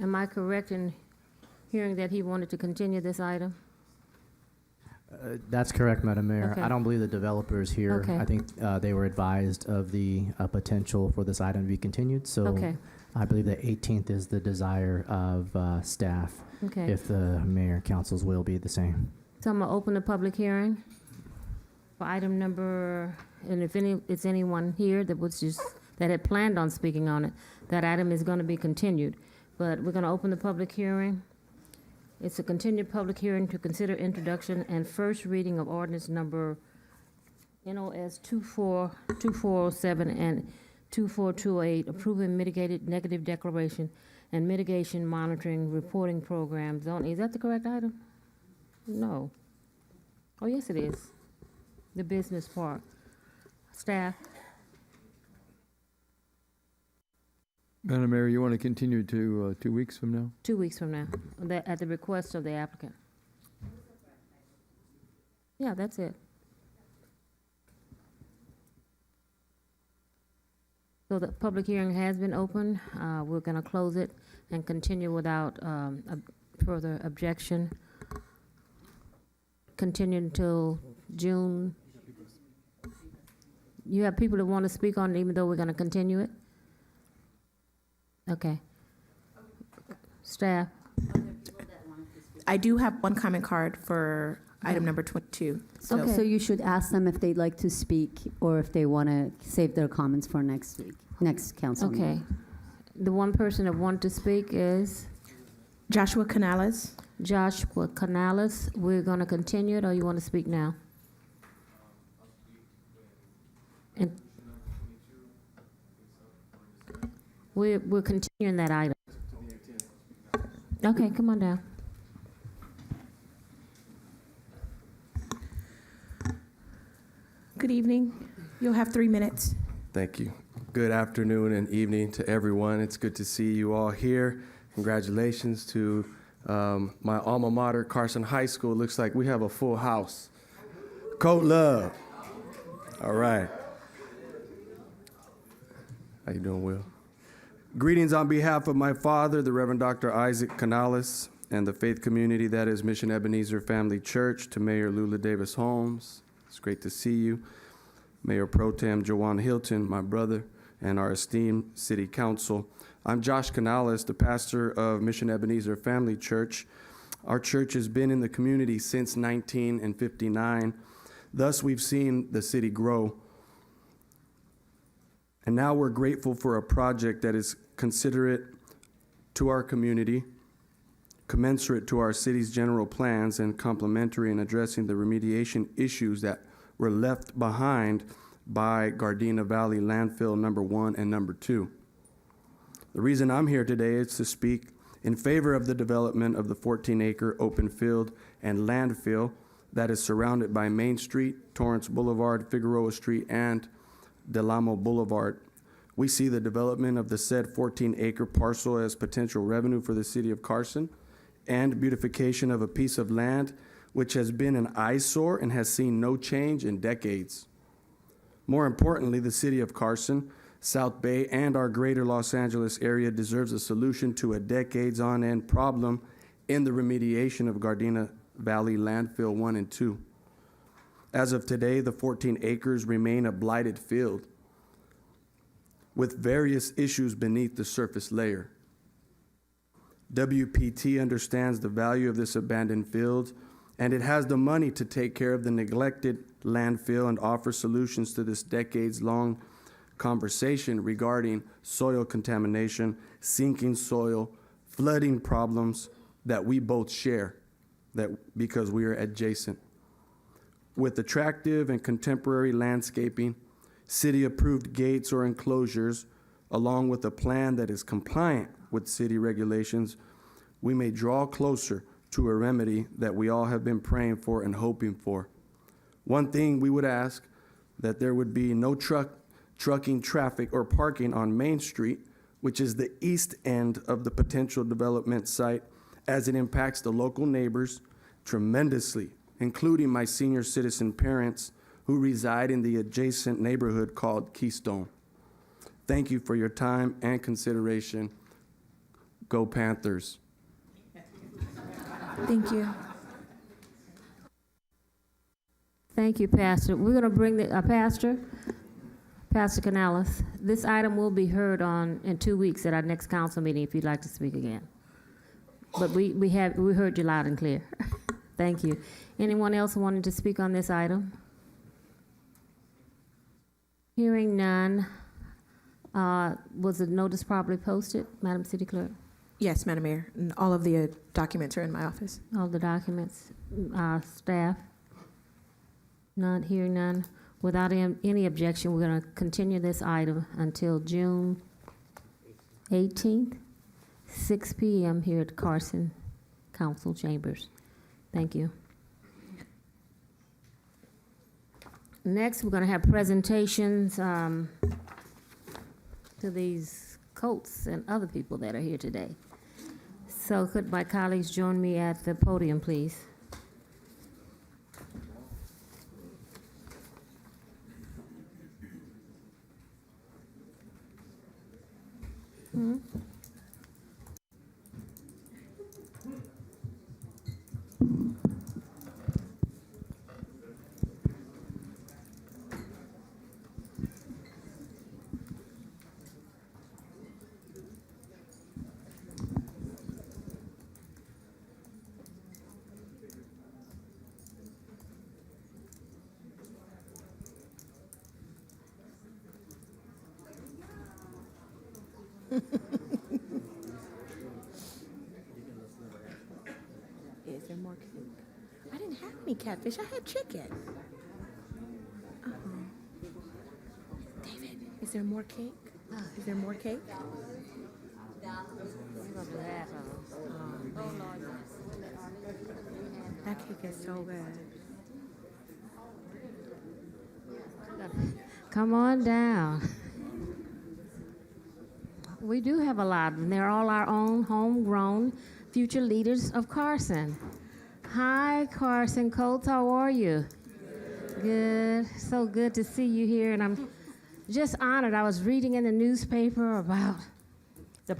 Am I correct in hearing that he wanted to continue this item? That's correct, Madam Mayor. Okay. I don't believe the developer is here. Okay. I think they were advised of the potential for this item to be continued. So Okay. I believe the 18th is the desire of staff, Okay. if the mayor and council's will be the same. So I'm gonna open the public hearing for item number, and if it's anyone here that had planned on speaking on it, that item is gonna be continued. But we're gonna open the public hearing. It's a continued public hearing to consider introduction and first reading of ordinance number NOS 2407 and 24208, approving mitigated negative declaration and mitigation monitoring reporting program zone. Is that the correct item? No. Oh, yes, it is. The business park. Staff, Madam Mayor, you want to continue to 2 weeks from now? 2 weeks from now, at the request of the applicant. Yeah, that's it. So the public hearing has been opened. We're going to close it and continue without further objection. Continue until June. You have people that want to speak on it even though we're going to continue it? Okay. Staff, I do have one comment card for item number 22. So So you should ask them if they'd like to speak or if they want to save their comments for next week, next council meeting. okay. The one person that wanted to speak is Joshua Canales. Joshua Canales. We're going to continue it, or you want to speak now? And we're continuing that item. Okay, come on down. Good evening. You'll have 3 minutes. Thank you. Good afternoon and evening to everyone. It's good to see you all here. Congratulations to my alma mater, Carson High School. Looks like we have a full house. Code Love. All right. How you doing, Will? Greetings on behalf of my father, the Reverend Dr. Isaac Canales, and the faith community that is Mission Ebenezer Family Church, to Mayor Lula Davis Holmes. It's great to see you. Mayor Pro Tem Jawan Hilton, my brother, and our esteemed city council. I'm Josh Canales, the pastor of Mission Ebenezer Family Church. Our church has been in the community since 1959. Thus, we've seen the city grow. And now we're grateful for a project that is considerate to our community, commensurate to our city's general plans, and complementary in addressing the remediation issues that were left behind by Gardena Valley Landfill number 1 and number 2. The reason I'm here today is to speak in favor of the development of the 14-acre open field and landfill that is surrounded by Main Street, Torrance Boulevard, Figueroa Street, and Del Amo Boulevard. We see the development of the said 14-acre parcel as potential revenue for the city of Carson and beautification of a piece of land which has been an eyesore and has seen no change in decades. More importantly, the city of Carson, South Bay, and our greater Los Angeles area deserves a solution to a decades-on-end problem in the remediation of Gardena Valley Landfill 1 and 2. As of today, the 14 acres remain a blighted field with various issues beneath the surface layer. WPT understands the value of this abandoned field, and it has the money to take care of the neglected landfill and offer solutions to this decades-long conversation regarding soil contamination, sinking soil, flooding problems that we both share because we are adjacent. With attractive and contemporary landscaping, city-approved gates or enclosures, along with a plan that is compliant with city regulations, we may draw closer to a remedy that we all have been praying for and hoping for. One thing we would ask, that there would be no trucking traffic or parking on Main Street, which is the east end of the potential development site, as it impacts the local neighbors tremendously, including my senior citizen parents who reside in the adjacent neighborhood called Keystone. Thank you for your time and consideration. Go Panthers. Thank you. Thank you, Pastor. We're going to bring the, Pastor Canales. This item will be heard on, in 2 weeks at our next council meeting if you'd like to speak again. But we heard you loud and clear. Thank you. Anyone else wanting to speak on this item? Hearing none. Was the notice properly posted, Madam City Clerk? Yes, Madam Mayor. And all of the documents are in my office. All the documents, staff? Not hearing none. Without any objection, we're going to continue this item until June 18th, 6 p.m. here at Carson Council Chambers. Thank you. Next, we're going to have presentations to these coats and other people that are here today. So could my colleagues join me at the podium, please? Is there more cake? I didn't have any catfish. I had chicken. David, is there more cake? Is there more cake? That cake is so good. Come on down. We do have a lot, and they're all our own homegrown future leaders of Carson. Hi, Carson Coates, how are you? Good. So good to see you here, and I'm just honored. I was reading in the newspaper about the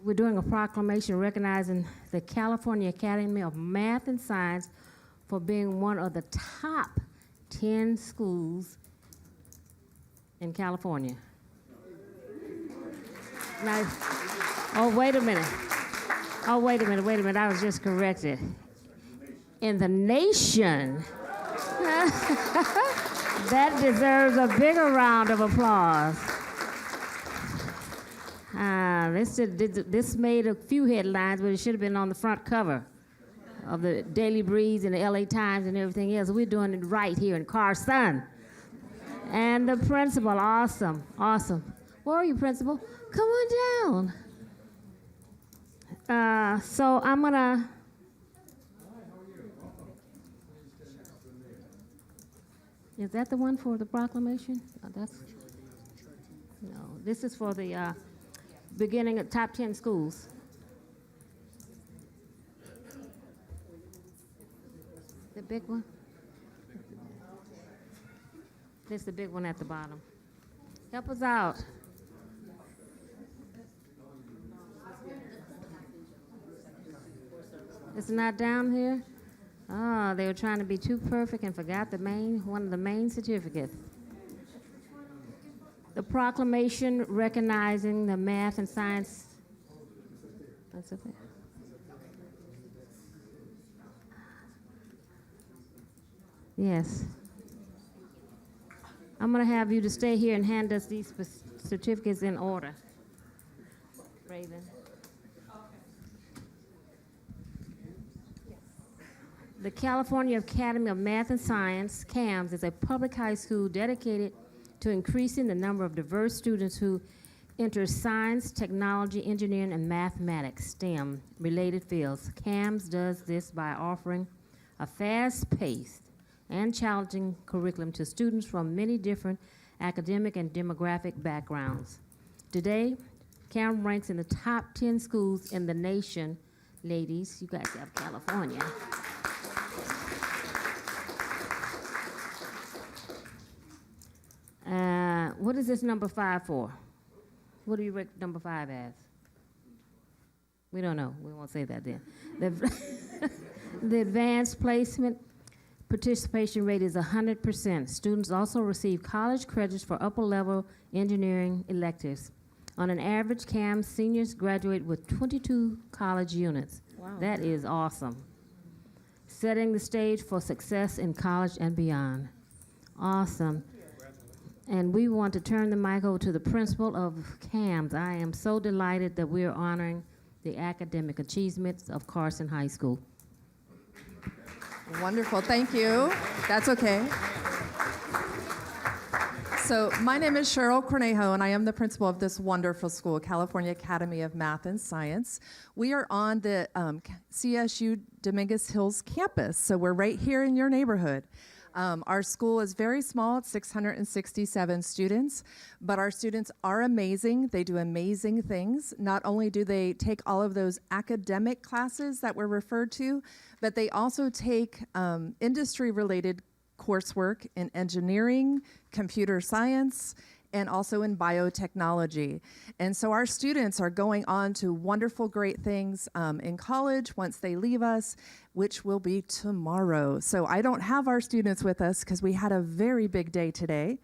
we're doing a proclamation recognizing the California Academy of Math and Science for being one of the top 10 schools in California. Now, wait a minute. I was just corrected. In the nation. That deserves a bigger round of applause. This made a few headlines, but it should have been on the front cover of the Daily Breeze and the LA Times and everything else. We're doing it right here in Carson. And the principal, awesome. Where are you, principal? Come on down. So I'm gonna. Is that the one for the proclamation? No, this is for the beginning of top 10 schools. The big one? This is the big one at the bottom. Help us out. It's not down here? Oh, they were trying to be too perfect and forgot one of the main certificates. The proclamation recognizing the math and science. That's okay. Yes. I'm going to have you to stay here and hand us these certificates in order. Raven. The California Academy of Math and Science, CAMS, is a public high school dedicated to increasing the number of diverse students who enter science, technology, engineering, and mathematics, STEM, related fields. CAMS does this by offering a fast-paced and challenging curriculum to students from many different academic and demographic backgrounds. Today, CAMS ranks in the top 10 schools in the nation. Ladies, you guys have California. What is this number 5 for? What do you rate number 5 as? We don't know. We won't say that then. The, the advanced placement participation rate is 100%. Students also receive college credits for upper-level engineering electives. On an average, CAM seniors graduate with 22 college units. Wow. That is awesome. Setting the stage for success in college and beyond. Awesome. And we want to turn the mic over to the principal of CAMS. I am so delighted that we are honoring the academic achievements of Carson High School. Wonderful, thank you. That's okay. So my name is Cheryl Cornejo, and I am the principal of this wonderful school, California Academy of Math and Science. We are on the CSU Dominguez Hills campus, so we're right here in your neighborhood. Our school is very small, it's 667 students, but our students are amazing. They do amazing things. Not only do they take all of those academic classes that were referred to, but they also take industry-related coursework in engineering, computer science, and also in biotechnology. And so our students are going on to wonderful, great things in college once they leave us, which will be tomorrow. So I don't have our students with us because we had a very big day today.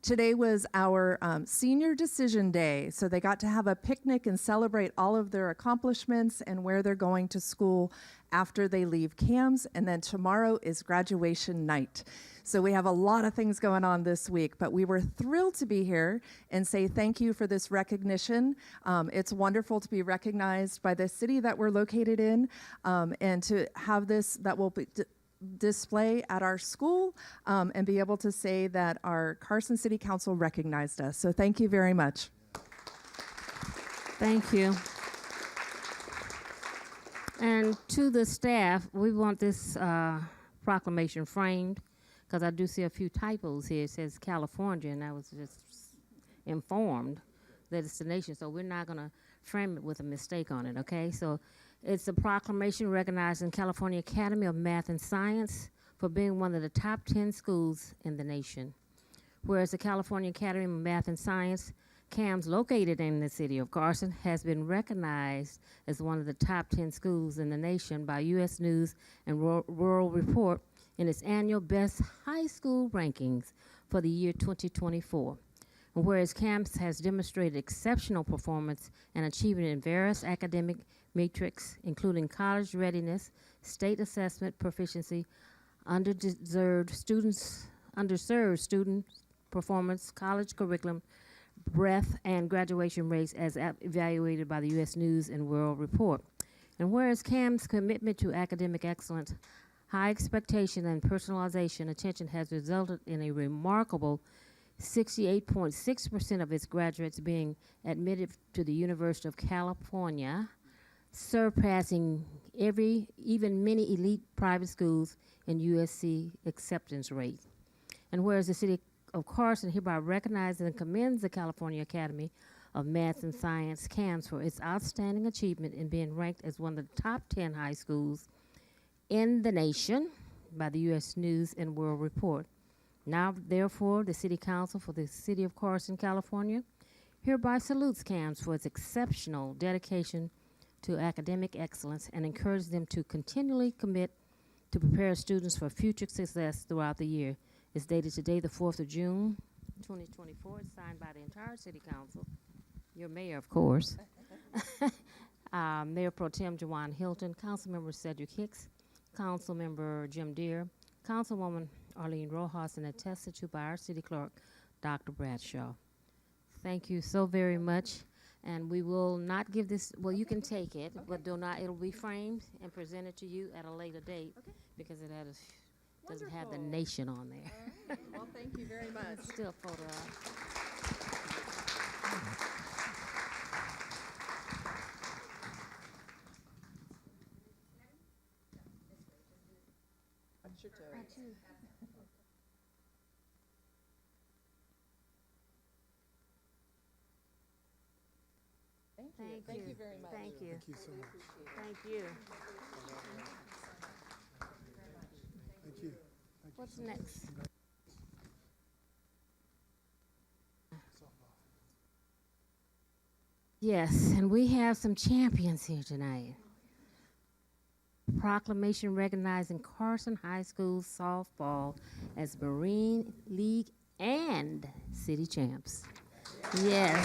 Today was our senior decision day, so they got to have a picnic and celebrate all of their accomplishments and where they're going to school after they leave CAMS, and then tomorrow is graduation night. So we have a lot of things going on this week, but we were thrilled to be here and say thank you for this recognition. It's wonderful to be recognized by the city that we're located in, and to have this that will be display at our school, and be able to say that our Carson City Council recognized us. So thank you very much. Thank you. And to the staff, we want this proclamation framed, because I do see a few typos here. It says California, and I was just informed that it's the nation, so we're not going to frame it with a mistake on it, okay? So it's a proclamation recognizing California Academy of Math and Science for being one of the top 10 schools in the nation. Whereas the California Academy of Math and Science, CAMS, located in the city of Carson, has been recognized as one of the top 10 schools in the nation by U.S. News and World Report in its annual Best High School Rankings for the year 2024. And whereas CAMS has demonstrated exceptional performance and achievement in various academic metrics, including college readiness, state assessment proficiency, underserved student performance, college curriculum, breadth, and graduation rates as evaluated by the U.S. News and World Report. And whereas CAM's commitment to academic excellence, high expectation, and personalization attention has resulted in a remarkable 68.6% of its graduates being admitted to the University of California, surpassing even many elite private schools in USC acceptance rate. And whereas the city of Carson hereby recognizes and commends the California Academy of Math and Science, CAMS, for its outstanding achievement in being ranked as one of the top 10 high schools in the nation by the U.S. News and World Report. Now, therefore, the City Council for the City of Carson, California, hereby salutes CAMS for its exceptional dedication to academic excellence and encourages them to continually commit to prepare students for future success throughout the year. It's dated today, the 4th of June, 2024. It's signed by the entire City Council, your mayor, of course, Mayor Pro Tem Jawan Hilton, Councilmember Cedric Hicks, Councilmember Jim Deere, Councilwoman Arlene Rojas, and attested to by our City Clerk, Dr. Bradshaw. Thank you so very much. And we will not give this, well, you can take it, but do not, it'll be framed and presented to you at a later date, because it doesn't have the nation on there. Right. Well, thank you very much. Still photo op. Watch your toes. Thank you very much. Thank you. Thank you so much. Thank you. Thank you. What's next? Yes, and we have some champions here tonight. Proclamation recognizing Carson High School softball as Marine League and city champs. Yes.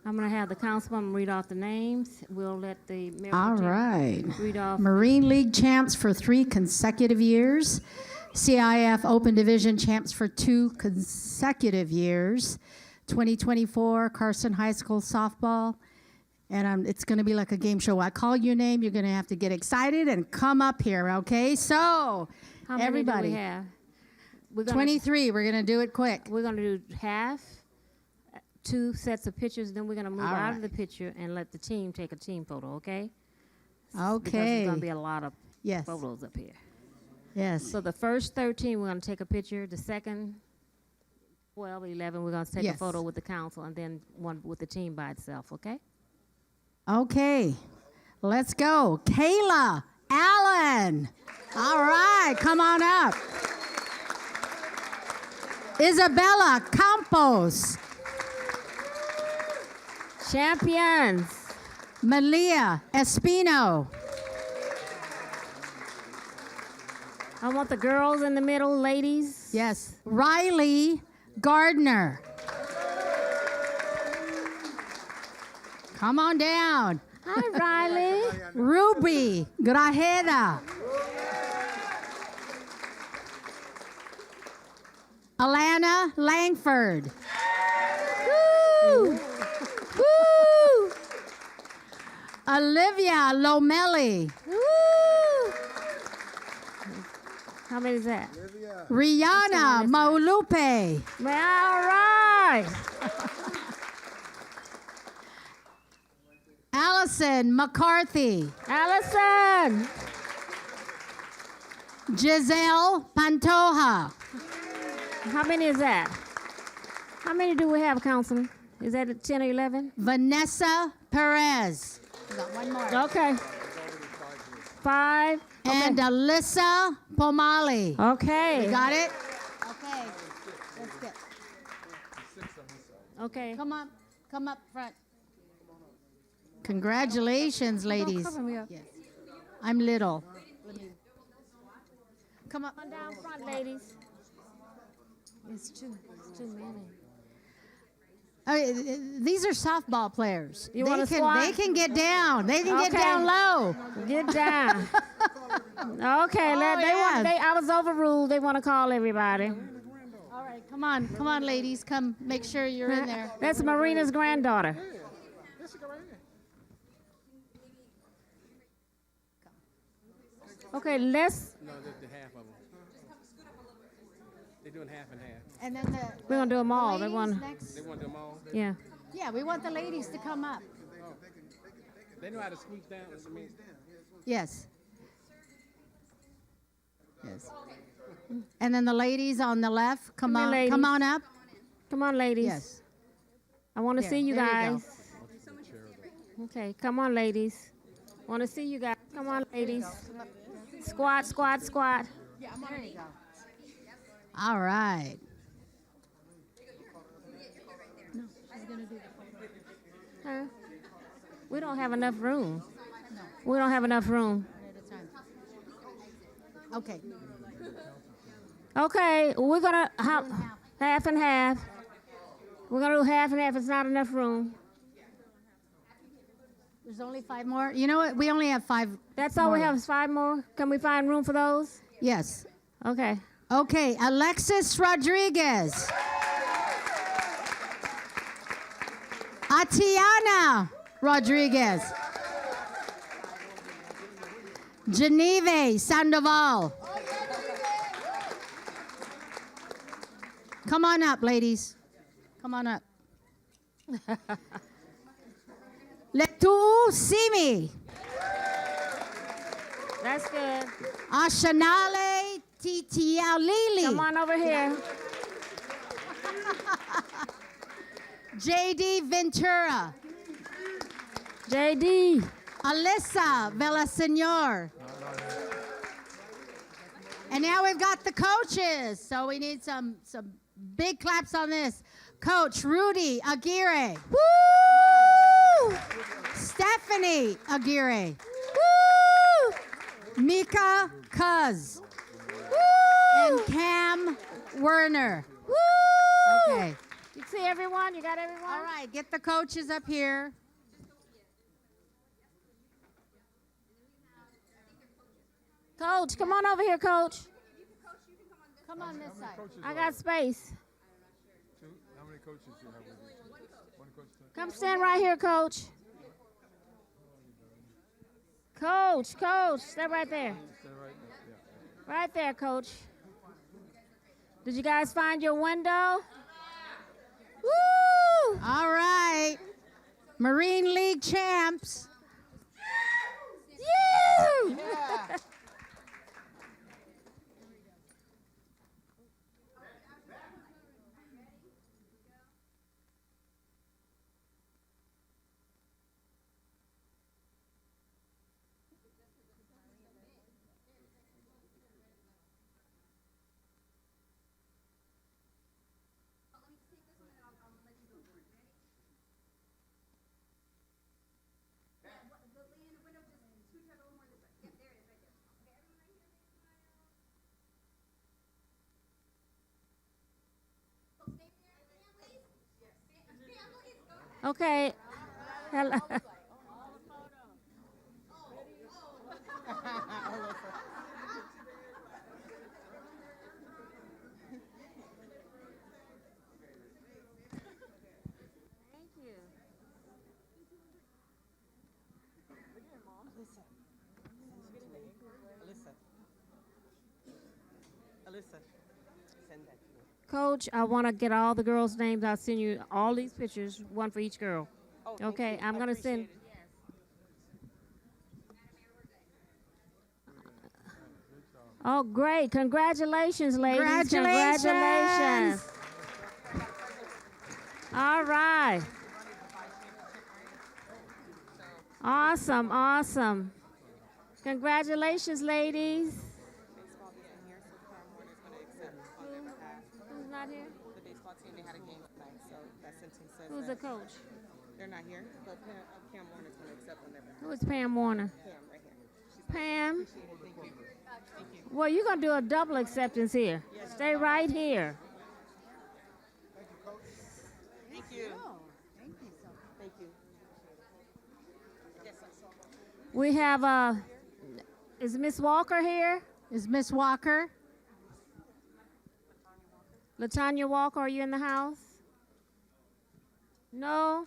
I'm going to have the councilman read off the names. We'll let the mayor All right. read off. Marine League champs for 3 consecutive years. CIF Open Division champs for 2 consecutive years. 2024 Carson High School softball. And it's going to be like a game show. I call your name, you're going to have to get excited and come up here, okay? So, How many everybody. do we have? We're gonna, 23, we're going to do it quick. We're going to do half, 2 sets of pictures, then we're going to move All out right. of the picture and let the team take a team photo, okay? Because Okay. there's going to be a lot of Yes. photos up here. Yes. So the first 13, we're going to take a picture. The second 12, 11, we're going to take a Yes. photo with the council, and then one with the team by itself, okay? Okay, let's go. Kayla Allen. All right, come on up. Isabella Campos. Champions. Malia Espino. I want the girls in the middle, ladies. Yes. Riley Gardner. Come on down. Hi, Riley. Ruby Grajeda. Alana Langford. Woo! Woo! Olivia Lomelli. Woo! How many is that? Rihanna Maulupe. All right. Allison McCarthy. Allison. Giselle Pantoja. How many is that? How many do we have, Councilman? Is that 10 or 11? Vanessa Perez. We got one more. Okay. 5. And Alyssa Pomali. Okay. You got it? Okay. Let's get. Okay. Come up front. Congratulations, ladies. Cover me up. Yes. I'm little. Come on down front, ladies. It's too many. These are softball players. You wanna they squat? can get down. They can get Okay. down low. Get down. Okay, I was overruled. They want to call everybody. All right, come on, ladies, come. Make sure you're in there. That's Marina's granddaughter. Okay, let's. No, the half of them. They're doing half and half. And then We're gonna do them all. They ladies want. next. They want them all. Yeah. Yeah, we want the ladies to come up. They know how to squeeze down. I mean, Yes. Yes. And then the ladies on the left, come Come here, on, come ladies. on up. Come on, ladies. Yes. I want to There, see you there you guys. Okay, come on, ladies. Want to see you guys. Come on, ladies. Squat, squat, squat. There you go. All right. Huh? We don't have enough room. We don't have enough room. Okay. Okay, we're gonna half and half. We're gonna do half and half. It's not enough room. There's only 5 more. You know what? We only have 5. That's all we more. have is 5 more. Can we find room for those? Yes. Okay. Okay, Alexis Rodriguez. Atiana Rodriguez. Geneve Sandoval. Come on up, ladies. Come on up. Letu Simi. That's good. Ashanale Titialili. Come on over here. JD Ventura. JD. Alyssa Villasenor. And now we've got the coaches. So we need some big claps on this. Coach Rudy Aguirre. Woo! Stephanie Aguirre. Woo! Mika Cuz. Woo! And Cam Werner. Woo! Okay. You see everyone? You got everyone? All right, get the coaches up here. Coach, come on over here, Coach. Come on this side. I got space. How many coaches do you have with you? One coach. Come stand right here, Coach. Coach, stay right there. Right there, Coach. Did you guys find your window? Woo! All right. Marine League champs. You! Okay. Hello. Alyssa, send that to me. Coach, I want to get all the girls' names. I'll send you all these pictures, one for each girl. Oh, thank Okay, you. I'm I going to send. appreciate it. Oh, great. Congratulations, ladies. Congratulations. All right. Awesome. Congratulations, ladies. Baseball isn't here, so Carl Warner's going to accept on their behalf. Who's not here? The baseball team, they had a game tonight, so that sentence says Who's the that coach? they're not here, but Cam Warner's going to accept on their behalf. Who is Pam Warner? Cam, right here. She's Pam? Thank you. Thank you. Well, you're going to do a double acceptance here. Stay right here. Thank you. Thank you. Yes, sir. We have, is Miss Walker here? Is Miss Walker? Latanya Walker, are you in the house? No?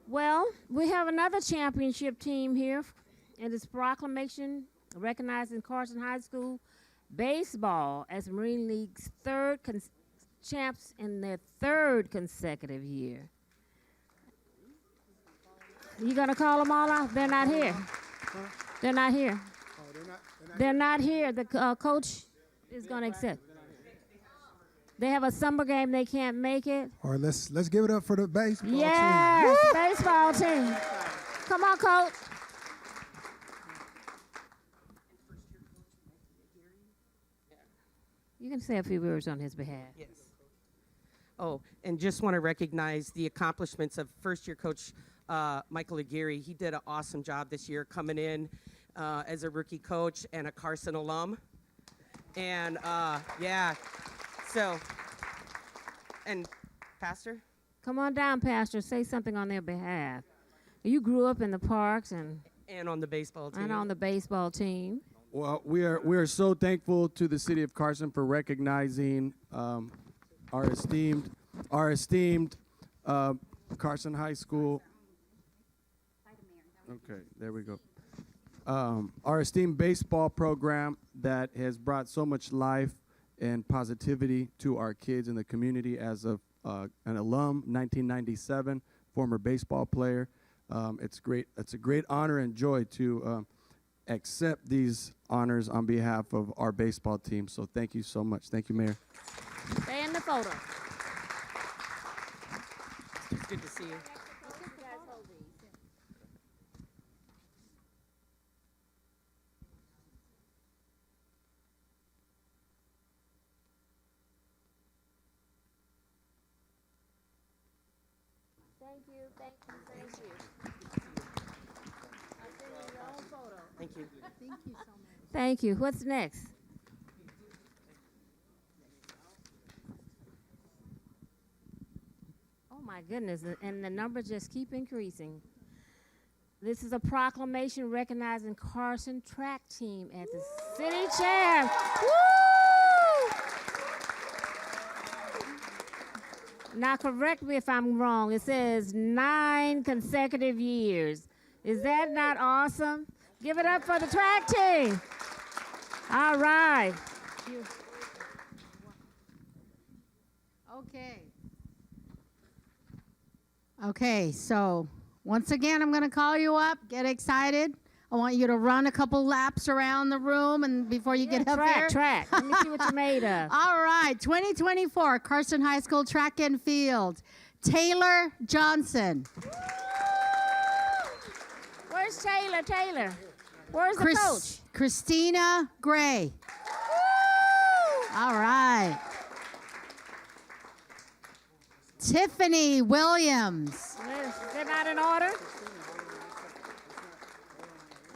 Well, we have another championship team here. It is proclamation recognizing Carson High School baseball as Marine League's champs in their third consecutive year. You gonna call them all out? They're not here. They're not here. They're not here. The coach is gonna accept. They have a summer game. They can't make it. All right, let's give it up for the baseball team. Yes, baseball team. Come on, coach. You can say a few words on his behalf. Yes. Oh, and just want to recognize the accomplishments of first-year coach Michael Aguirre. He did an awesome job this year coming in as a rookie coach and a Carson alum. And, and Pastor? Come on down, Pastor. Say something on their behalf. You grew up in the parks and On the baseball team. and on the baseball team. Well, we are so thankful to the city of Carson for recognizing our esteemed Carson High School. Okay, there we go. Our esteemed baseball program that has brought so much life and positivity to our kids in the community as an alum, 1997, former baseball player. It's great. It's a great honor and joy to accept these honors on behalf of our baseball team. So thank you so much. Thank you, Mayor. Stay in the photo. It's good to see you. Thank you, thank you, thank you. I'll send you your own photo. Thank you. Thank you so much. Thank you. What's next? Oh my goodness, and the numbers just keep increasing. This is a proclamation recognizing Carson track team as the city chair. Woo! Now correct me if I'm wrong. It says 9 consecutive years. Is that not awesome? Give it up for the track team. All right. Okay. Okay, so once again, I'm going to call you up. Get excited. I want you to run a couple laps around the room and before you get up here. Track. Let me see what you're made of. All right, 2024 Carson High School Track and Field. Taylor Johnson. Where's Taylor? Taylor. Where's the coach? Christina Gray. All right. Tiffany Williams. They're not in order?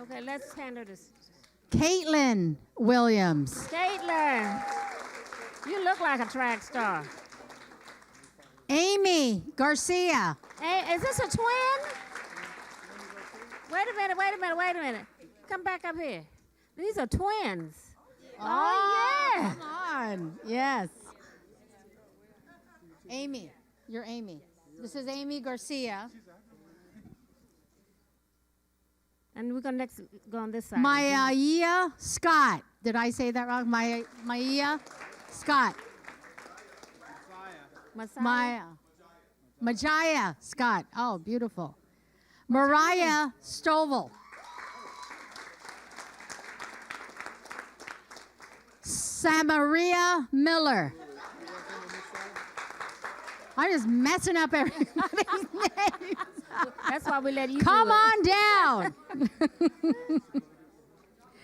Okay, let's handle this. Caitlin Williams. Caitlin, you look like a track star. Amy Garcia. Hey, is this a twin? Wait a minute. Come back up here. These are twins. Oh, yeah. Come on. Yes. Amy. You're Amy. This is Amy Garcia. And we're going to next go on this side. Maya Scott. Did I say that wrong? Maya Scott. Messiah. Majaya Scott. Oh, beautiful. Mariah Stovall. Samaria Miller. I'm just messing up everybody's names. That's why we let you Come do it. on down.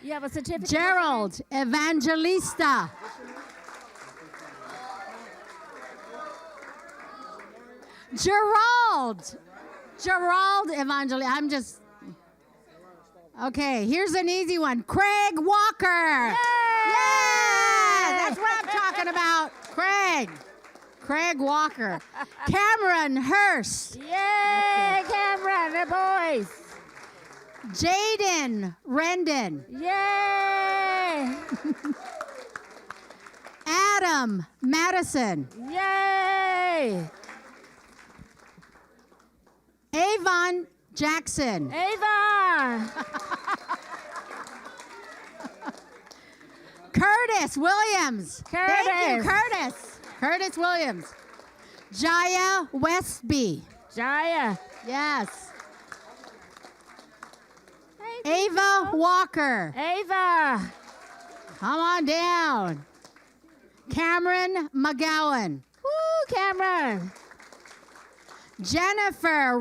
You have a certificate? Gerald Evangelista. Gerald Evangelista. I'm just. Okay, here's an easy one. Craig Walker. Yeah! That's what I'm talking about. Craig Walker. Cameron Hurst. Yay, Cameron, the boys. Jaden Rendon. Yay. Adam Madison. Yay. Avon Jackson. Avon. Curtis Williams. Thank you, Curtis. Curtis Williams. Jaya Westby. Jaya. Yes. Ava Walker. Ava. Come on down. Cameron McGowan. Woo, Cameron. Jennifer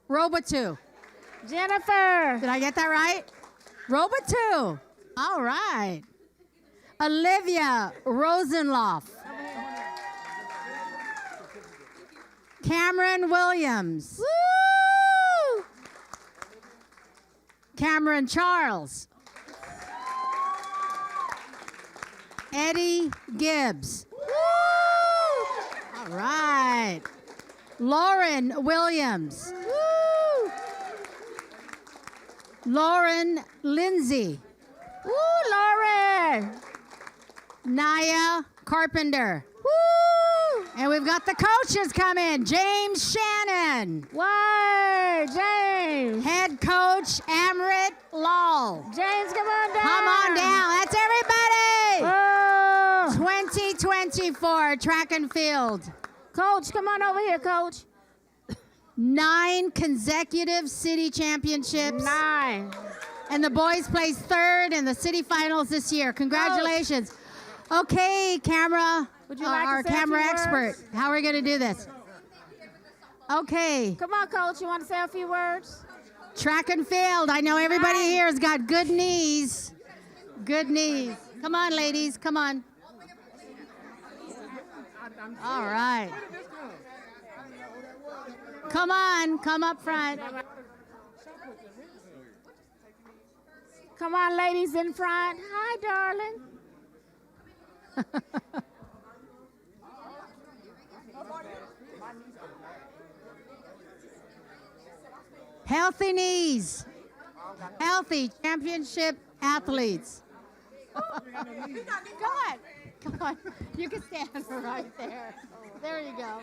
Robotu. Jennifer. Did I get that right? Robotu. All right. Olivia Rosenloff. Cameron Williams. Woo! Cameron Charles. Eddie Gibbs. Woo! All right. Lauren Williams. Woo! Lauren Lindsay. Woo, Lauren. Naya Carpenter. Woo! And we've got the coaches coming. James Shannon. Why, James? Head coach Amrit Lal. James, come on down. Come on down. That's everybody. Oh. 2024 track and field. Coach, come on over here, Coach. 9 consecutive city championships. 9. And the boys placed third in the city finals this year. Congratulations. Okay, camera. Would you like to our say a camera few expert. words? How are we going to do this? Okay. Come on, Coach. You want to say a few words? Track and field. I know everybody here has got good knees. Good knees. Come on, ladies. Come on. All right. Come on, come up front. Come on, ladies in front. Hi, darling. Healthy knees. Healthy championship athletes. Come on. Come on. You can stand right there. There you go.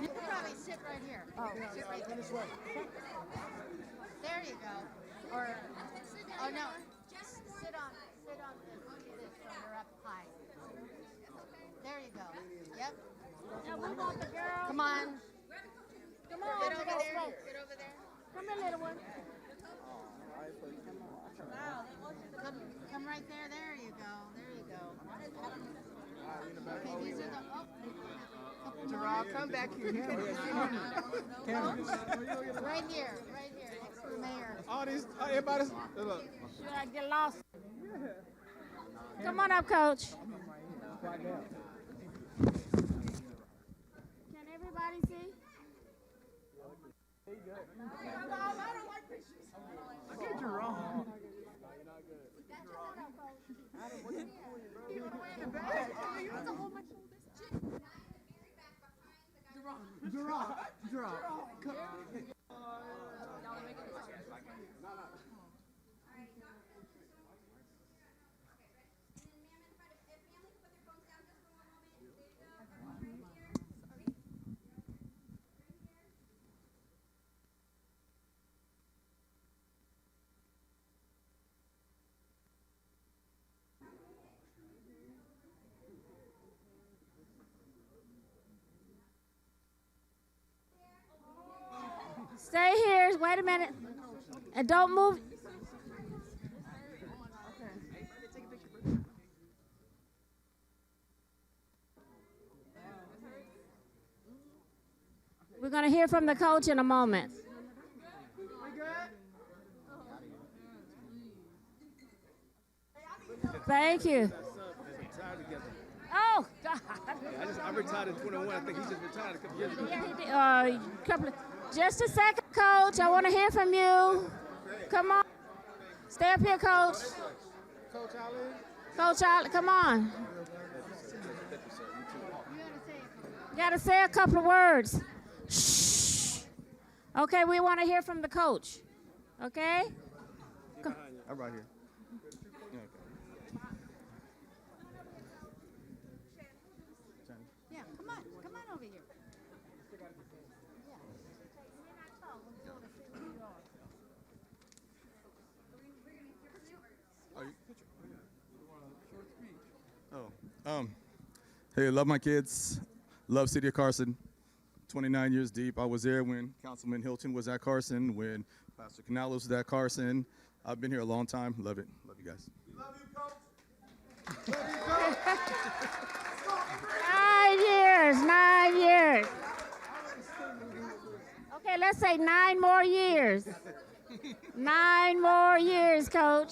You can probably sit right here. Oh, sit right there. There you go. Or, oh no, just sit on this when you're up high. There you go. Yep. Now we want the girls. Come on. Come on. Get over there. Get over there. Come here, little one. Come right there. There you go. There you go. Okay, these are the. Oh, Gerard, come back here. right here. Right here. Next to the mayor. All these, everybody's. Look. Should I get lost? Come on up, coach. Can everybody see? Get Gerard. Gerard. Stay here. Wait a minute. And don't move. We're going to hear from the coach in a moment. Thank you. Oh, God. I retired in 21. I think he just retired a couple years ago. Yeah, he did. Just a second, coach. I want to hear from you. Come on. Stay up here, coach. Coach Ali. Coach Ali, come on. You got to say a couple of words. Shh. Okay, we want to hear from the coach. Okay? I'm right here. Yeah, come on over here. Hey, love my kids. Love City of Carson. 29 years deep. I was there when Councilman Hilton was at Carson, when Pastor Canales was at Carson. I've been here a long time. Love it. Love you guys. Love you, Coach. 9 years, 9 years. Okay, let's say 9 more years. 9 more years, coach.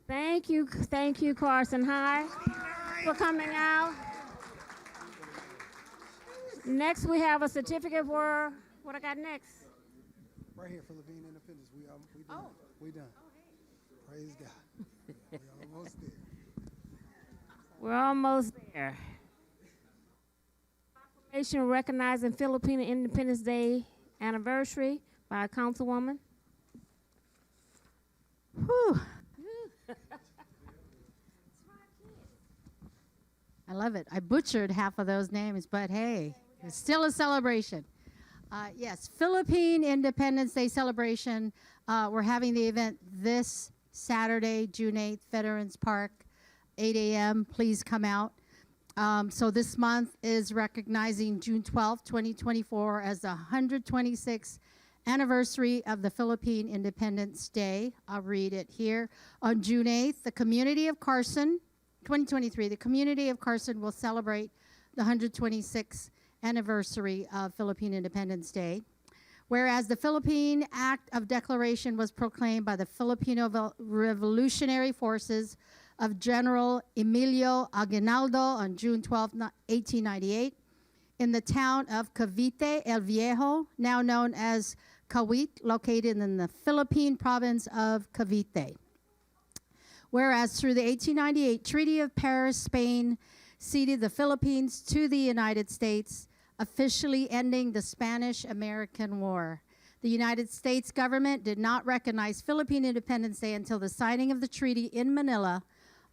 Thank you, Carson High, for coming out. Next, we have a certificate for, what I got next? Right here, Philippine Independence. We done. We done. Praise God. We almost there. We're almost there. Proclamation recognizing Filipino Independence Day anniversary by a councilwoman. Whew. I love it. I butchered half of those names, but hey, it's still a celebration. Yes, Philippine Independence Day celebration. We're having the event this Saturday, June 8th, Veterans Park, 8 a.m. Please come out. So this month is recognizing June 12th, 2024 as the 126th anniversary of the Philippine Independence Day. I'll read it here. On June 8th, the community of Carson 2023, the community of Carson will celebrate the 126th anniversary of Philippine Independence Day. Whereas the Philippine Act of Declaration was proclaimed by the Filipino Revolutionary Forces of General Emilio Aguinaldo on June 12, 1898, in the town of Cavite El Viejo, now known as Kawit, located in the Philippine province of Cavite. Whereas through the 1898 Treaty of Paris, Spain ceded the Philippines to the United States, officially ending the Spanish-American War. The United States government did not recognize Philippine Independence Day until the signing of the treaty in Manila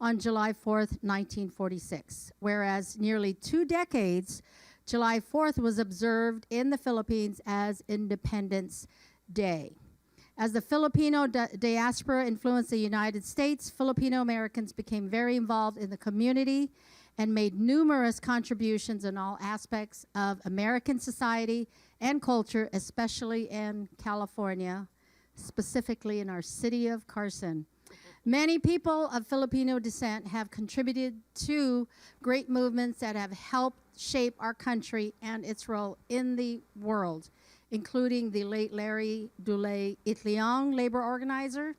on July 4th, 1946. Whereas nearly 2 decades, July 4th was observed in the Philippines as Independence Day. As the Filipino diaspora influenced the United States, Filipino Americans became very involved in the community and made numerous contributions in all aspects of American society and culture, especially in California, specifically in our city of Carson. Many people of Filipino descent have contributed to great movements that have helped shape our country and its role in the world, including the late Larry Dulay Itliong, labor organizer,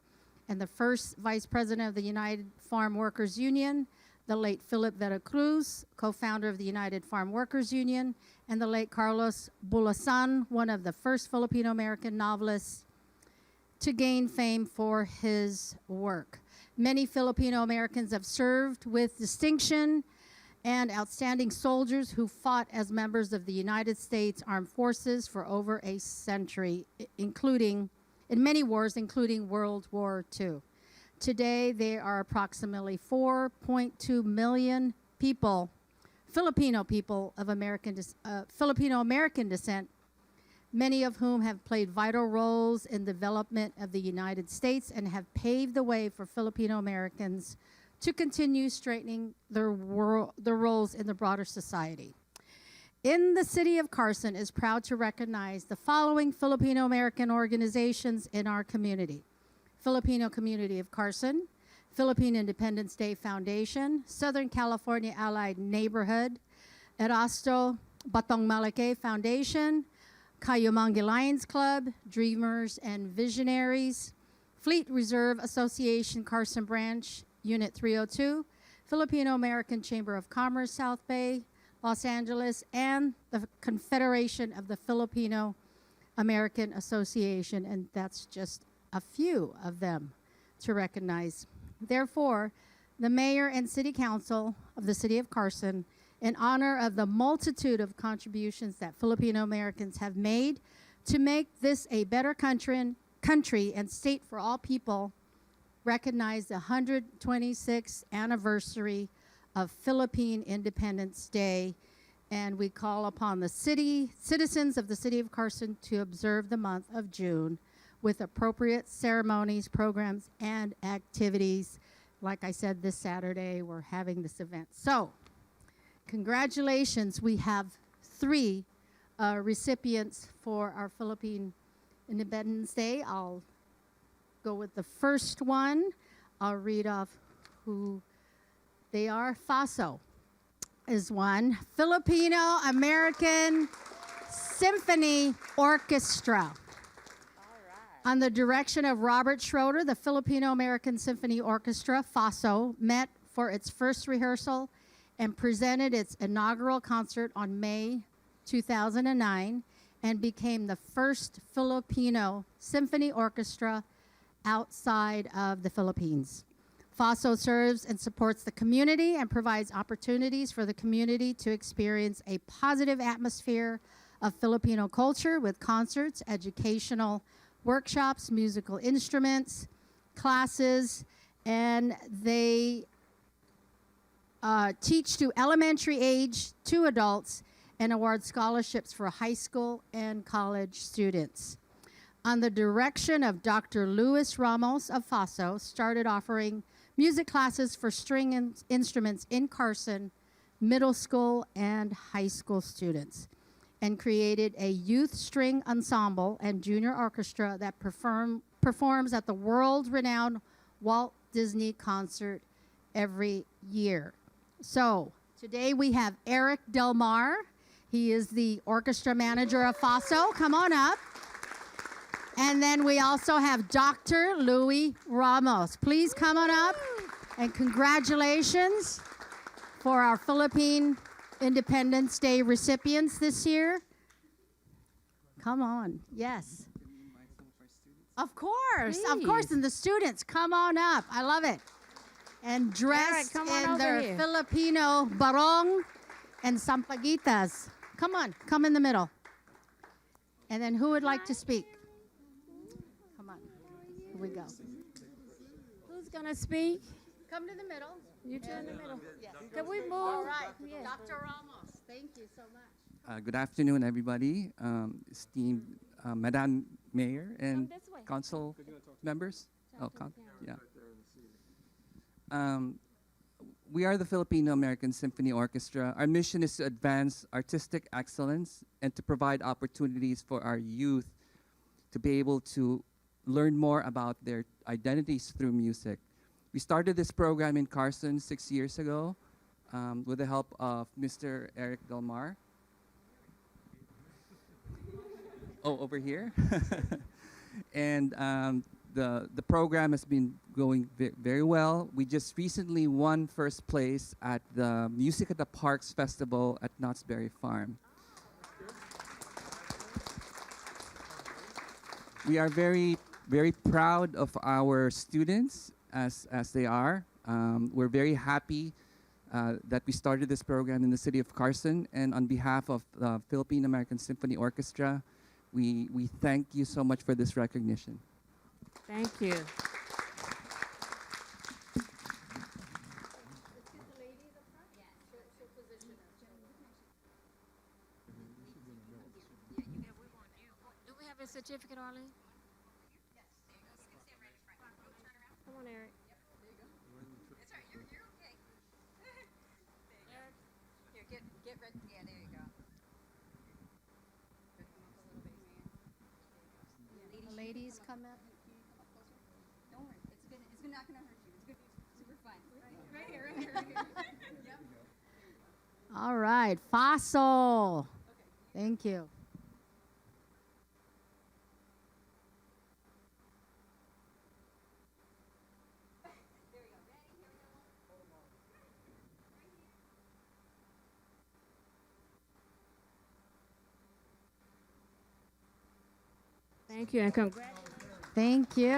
and the first vice president of the United Farm Workers Union, the late Philip Veracruz, co-founder of the United Farm Workers Union, and the late Carlos Bulasan, one of the first Filipino-American novelists to gain fame for his work. Many Filipino Americans have served with distinction and outstanding soldiers who fought as members of the United States Armed Forces for over a century, including, in many wars, including World War II. Today, there are approximately 4.2 million people, Filipino people of Filipino-American descent, many of whom have played vital roles in the development of the United States and have paved the way for Filipino Americans to continue straightening their roles in the broader society. In the city of Carson is proud to recognize the following Filipino American organizations in our community: Filipino Community of Carson, Philippine Independence Day Foundation, Southern California Allied Neighborhood, Erasto Batong Malake Foundation, Kayumangi Lions Club, Dreamers and Visionaries, Fleet Reserve Association Carson Branch, Unit 302, Filipino American Chamber of Commerce South Bay, Los Angeles, and the Confederation of the Filipino American Association, and that's just a few of them to recognize. Therefore, the Mayor and City Council of the City of Carson, in honor of the multitude of contributions that Filipino Americans have made to make this a better country and state for all people, recognize the 126th anniversary of Philippine Independence Day, and we call upon the citizens of the City of Carson to observe the month of June with appropriate ceremonies, programs, and activities. Like I said, this Saturday, we're having this event. So, congratulations. We have 3 recipients for our Philippine Independence Day. I'll go with the first one. I'll read off who they are. FASO is one. Filipino American Symphony Orchestra. On the direction of Robert Schroeder, the Filipino American Symphony Orchestra, FASO, met for its first rehearsal and presented its inaugural concert on May 2009 and became the first Filipino symphony orchestra outside of the Philippines. FASO serves and supports the community and provides opportunities for the community to experience a positive atmosphere of Filipino culture with concerts, educational workshops, musical instruments, classes, and they teach to elementary age to adults and award scholarships for high school and college students. On the direction of Dr. Luis Ramos of FASO, started offering music classes for string instruments in Carson middle school and high school students, and created a youth string ensemble and junior orchestra that performs at the world-renowned Walt Disney Concert every year. So today we have Eric Delmar. He is the orchestra manager of FASO. Come on up. And then we also have Dr. Louis Ramos. Please come on up. And congratulations for our Philippine Independence Day recipients this year. Come on. Yes. Of course. Of course. Please. And the students, come on up. I love it. And dressed come on in over their here. Filipino barong and sampaguitas. Come on. Come in the middle. And then who would like to speak? Come on. Here we go. Who's going to speak? Come to the middle. You two in the middle. Yes. Can we move? All right. Yeah. Dr. Ramos, thank you so much. Good afternoon, everybody. Esteemed Madam Mayor and this way. council members. Yeah. We are the Filipino American Symphony Orchestra. Our mission is to advance artistic excellence and to provide opportunities for our youth to be able to learn more about their identities through music. We started this program in Carson 6 years ago with the help of Mr. Eric Delmar. Oh, over here. And the program has been going very well. We just recently won first place at the Music at the Parks Festival at Knott's Berry Farm. We are very, very proud of our students as they are. We're very happy that we started this program in the city of Carson, and on behalf of the Philippine American Symphony Orchestra, we thank you so much for this recognition. Thank you. Do we have a certificate, Arlene? Yes. Come on, Eric. That's right. You're okay. Eric, here, get ready. Yeah, there you go. The ladies come up. Don't worry. It's not gonna hurt you. It's gonna be super fun. Right here. Yep. All right, FASO. Thank you. Thank you, and congratulations. Thank you.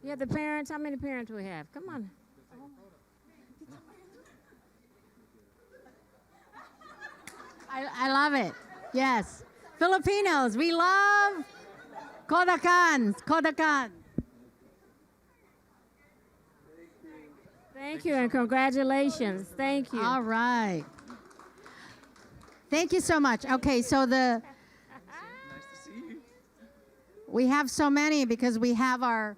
Yeah, the parents, how many parents do we have? Come on. I love it. Yes. Filipinos, we love Kodakan. Kodakan. Thank you, and congratulations. Thank you. All right. Thank you so much. Okay, so we have so many because we have our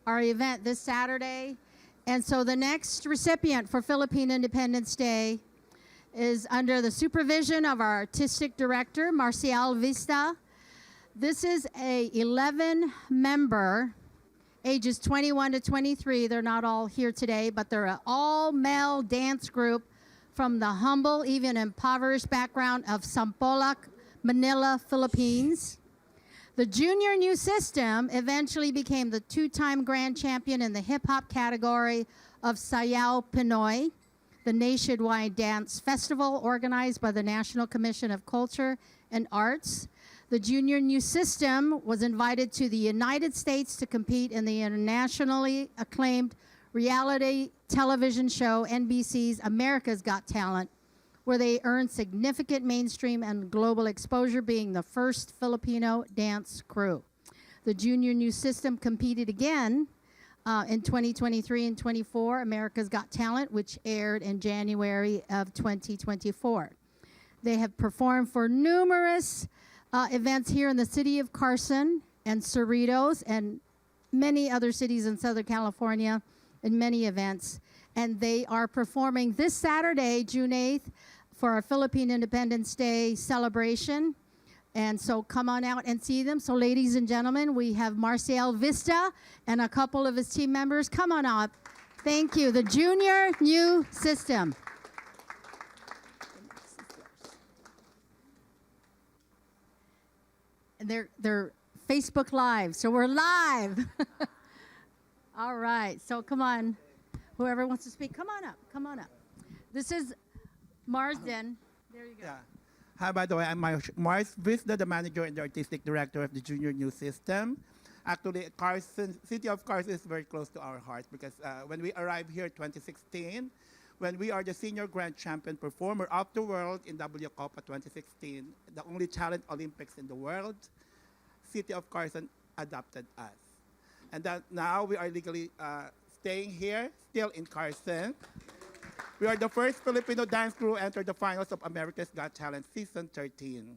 event this Saturday. And so the next recipient for Philippine Independence Day is under the supervision of our artistic director, Marcial Vista. This is a 11-member, ages 21 to 23. They're not all here today, but they're an all-male dance group from the humble, even impoverished background of Sampaloc, Manila, Philippines. The Junior New System eventually became the two-time grand champion in the hip-hop category of Sayaw Pinoy, the nationwide dance festival organized by the National Commission of Culture and Arts. The Junior New System was invited to the United States to compete in the internationally acclaimed reality television show NBC's America's Got Talent, where they earned significant mainstream and global exposure, being the first Filipino dance crew. The Junior New System competed again in 2023 and 24, America's Got Talent, which aired in January of 2024. They have performed for numerous events here in the city of Carson and Cerritos and many other cities in Southern California in many events. And they are performing this Saturday, June 8th, for our Philippine Independence Day celebration And so come on out and see them. So ladies and gentlemen, we have Marcial Vista and a couple of his team members. Come on up. Thank you. The Junior New System. And they're Facebook Live, so we're live. All right, so come on. Whoever wants to speak, come on up, come on up. This is Marsden. There you go. Yeah. Hi, by the way, I'm Mars Vista, the manager and the artistic director of the Junior New System. Actually, Carson, City of Carson is very close to our hearts because when we arrived here 2016, when we are the senior grand champion performer of the world in W Copa 2016, the only talent Olympics in the world, City of Carson adopted us. And that now we are legally staying here, still in Carson. We are the first Filipino dance crew to enter the finals of America's Got Talent Season 13.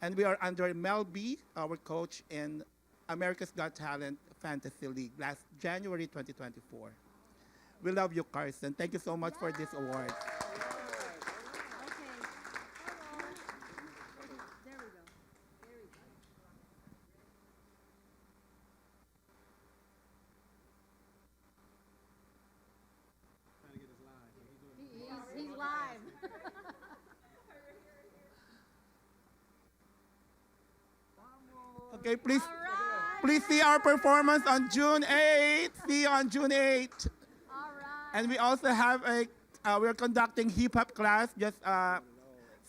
And we are under Mel B, our coach in America's Got Talent Fantasy League last January 2024. We love you, Carson. Thank you so much for this award. He's live. Okay, please see our performance on June 8th. See you on June 8th. And we also have we're conducting hip hop class. Just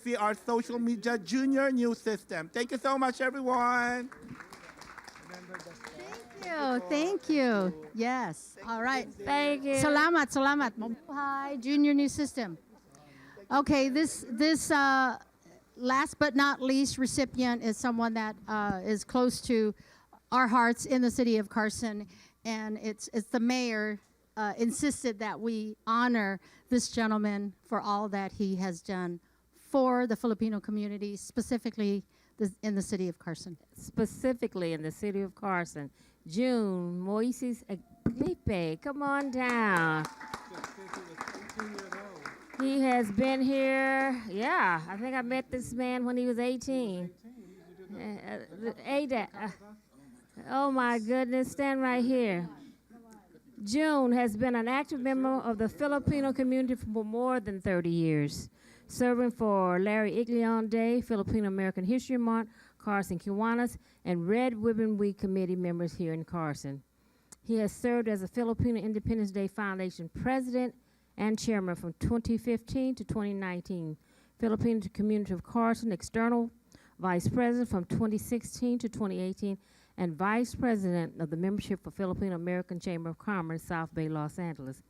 see our social media Junior New System. Thank you so much, everyone. Thank you. Yes. All right. Thank you. Salamat, salamat. Mabuhay, Junior New System. Okay, this last but not least recipient is someone that is close to our hearts in the city of Carson, and it's the mayor insisted that we honor this gentleman for all that he has done for the Filipino community, specifically in the city of Carson. Specifically in the city of Carson. June Moises Aglipe, come on down. He has been here, yeah, I think I met this man when he was 18. Oh my goodness, stand right here. June has been an active member of the Filipino community for more than 30 years, serving for Larry Iglion Day, Filipino American History Month, Carson Kiwanis, and Red Ribbon Week committee members here in Carson. He has served as a Filipino Independence Day Foundation president and chairman from 2015 to 2019, Filipino Community of Carson external vice president from 2016 to 2018, and vice president of the membership for Filipino American Chamber of Commerce, South Bay, Los Angeles.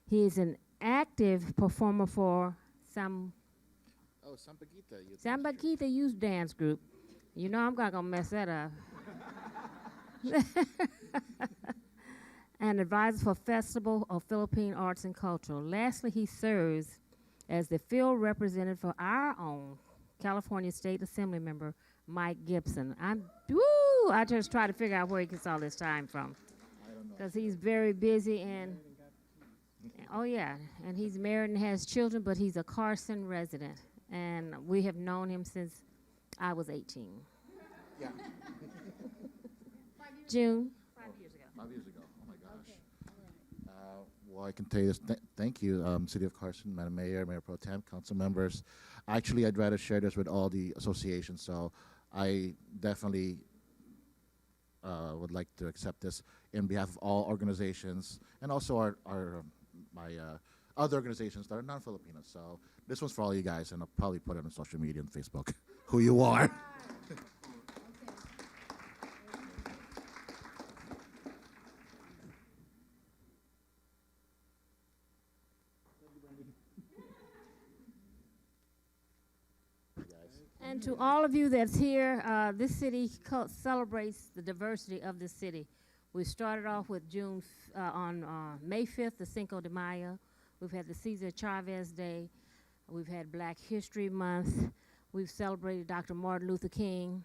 He is an active performer for Sambaquita Youth Dance Group. You know I'm not gonna mess that up. And advisor for Festival of Philippine Arts and Culture. Lastly, he serves as the field representative for our own California State Assembly member, Mike Gibson. I just try to figure out where he gets all this time from. Because he's very busy and, oh yeah, and he's married and has children, but he's a Carson resident. And we have known him since I was 18. Yeah. June. 5 years ago. 5 years ago. Oh my gosh. Well, I can tell you this. Thank you, City of Carson, Madam Mayor, Mayor Pro Tem, council members. Actually, I'd rather share this with all the associations, so I definitely would like to accept this in behalf of all organizations and also my other organizations that are non-Filipinos. So this one's for all you guys, and I'll probably put it on social media and Facebook who you are. And to all of you that's here, this city celebrates the diversity of this city. We started off with on May 5th, the Cinco de Mayo. We've had the Cesar Chavez Day. We've had Black History Month. We've celebrated Dr. Martin Luther King.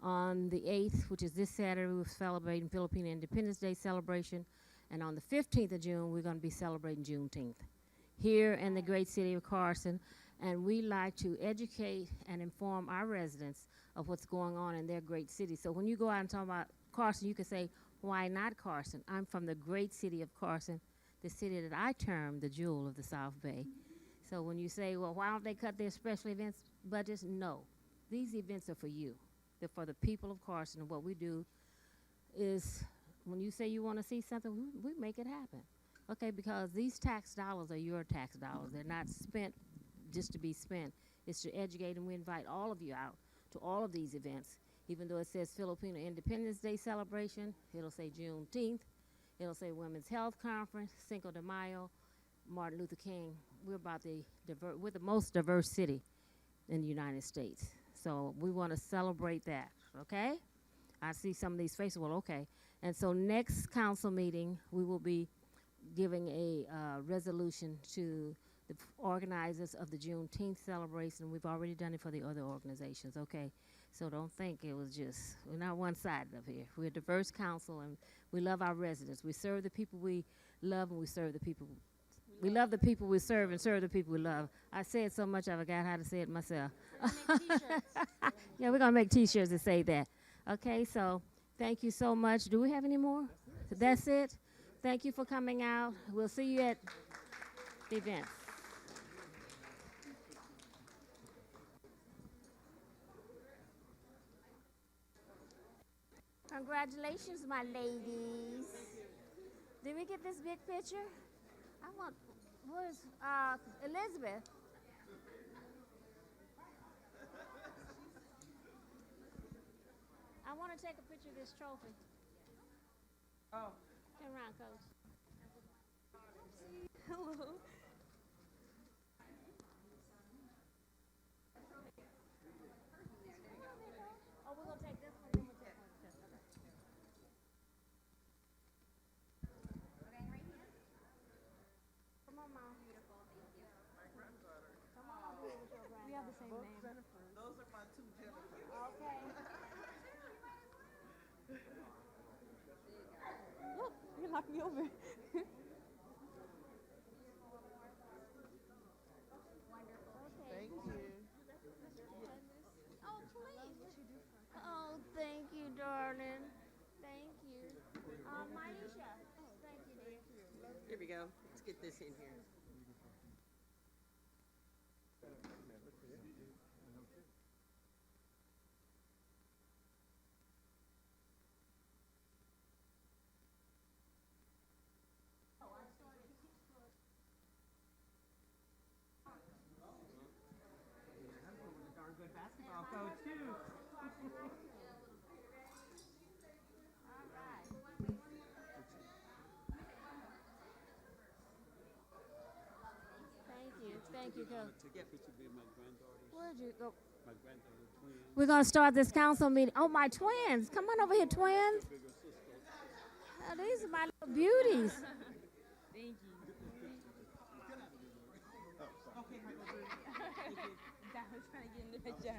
On the 8th, which is this Saturday, we're celebrating Filipino Independence Day celebration. And on the 15th of June, we're going to be celebrating Juneteenth here in the great city of Carson. And we like to educate and inform our residents of what's going on in their great city. So when you go out and talk about Carson, you can say, why not Carson? I'm from the great city of Carson, the city that I term the jewel of the South Bay. So when you say, well, why don't they cut their special events budgets? No, these events are for you. They're for the people of Carson. And what we do is, when you say you want to see something, we make it happen. Okay, because these tax dollars are your tax dollars. They're not spent just to be spent. It's to educate, and we invite all of you out to all of these events. Even though it says Filipino Independence Day celebration, it'll say Juneteenth, it'll say Women's Health Conference, Cinco de Mayo, Martin Luther King. We're the most diverse city in the United States. So we want to celebrate that, okay? I see some of these faces, well, okay. And so next council meeting, we will be giving a resolution to the organizers of the Juneteenth celebration. We've already done it for the other organizations, okay? So don't think it was just, we're not one-sided up here. We're a diverse council, and we love our residents. We serve the people we love, and we serve the people. We love the people we serve and serve the people we love. I say it so much I forgot how to say it myself. Yeah, we're going to make T-shirts that say that. Okay, so thank you so much. Do we have any more? That's it. Thank you for coming out. We'll see you at the event. Congratulations, my ladies. Did we get this big picture? Where's Elizabeth? I want to take a picture of this trophy. Oh. Turn around, Coach. Hello. Oh, we're going to take this one, then we'll take one. Come on, Mom. Beautiful, thank you. My granddaughter. Come on, here with your granddaughter. We have the same name. Those are my two Jennifers. Okay. Look, you knocked me over. Thank you. Oh, please. Oh, thank you, darling. Thank you. Maisha. Thank you, dear. Here we go. Let's get this in here. Darn good basketball coach too. Thank you, Coach. Take a picture with my granddaughters. Where'd you go? My granddaughter twins. We're going to start this council meeting. Oh, my twins. Come on over here, twins. Oh, these are my little beauties. Thank you. That was trying to get in the picture.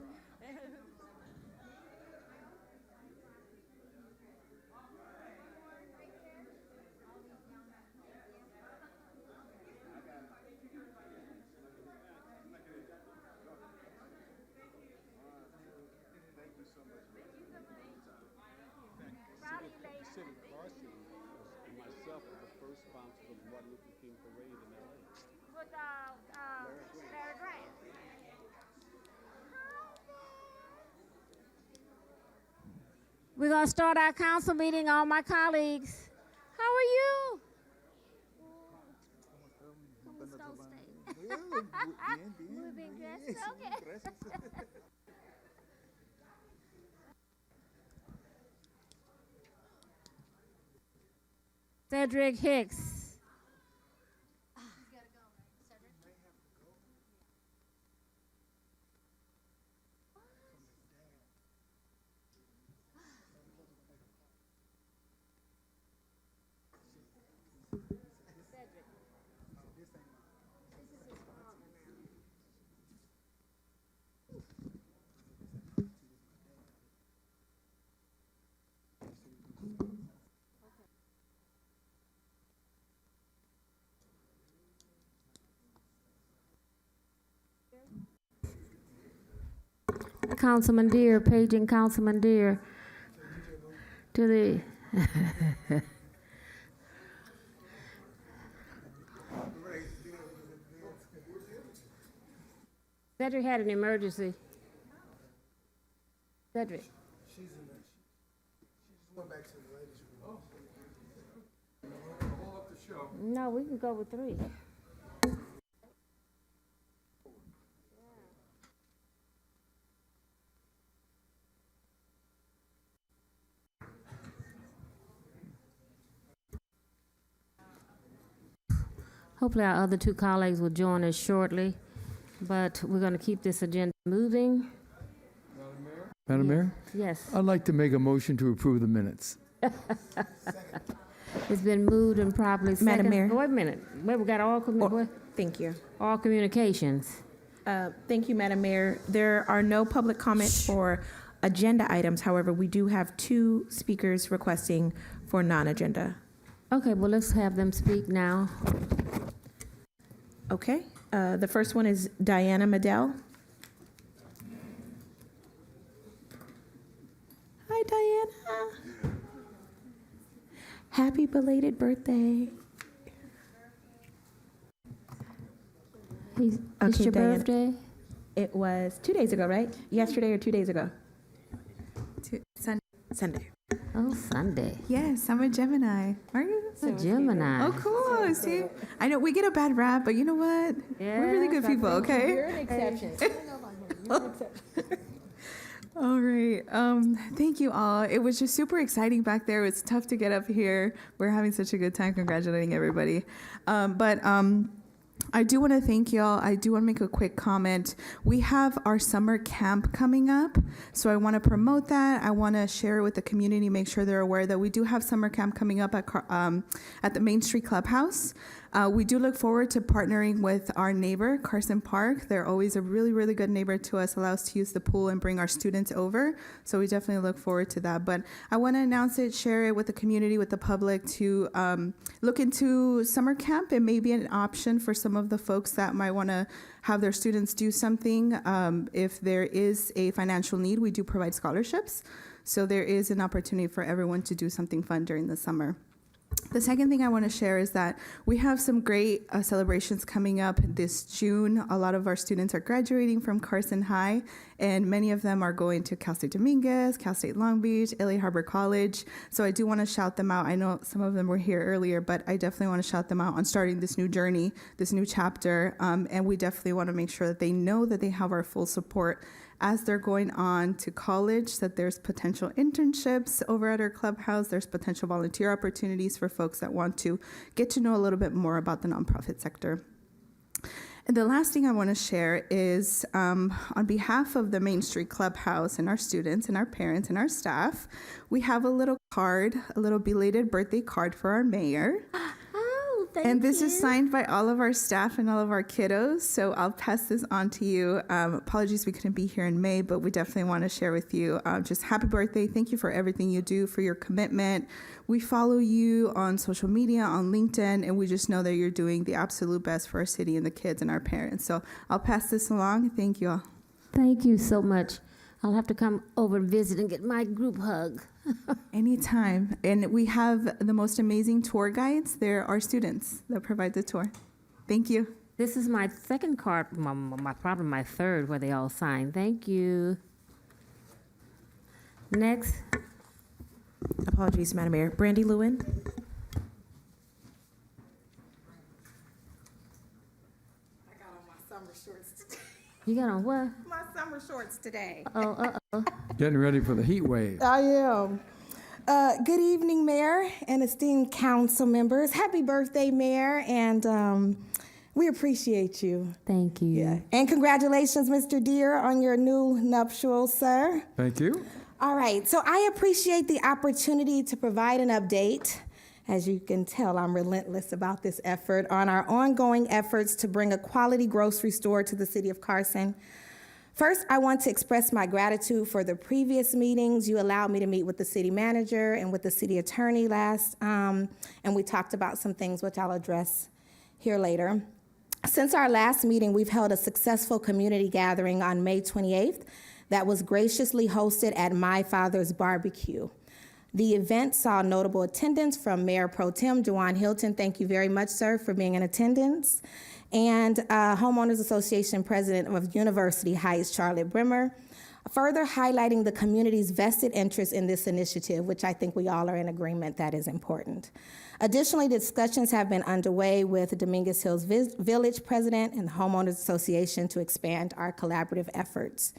City of Carson and myself are the first sponsors of the Martin Luther King Parade in LA. With Larry Grant. We're going to start our council meeting, all my colleagues. How are you? ¿Cómo está usted? Muy bien, gracias. Okay. Cedric Hicks. Councilman Deere, paging Councilman Deere to the. Cedric had an emergency. Cedric. She's just went back to the ladies' room. Hold up the show. No, we can go with 3. Hopefully our other 2 colleagues will join us shortly, but we're going to keep this agenda moving. Madam Mayor? Yes. I'd like to make a motion to approve the minutes. It's been moved and properly seconded. Madam Mayor. Wait a minute. Wait, we got all, Thank you. all communications. Thank you, Madam Mayor. There are no public comments for agenda items. However, we do have 2 speakers requesting for non-agenda. Okay, well, let's have them speak now. Okay. The first one is Diana Medell. Hi, Diana. Happy belated birthday. It's Okay, your Diana. birthday? It was 2 days ago, right? Yesterday or 2 days ago? Sunday. Oh, Sunday. Yes, I'm a Gemini. Are you? A Gemini. Oh, cool. See, I know we get a bad rap, but you know what? We're really good people, okay? You're an exception. All right. Thank you all. It was just super exciting back there. It's tough to get up here. We're having such a good time congratulating everybody. But I do want to thank y'all. I do want to make a quick comment. We have our summer camp coming up, so I want to promote that. I want to share it with the community, make sure they're aware that we do have summer camp coming up at the Main Street Clubhouse. We do look forward to partnering with our neighbor, Carson Park. They're always a really, really good neighbor to us, allow us to use the pool and bring our students over. So we definitely look forward to that. But I want to announce it, share it with the community, with the public to look into summer camp. It may be an option for some of the folks that might want to have their students do something. If there is a financial need, we do provide scholarships. So there is an opportunity for everyone to do something fun during the summer. The second thing I want to share is that we have some great celebrations coming up this June. A lot of our students are graduating from Carson High, and many of them are going to Cal State Dominguez, Cal State Long Beach, LA Harbor College. So I do want to shout them out. I know some of them were here earlier, but I definitely want to shout them out on starting this new journey, this new chapter. And we definitely want to make sure that they know that they have our full support as they're going on to college, that there's potential internships over at our clubhouse, there's potential volunteer opportunities for folks that want to get to know a little bit more about the nonprofit sector. And the last thing I want to share is on behalf of the Main Street Clubhouse and our students and our parents and our staff, we have a little card, a little belated birthday card for our mayor. And this is signed by all of our staff and all of our kiddos, so I'll pass this on to you. Apologies we couldn't be here in May, but we definitely want to share with you just happy birthday. Thank you for everything you do, for your commitment. We follow you on social media, on LinkedIn, and we just know that you're doing the absolute best for our city and the kids and our parents. So I'll pass this along. Thank you all. Thank you so much. I'll have to come over and visit and get my group hug. Anytime. And we have the most amazing tour guides. They're our students that provide the tour. Thank you. This is my second card, probably my third, where they all sign. Thank you. Next. Apologies, Madam Mayor. Brandy Lewin. I got on my summer shorts today. You got on what? My summer shorts today. Oh, uh-oh. Getting ready for the heat wave. I am. Good evening, Mayor and esteemed council members. Happy birthday, Mayor, and we appreciate you. Thank you. Yeah. And congratulations, Mr. Deere, on your new nuptials, sir. Thank you. All right, so I appreciate the opportunity to provide an update. As you can tell, I'm relentless about this effort on our ongoing efforts to bring a quality grocery store to the city of Carson. First, I want to express my gratitude for the previous meetings. You allowed me to meet with the city manager and with the city attorney last, and we talked about some things which I'll address here later. Since our last meeting, we've held a successful community gathering on May 28th that was graciously hosted at My Father's Barbecue. The event saw notable attendance from Mayor Pro Tem Juwan Hilton. Thank you very much, sir, for being in attendance. And Homeowners Association President of University Heights, Charlotte Brimmer, further highlighting the community's vested interest in this initiative, which I think we all are in agreement that is important. Additionally, discussions have been underway with the Dominguez Hills Village President and the Homeowners Association to expand our collaborative efforts.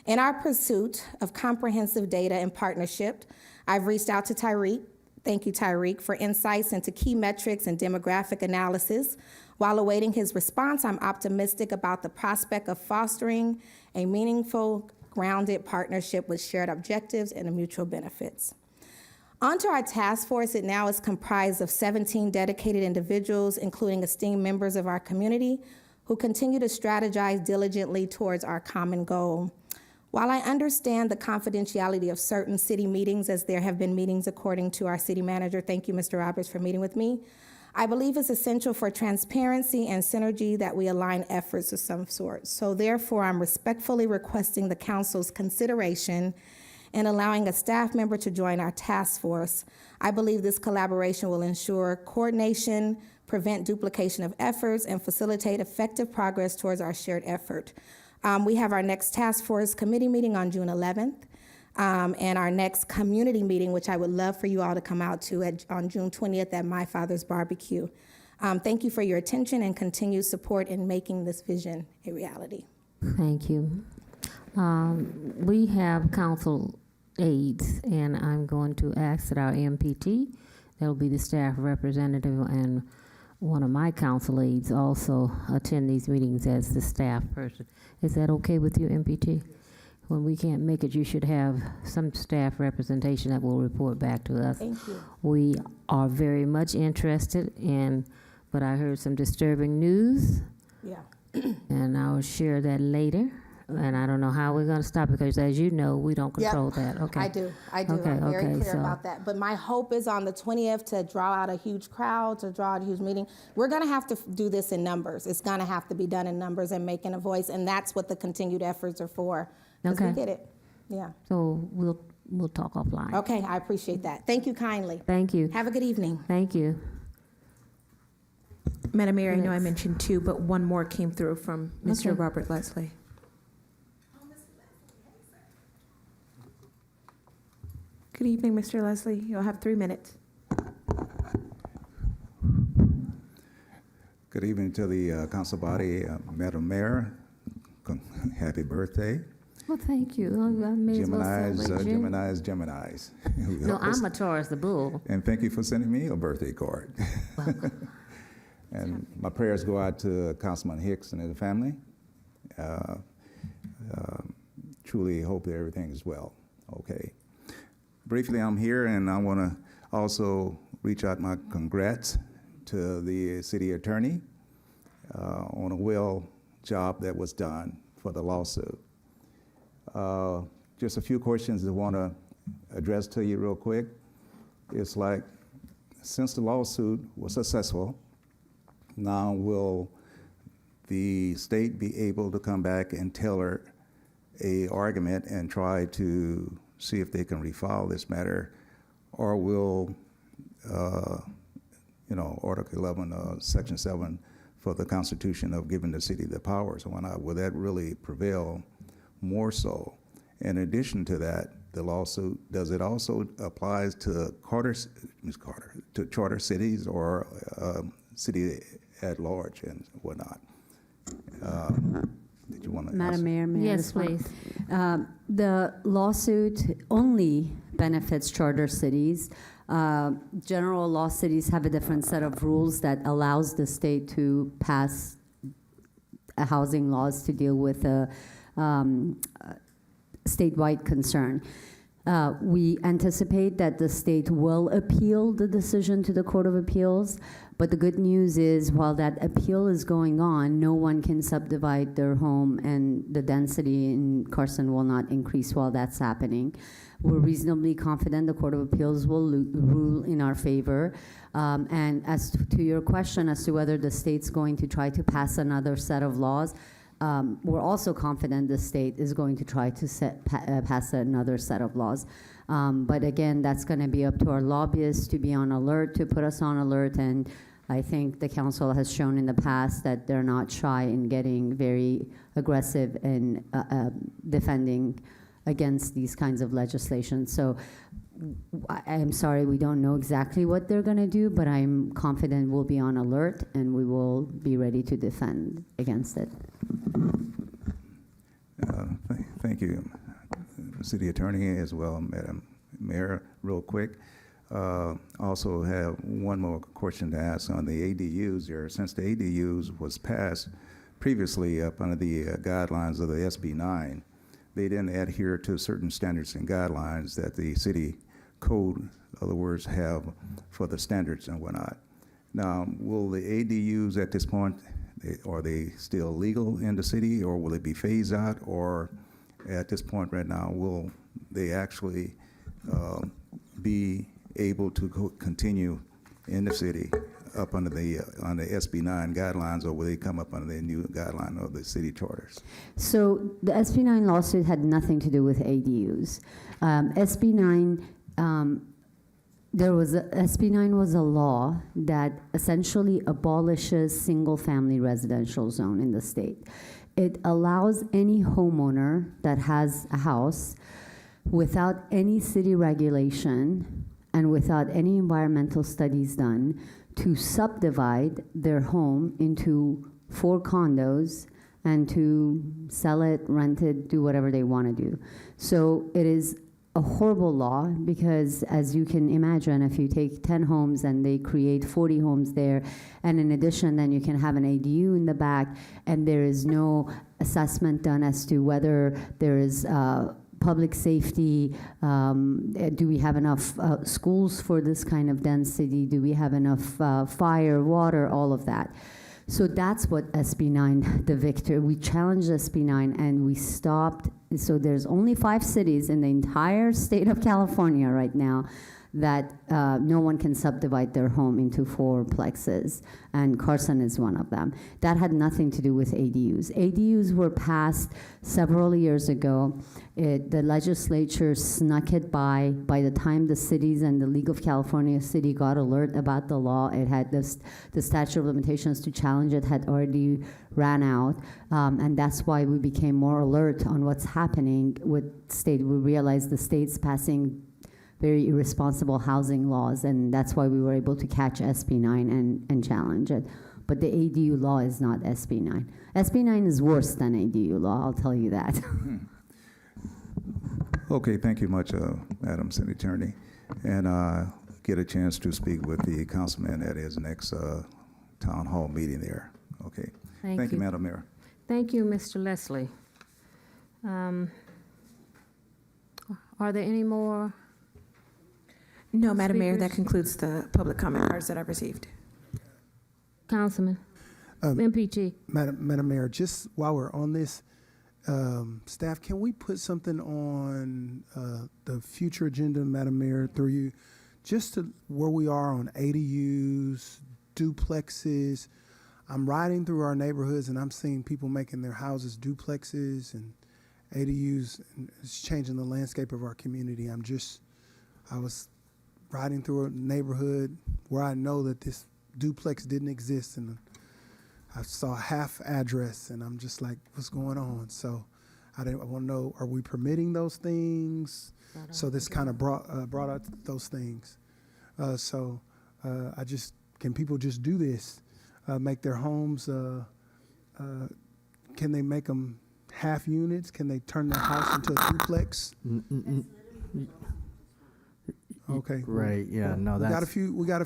In our pursuit of comprehensive data and partnership, I've reached out to Tyreek. Thank you, Tyreek, for insights into key metrics and demographic analysis. While awaiting his response, I'm optimistic about the prospect of fostering a meaningful, grounded partnership with shared objectives and mutual benefits. On to our task force. It now is comprised of 17 dedicated individuals, including esteemed members of our community, who continue to strategize diligently towards our common goal. While I understand the confidentiality of certain city meetings, as there have been meetings according to our city manager, thank you, Mr. Roberts, for meeting with me, I believe it's essential for transparency and synergy that we align efforts of some sort. So therefore, I'm respectfully requesting the council's consideration in allowing a staff member to join our task force. I believe this collaboration will ensure coordination, prevent duplication of efforts, and facilitate effective progress towards our shared effort. We have our next task force committee meeting on June 11th, and our next community meeting, which I would love for you all to come out to on June 20th at My Father's Barbecue. Thank you for your attention and continued support in making this vision a reality. Thank you. We have council aides, and I'm going to ask that our MPT, that will be the staff representative, and one of my council aides also attend these meetings as the staff person. Is that okay with you, MPT? When we can't make it, you should have some staff representation that will report back to us. Thank you. We are very much interested in, but I heard some disturbing news. Yeah. And I'll share that later. And I don't know how we're going to stop it, because as you know, we don't control that. Okay. I do. Okay, I'm very okay, clear so- about that. But my hope is on the 20th to draw out a huge crowd, to draw out a huge meeting. We're going to have to do this in numbers. It's going to have to be done in numbers and making a voice, and that's what the continued efforts are for. 'Cause we Okay. get it. Yeah. So we'll talk offline. Okay, I appreciate that. Thank you kindly. Thank you. Have a good evening. Thank you. Madam Mayor, I know I Next. mentioned two, but one more came through from Mr. Okay. Robert Leslie. Good evening, Mr. Leslie. You'll have 3 minutes. Good evening to the council body, Madam Mayor. Happy birthday. Well, thank you. I may as well celebrate you. Geminis. No, I'm a Taurus, the bull. And thank you for sending me a birthday card. And my prayers go out to Councilman Hicks and his family. Truly hope that everything is well. Okay. Briefly, I'm here, and I want to also reach out my congrats to the city attorney on a well job that was done for the lawsuit. Just a few questions I want to address to you real quick. It's like, since the lawsuit was successful, now will the state be able to come back and tailor a argument and try to see if they can refile this matter, or will, Article 11, Section 7 for the Constitution of giving the city the powers, will that really prevail more so? In addition to that, the lawsuit, does it also apply to charter cities or city at large and whatnot? Did you want to? Madam Mayor, may I Yes, respond? please. The lawsuit only benefits charter cities. General law cities have a different set of rules that allows the state to pass housing laws to deal with a statewide concern. We anticipate that the state will appeal the decision to the Court of Appeals, but the good news is, while that appeal is going on, no one can subdivide their home, and the density in Carson will not increase while that's happening. We're reasonably confident the Court of Appeals will rule in our favor. And as to your question as to whether the state's going to try to pass another set of laws, we're also confident the state is going to try to pass another set of laws. But again, that's going to be up to our lobbyists to be on alert, to put us on alert. And I think the council has shown in the past that they're not shy in getting very aggressive in defending against these kinds of legislation. So I'm sorry, we don't know exactly what they're going to do, but I'm confident we'll be on alert and we will be ready to defend against it. Thank you, City Attorney, as well, Madam Mayor. Real quick, also have one more question to ask on the ADUs there. Since the ADUs was passed previously up under the guidelines of the SB 9, they didn't adhere to certain standards and guidelines that the city code, in other words, have for the standards and whatnot. Now, will the ADUs at this point, are they still legal in the city, or will it be phased out, or at this point right now, will they actually be able to continue in the city up under the on the SB 9 guidelines, or will they come up under the new guideline of the city charters? So the SB 9 lawsuit had nothing to do with ADUs. SB 9, SB 9 was a law that essentially abolishes single-family residential zone in the state. It allows any homeowner that has a house without any city regulation and without any environmental studies done to subdivide their home into 4 condos and to sell it, rent it, do whatever they want to do. So it is a horrible law because, as you can imagine, if you take 10 homes and they create 40 homes there, and in addition, then you can have an ADU in the back, and there is no assessment done as to whether there is public safety, do we have enough schools for this kind of density, do we have enough fire, water, all of that. So that's what SB 9, we challenged SB 9 and we stopped. So there's only 5 cities in the entire state of California right now that no one can subdivide their home into 4 plexes, and Carson is one of them. That had nothing to do with ADUs. ADUs were passed several years ago. The legislature snuck it by. By the time the cities and the League of California City got alert about the law, it had the statute of limitations to challenge it had already ran out, and that's why we became more alert on what's happening with state. We realized the state's passing very irresponsible housing laws, and that's why we were able to catch SB 9 and challenge it. But the ADU law is not SB 9. SB 9 is worse than ADU law, I'll tell you that. Okay, thank you much, Madam City Attorney. And get a chance to speak with the councilman at his next town hall meeting there. Okay. Thank you, Madam Mayor. Thank you, Mr. Leslie. Are there any more? No, Madam Mayor, that speakers? concludes the public comment cards that I've received. Councilman, MPT. Madam Mayor, just while we're on this, staff, can we put something on the future agenda, Madam Mayor, through you, just to where we are on ADUs, duplexes? I'm riding through our neighborhoods and I'm seeing people making their houses duplexes and ADUs, and it's changing the landscape of our community. I was riding through a neighborhood where I know that this duplex didn't exist, and I saw a half address, and I'm just like, what's going on? So I want to know, are we permitting those things? So this kind of brought out those things. Can people just do this? Make their homes, can they make them half units? Can they turn their house into a duplex? Okay. Right. Yeah. No. We got a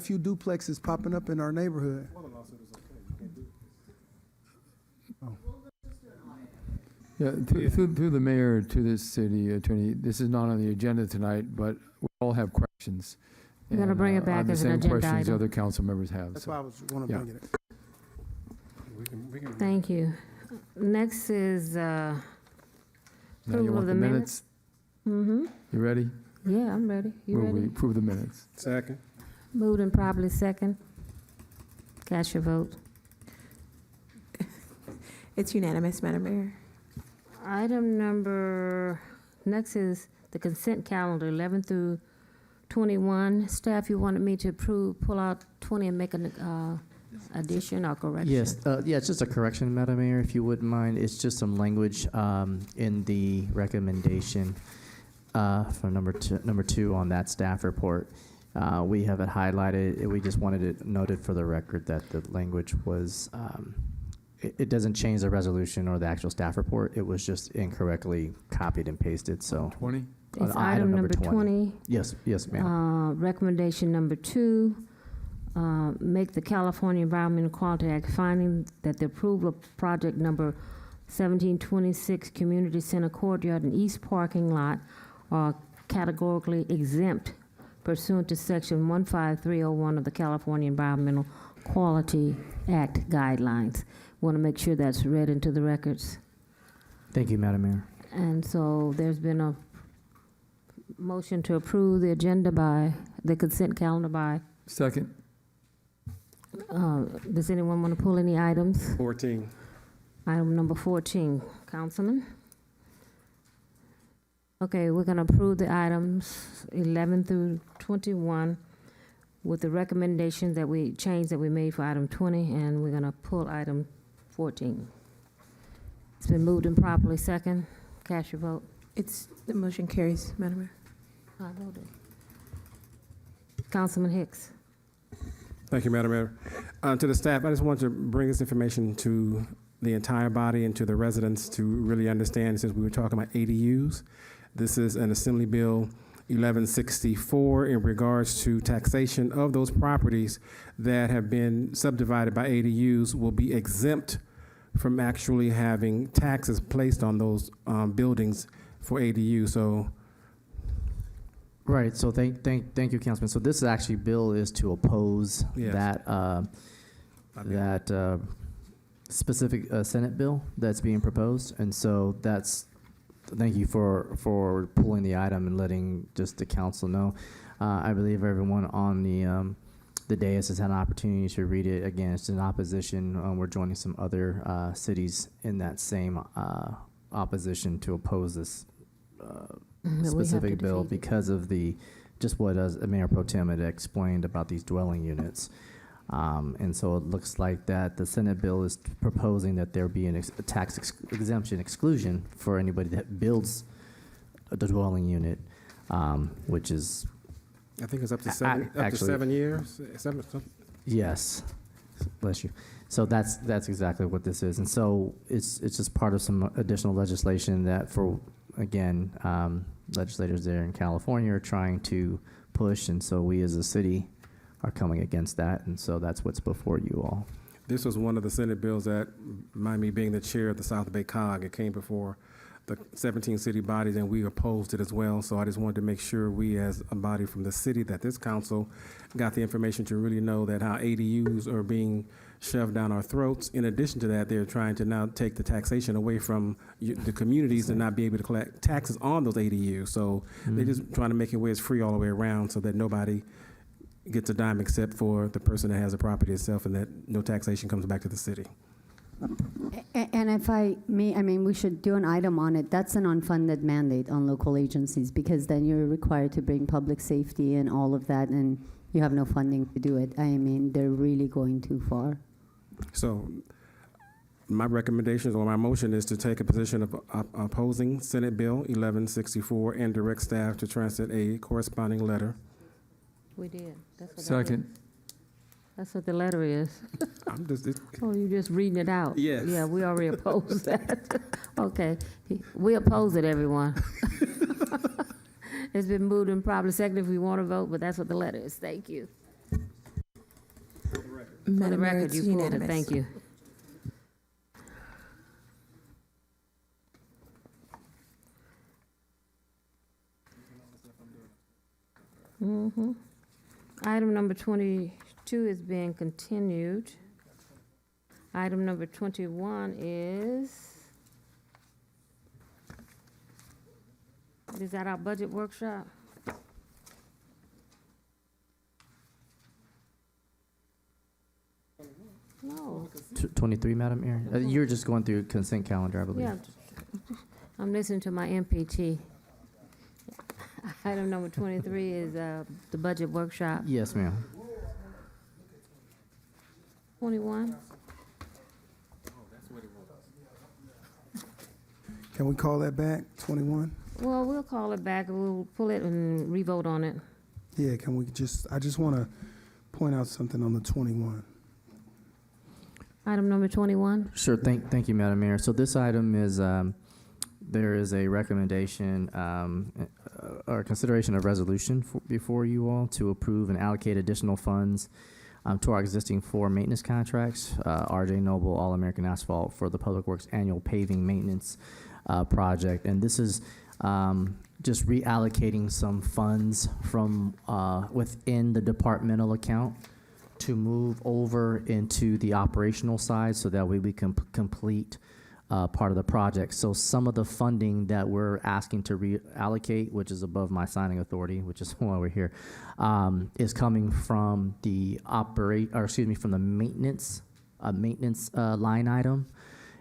few duplexes popping up in our neighborhood. Oh. Yeah, through the mayor to this city attorney, this is not on the agenda tonight, but we all have questions. We're going to bring it back as an agenda the same questions item. other council members have. That's why I want to bring it. Thank you. Next is Now you approval want of the the minutes? Mm-hmm. You ready? Yeah, I'm ready. You Will ready? we approve the minutes? Second. Moved and probably second. Cast your vote. It's unanimous, Madam Mayor. Item number, next is the consent calendar, 11 through 21. Staff, you wanted me to pull out 20 and make an addition or correction? Yes, it's just a correction, Madam Mayor, if you wouldn't mind. It's just some language in the recommendation for number two on that staff report. We have it highlighted. We just wanted it noted for the record that the language was, it doesn't change the resolution or the actual staff report. It was just incorrectly copied and pasted, so. 20? It's item number 20. Yes, ma'am. Recommendation number 2, make the California Environmental Quality Act finding that the approval of project number 1726 Community Center Courtyard and East Parking Lot are categorically exempt pursuant to section 15301 of the California Environmental Quality Act guidelines. Want to make sure that's read into the records. Thank you, Madam Mayor. And so there's been a motion to approve the agenda by, the consent calendar by. Second. Does anyone want to pull any items? 14. Item number 14, Councilman. Okay, we're going to approve the items 11 through 21 with the recommendations that we changed that we made for item 20, and we're going to pull item 14. It's been moved and properly second. Cast your vote. The motion carries, Madam Mayor. I voted. Councilman Hicks. Thank you, Madam Mayor. To the staff, I just want to bring this information to the entire body and to the residents to really understand, since we were talking about ADUs. This is an Assembly Bill 1164 in regards to taxation of those properties that have been subdivided by ADUs will be exempt from actually having taxes placed on those buildings for ADU. So, right. So thank you, Councilman. So this actually bill is to oppose that specific Senate bill that's being proposed, and so that's. Thank you for pulling the item and letting just the council know. I believe everyone on the dais has had an opportunity to read it. Again, it's in opposition. We're joining some other cities in that same opposition to oppose this specific bill because of just what Mayor Pro Tem had explained about these dwelling units. And so it looks like that the Senate bill is proposing that there be a tax exemption exclusion for anybody that builds a dwelling unit, which is. I think it's up to 7 years. Yes, bless you. So that's exactly what this is, and so it's just part of some additional legislation that legislators there in California are trying to push, and so we as a city are coming against that, and so that's what's before you all. This was one of the Senate bills that, mind me being the chair of the South Bay COG, it came before the 17 city bodies, and we opposed it as well. So I just wanted to make sure we, as a body from the city, that this council got the information to really know that how ADUs are being shoved down our throats. In addition to that, they're trying to now take the taxation away from the communities and not be able to collect taxes on those ADUs. So they're just trying to make it where it's free all the way around so that nobody gets a dime except for the person that has the property itself, and that no taxation comes back to the city. And if I may, we should do an item on it. That's an unfunded mandate on local agencies, because then you're required to bring public safety and all of that, and you have no funding to do it. They're really going too far. So my recommendations or my motion is to take a position of opposing Senate Bill 1164 and direct staff to transmit a corresponding letter. We did. That's what Second. That's what the letter is. I'm just. Oh, you just reading it out? Yes. Yeah, we already opposed that. Okay, we oppose it, everyone. It's been moved and probably seconded if we want to vote, but that's what the letter is. Thank you. For the record, you pulled it. Thank you. Mm-hmm. Item number 22 is being continued. Item number 21 is that our budget workshop? No, 23, Madam Mayor? You're just going through consent calendar, I believe. Yeah, I'm listening to my MPT. Item number 23 is the budget workshop. Yes, ma'am. 21? Can we call that back, 21? Well, we'll call it back, we'll pull it and re-vote on it. Yeah, can we I just want to point out something on the 21. Item number 21? Sure. Thank you, Madam Mayor. So this item is, there is a recommendation or consideration of resolution before you all to approve and allocate additional funds to our existing 4 maintenance contracts, RJ Noble, All-American Asphalt for the Public Works Annual Paving Maintenance Project. And this is just reallocating some funds from within the departmental account to move over into the operational side so that way we can complete part of the project. So some of the funding that we're asking to reallocate, which is above my signing authority, which is why we're here, is coming from the from the maintenance line item.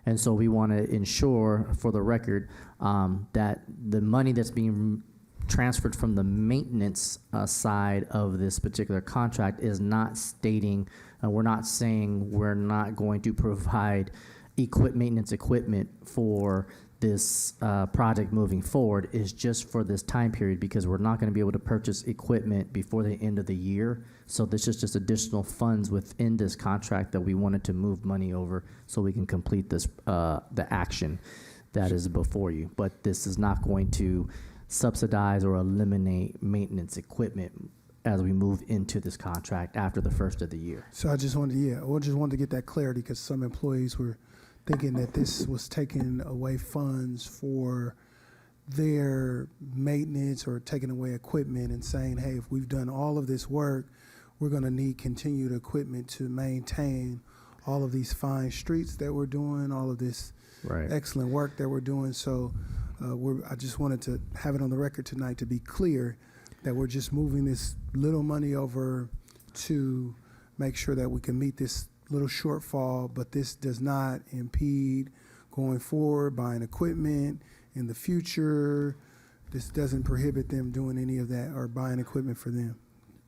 And so we want to ensure, for the record, that the money that's being transferred from the maintenance side of this particular contract is not stating, we're not saying we're not going to provide maintenance equipment for this project moving forward. Is just for this time period, because we're not going to be able to purchase equipment before the end of the year. So this is just additional funds within this contract that we wanted to move money over so we can complete this the action that is before you. But this is not going to subsidize or eliminate maintenance equipment as we move into this contract after the first of the year. So I just wanted to get that clarity, because some employees were thinking that this was taking away funds for their maintenance or taking away equipment, and saying, hey, if we've done all of this work, we're going to need continued equipment to maintain all of these fine streets that we're doing, all of this excellent work that we're doing. So I just wanted to have it on the record tonight to be clear that we're just moving this little money over to make sure that we can meet this little shortfall, but this does not impede going forward buying equipment in the future. This doesn't prohibit them doing any of that or buying equipment for them.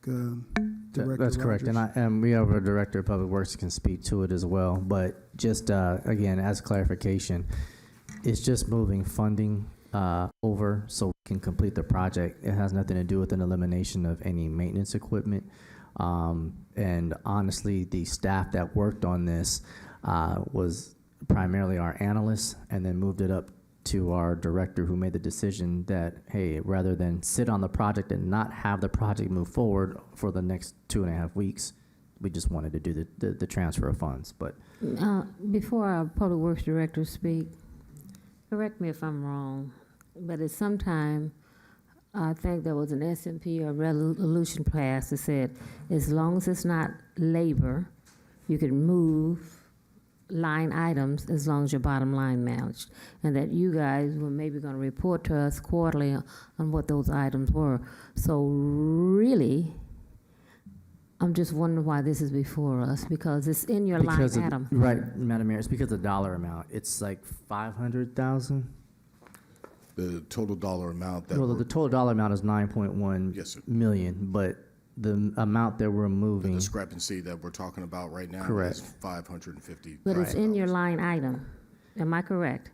Director That's correct, Rogers. and we have a director of public works can speak to it as well. But just again, as clarification, it's just moving funding over so we can complete the project. It has nothing to do with an elimination of any maintenance equipment. And honestly, the staff that worked on this was primarily our analysts, and then moved it up to our director, who made the decision that, hey, rather than sit on the project and not have the project move forward for the next 2.5 weeks, we just wanted to do the transfer of funds. But Before our public works director speak, correct me if I'm wrong, but at some time, I think there was an SMP or resolution passed that said, as long as it's not labor, you can move line items as long as your bottom line managed, and that you guys were maybe going to report to us quarterly on what those items were. So really, I'm just wondering why this is before us, because it's in your line item. Right, Madam Mayor, it's because of the dollar amount. It's like 500,000. The total dollar amount that Well, the total dollar amount is 9.1 Yes, sir. million, but the amount that we're the moving. discrepancy that we're talking about right now Correct. is 550. But it's in your line item. Am I correct?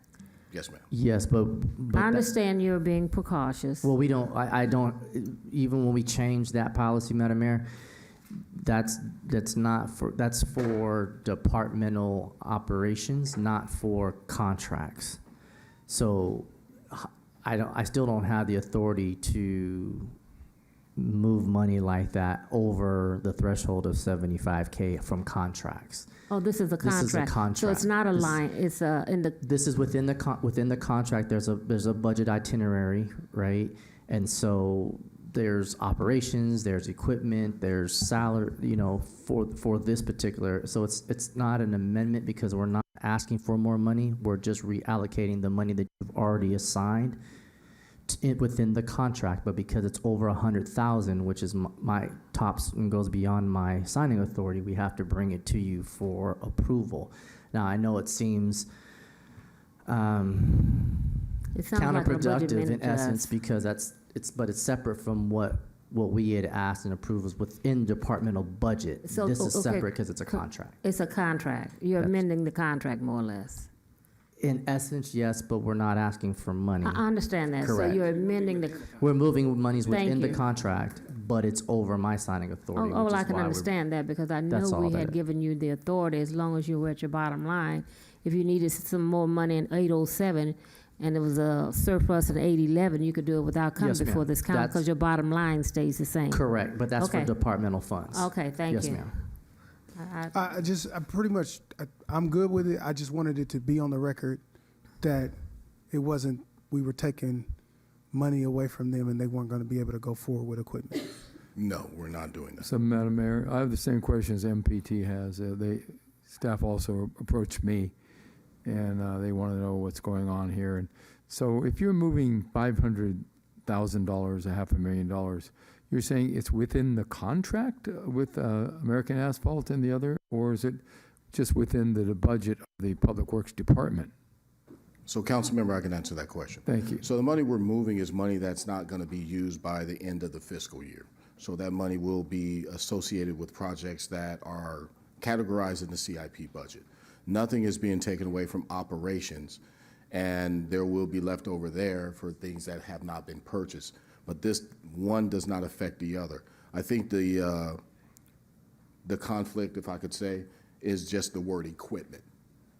Yes, ma'am. Yes, but I understand you're being precautious. Well, we don't. I don't. Even when we change that policy, Madam Mayor, that's for departmental operations, not for contracts. So I still don't have the authority to move money like that over the threshold of 75K from contracts. Oh, this is a contract. This is a contract. So it's not a line. It's in the. This is within the contract. There's a budget itinerary, right? And so there's operations, there's equipment, there's salary, for this particular. So it's not an amendment, because we're not asking for more money. We're just reallocating the money that you've already assigned within the contract, but because it's over 100,000, which is my tops and goes beyond my signing authority, we have to bring it to you for approval. Now, I know it seems It sounds like a budget counterproductive in amendment to essence us. because but it's separate from what we had asked and approved was within departmental budget. So, This is okay, separate because it's a contract. It's a contract. You're amending the contract more or less. In essence, yes, but we're not asking for money. I understand that. Correct. So you're amending the. We're moving monies Thank within the you. contract, but it's over my signing authority. Oh, which well, I is can why we're- understand that because I know That's all we that had is. given you the authority as long as you were at your bottom line. If you needed some more money in 807 and there was a surplus in 811, you could do it without coming Yes, ma'am. before this council That's- because your bottom line stays the same. Correct, but that's for Okay. departmental funds. Okay, thank Yes, you. ma'am. I'm pretty much, I'm good with it. I just wanted it to be on the record that it wasn't, we were taking money away from them and they weren't going to be able to go forward with equipment. No, we're not doing that. So, Madam Mayor, I have the same questions MPT has. Staff also approached me, and they want to know what's going on here. And so if you're moving $500,000, $500,000, you're saying it's within the contract with American Asphalt and the other, or is it just within the budget of the Public Works Department? So, Councilmember, I can answer that question. Thank you. So the money we're moving is money that's not going to be used by the end of the fiscal year. So that money will be associated with projects that are categorized in the CIP budget. Nothing is being taken away from operations, and there will be left over there for things that have not been purchased. But this one does not affect the other. I think the conflict, if I could say, is just the word equipment.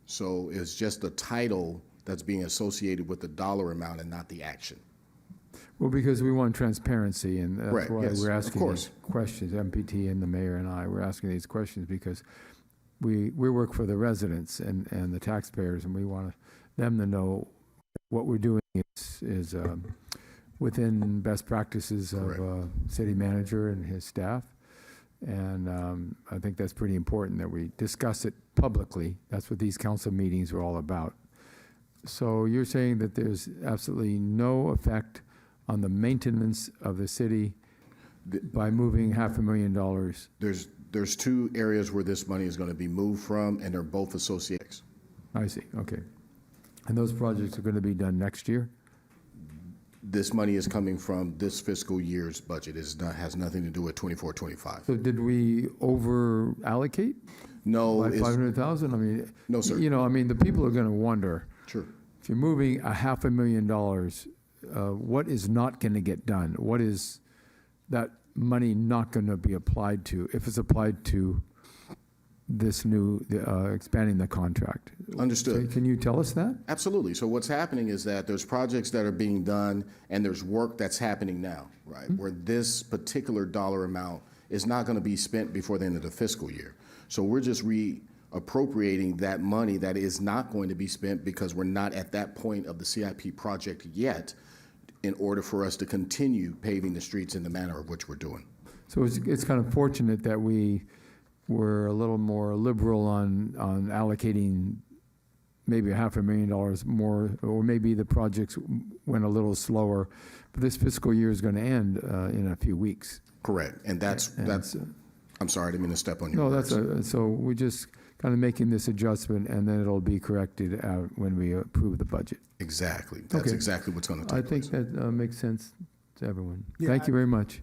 So it's just the title that's being associated with the dollar amount and not the action. Well, because we want transparency, and that's Correct, why yes, we're of asking course. these questions. MPT and the mayor and I, we're asking these questions because we work for the residents and the taxpayers, and we want them to know what we're doing is within best practices of city manager and his staff. And I think that's pretty important that we discuss it publicly. That's what these council meetings are all about. So you're saying that there's absolutely no effect on the maintenance of the city by moving $500,000? There's two areas where this money is going to be moved from, and they're both associated. I see, okay. And those projects are going to be done next year? This money is coming from this fiscal year's budget. Has nothing to do with 24-25. So did we over allocate? No. By it's- 500,000? I mean, No, sir. You know, I mean, the people are going to wonder. Sure. If you're moving $500,000, what is not going to get done? What is that money not going to be applied to if it's applied to this new, expanding the contract? Understood. So can you tell us that? Absolutely. So what's happening is that there's projects that are being done and there's work that's happening now, right? Where this particular dollar amount is not going to be spent before the end of the fiscal year. So we're just reappropriating that money that is not going to be spent because we're not at that point of the CIP project yet in order for us to continue paving the streets in the manner of which we're doing. So it's kind of fortunate that we were a little more liberal on allocating maybe $500,000 more, or maybe the projects went a little slower. But this fiscal year is going to end in a few weeks. Correct. And that's I'm sorry, I didn't mean to step on your No, words. so we're just kind of making this adjustment, and then it'll be corrected out when we approve the budget. Exactly. That's Okay. exactly what's going to take I think that makes sense to everyone. Yeah, Thank you very much.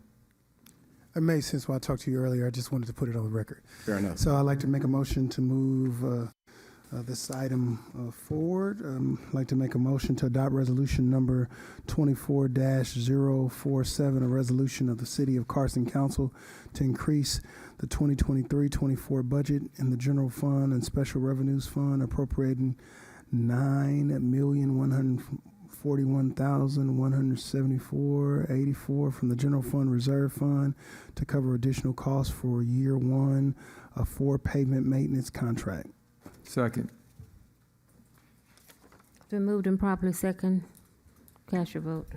It made sense when I talked to you earlier. I just wanted to put it on the record. Fair enough. So I'd like to make a motion to move this item forward. I'd like to make a motion to adopt resolution number 24-047, a resolution of the City of Carson Council to increase the 2023-24 budget in the general fund and special revenues fund, appropriating $9,141,174.84 from the general fund reserve fund to cover additional costs for year one of 4 pavement maintenance contract. Second. It's been moved and properly second. Cast your vote.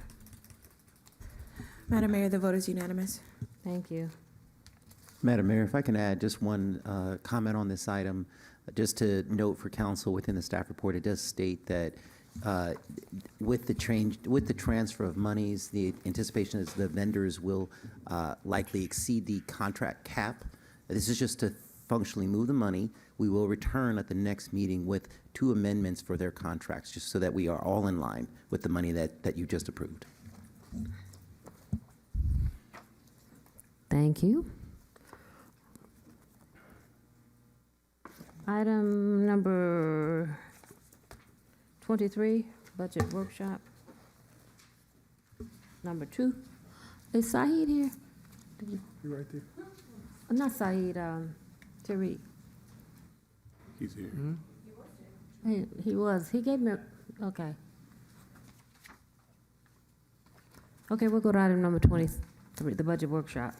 Madam Mayor, the vote is unanimous. Thank you. Madam Mayor, if I can add just one comment on this item, just to note for council within the staff report, it does state that uh, with the transfer of monies, the anticipation is the vendors will likely exceed the contract cap. This is just to functionally move the money. We will return at the next meeting with 2 amendments for their contracts, just so that we are all in line with the money that you just approved. Thank you. Item number 23, budget workshop. Number 2. Is Saeed here? You're right there. Not Saeed, Tariq. He's here. He was. He gave me, okay. Okay, we'll go to item number 23, the budget workshop.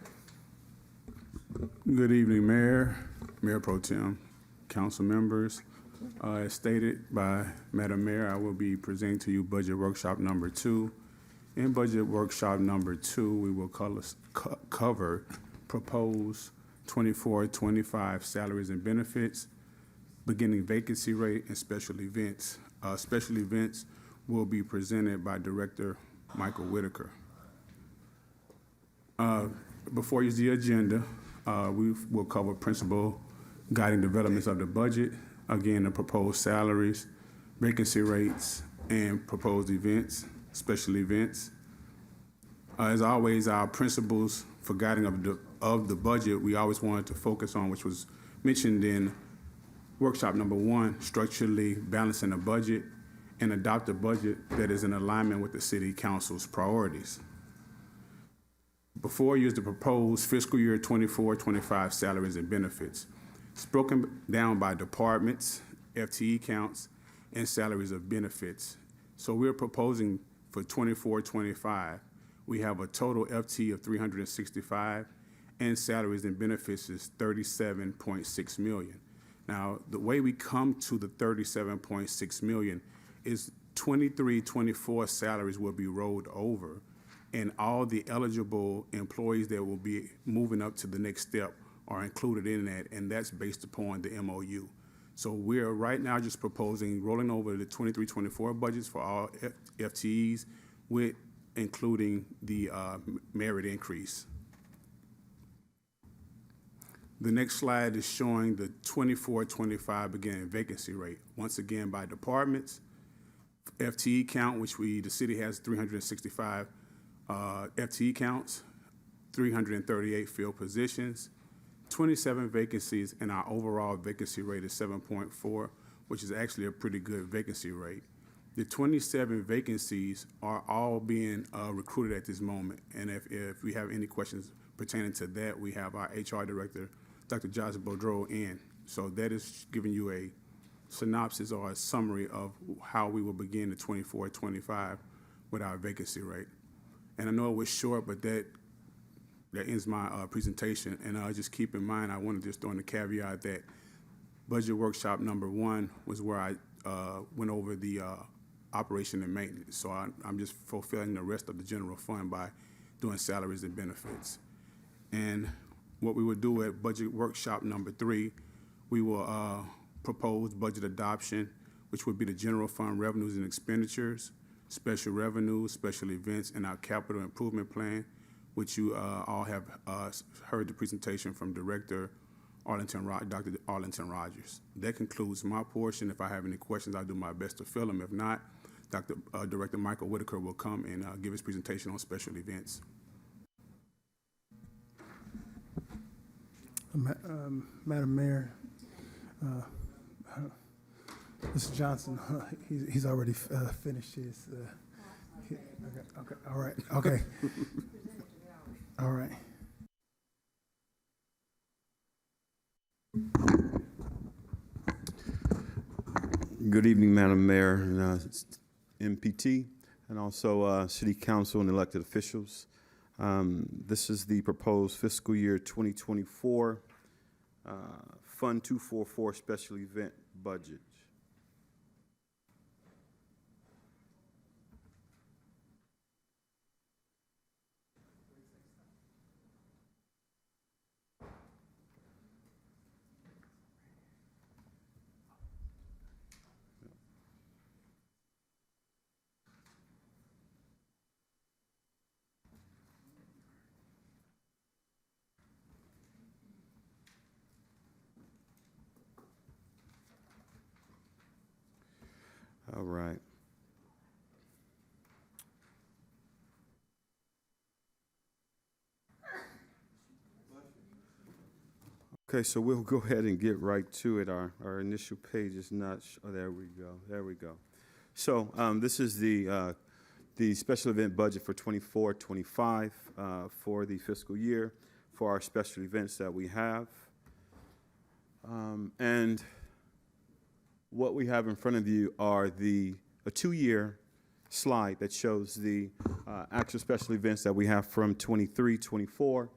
Good evening, Mayor, Mayor Pro Tem, council members. As stated by Madam Mayor, I will be presenting to you budget workshop number 2. In budget workshop number 2, we will cover proposed 24-25 salaries and benefits, beginning vacancy rate, and special events. Special events will be presented by Director Michael Whitaker. Before you see the agenda, we will cover principal guiding developments of the budget, again, the proposed salaries, vacancy rates, and proposed events, special events. As always, our principles for guiding of the budget, we always wanted to focus on, which was mentioned in workshop number 1, structurally balancing the budget and adopt a budget that is in alignment with the City Council's priorities. Before you is the proposed fiscal year 24-25 salaries and benefits. It's broken down by departments, FTE counts, and salaries of benefits. So we're proposing for 24-25, we have a total FTE of 365, and salaries and benefits is 37.6 million. Now, the way we come to the 37.6 million is 23-24 salaries will be rolled over, and all the eligible employees that will be moving up to the next step are included in that, and that's based upon the MOU. So we're right now just proposing rolling over the 23-24 budgets for all FTEs with including the merit increase. The next slide is showing the 24-25 beginning vacancy rate. Once again, by departments, FTE count, which the city has 365 FTE counts, 338 filled positions, 27 vacancies, and our overall vacancy rate is 7.4, which is actually a pretty good vacancy rate. The 27 vacancies are all being recruited at this moment, and if we have any questions pertaining to that, we have our HR director, Dr. Josh Boudreau, in. So that is giving you a synopsis or a summary of how we will begin the 24-25 with our vacancy rate. And I know it was short, but that ends my presentation. And just keep in mind, I want to just throw in the caveat that budget workshop number 1 was where I went over the operation and maintenance. So I'm just fulfilling the rest of the general fund by doing salaries and benefits. And what we would do at budget workshop number 3, we will propose budget adoption, which would be the general fund revenues and expenditures, special revenues, special events, and our capital improvement plan, which you all have heard the presentation from Dr. Arlington Rogers. That concludes my portion. If I have any questions, I'll do my best to fill them. If not, Director Michael Whitaker will come and give his presentation on special events. Madam Mayor, Mr. Johnson, he's already finished his. Okay, all right, okay. All right. Good evening, Madam Mayor, and MPT, and also City Council and elected officials. This is the proposed fiscal year 2024 Fund 244 special event budget. right. Okay, so we'll go ahead and get right to it. Our initial page is not, oh, there we go, there we go. So this is the special event budget for 24-25 for the fiscal year for our special events that we have. And what we have in front of you are a 2-year slide that shows the actual special events that we have from 23-24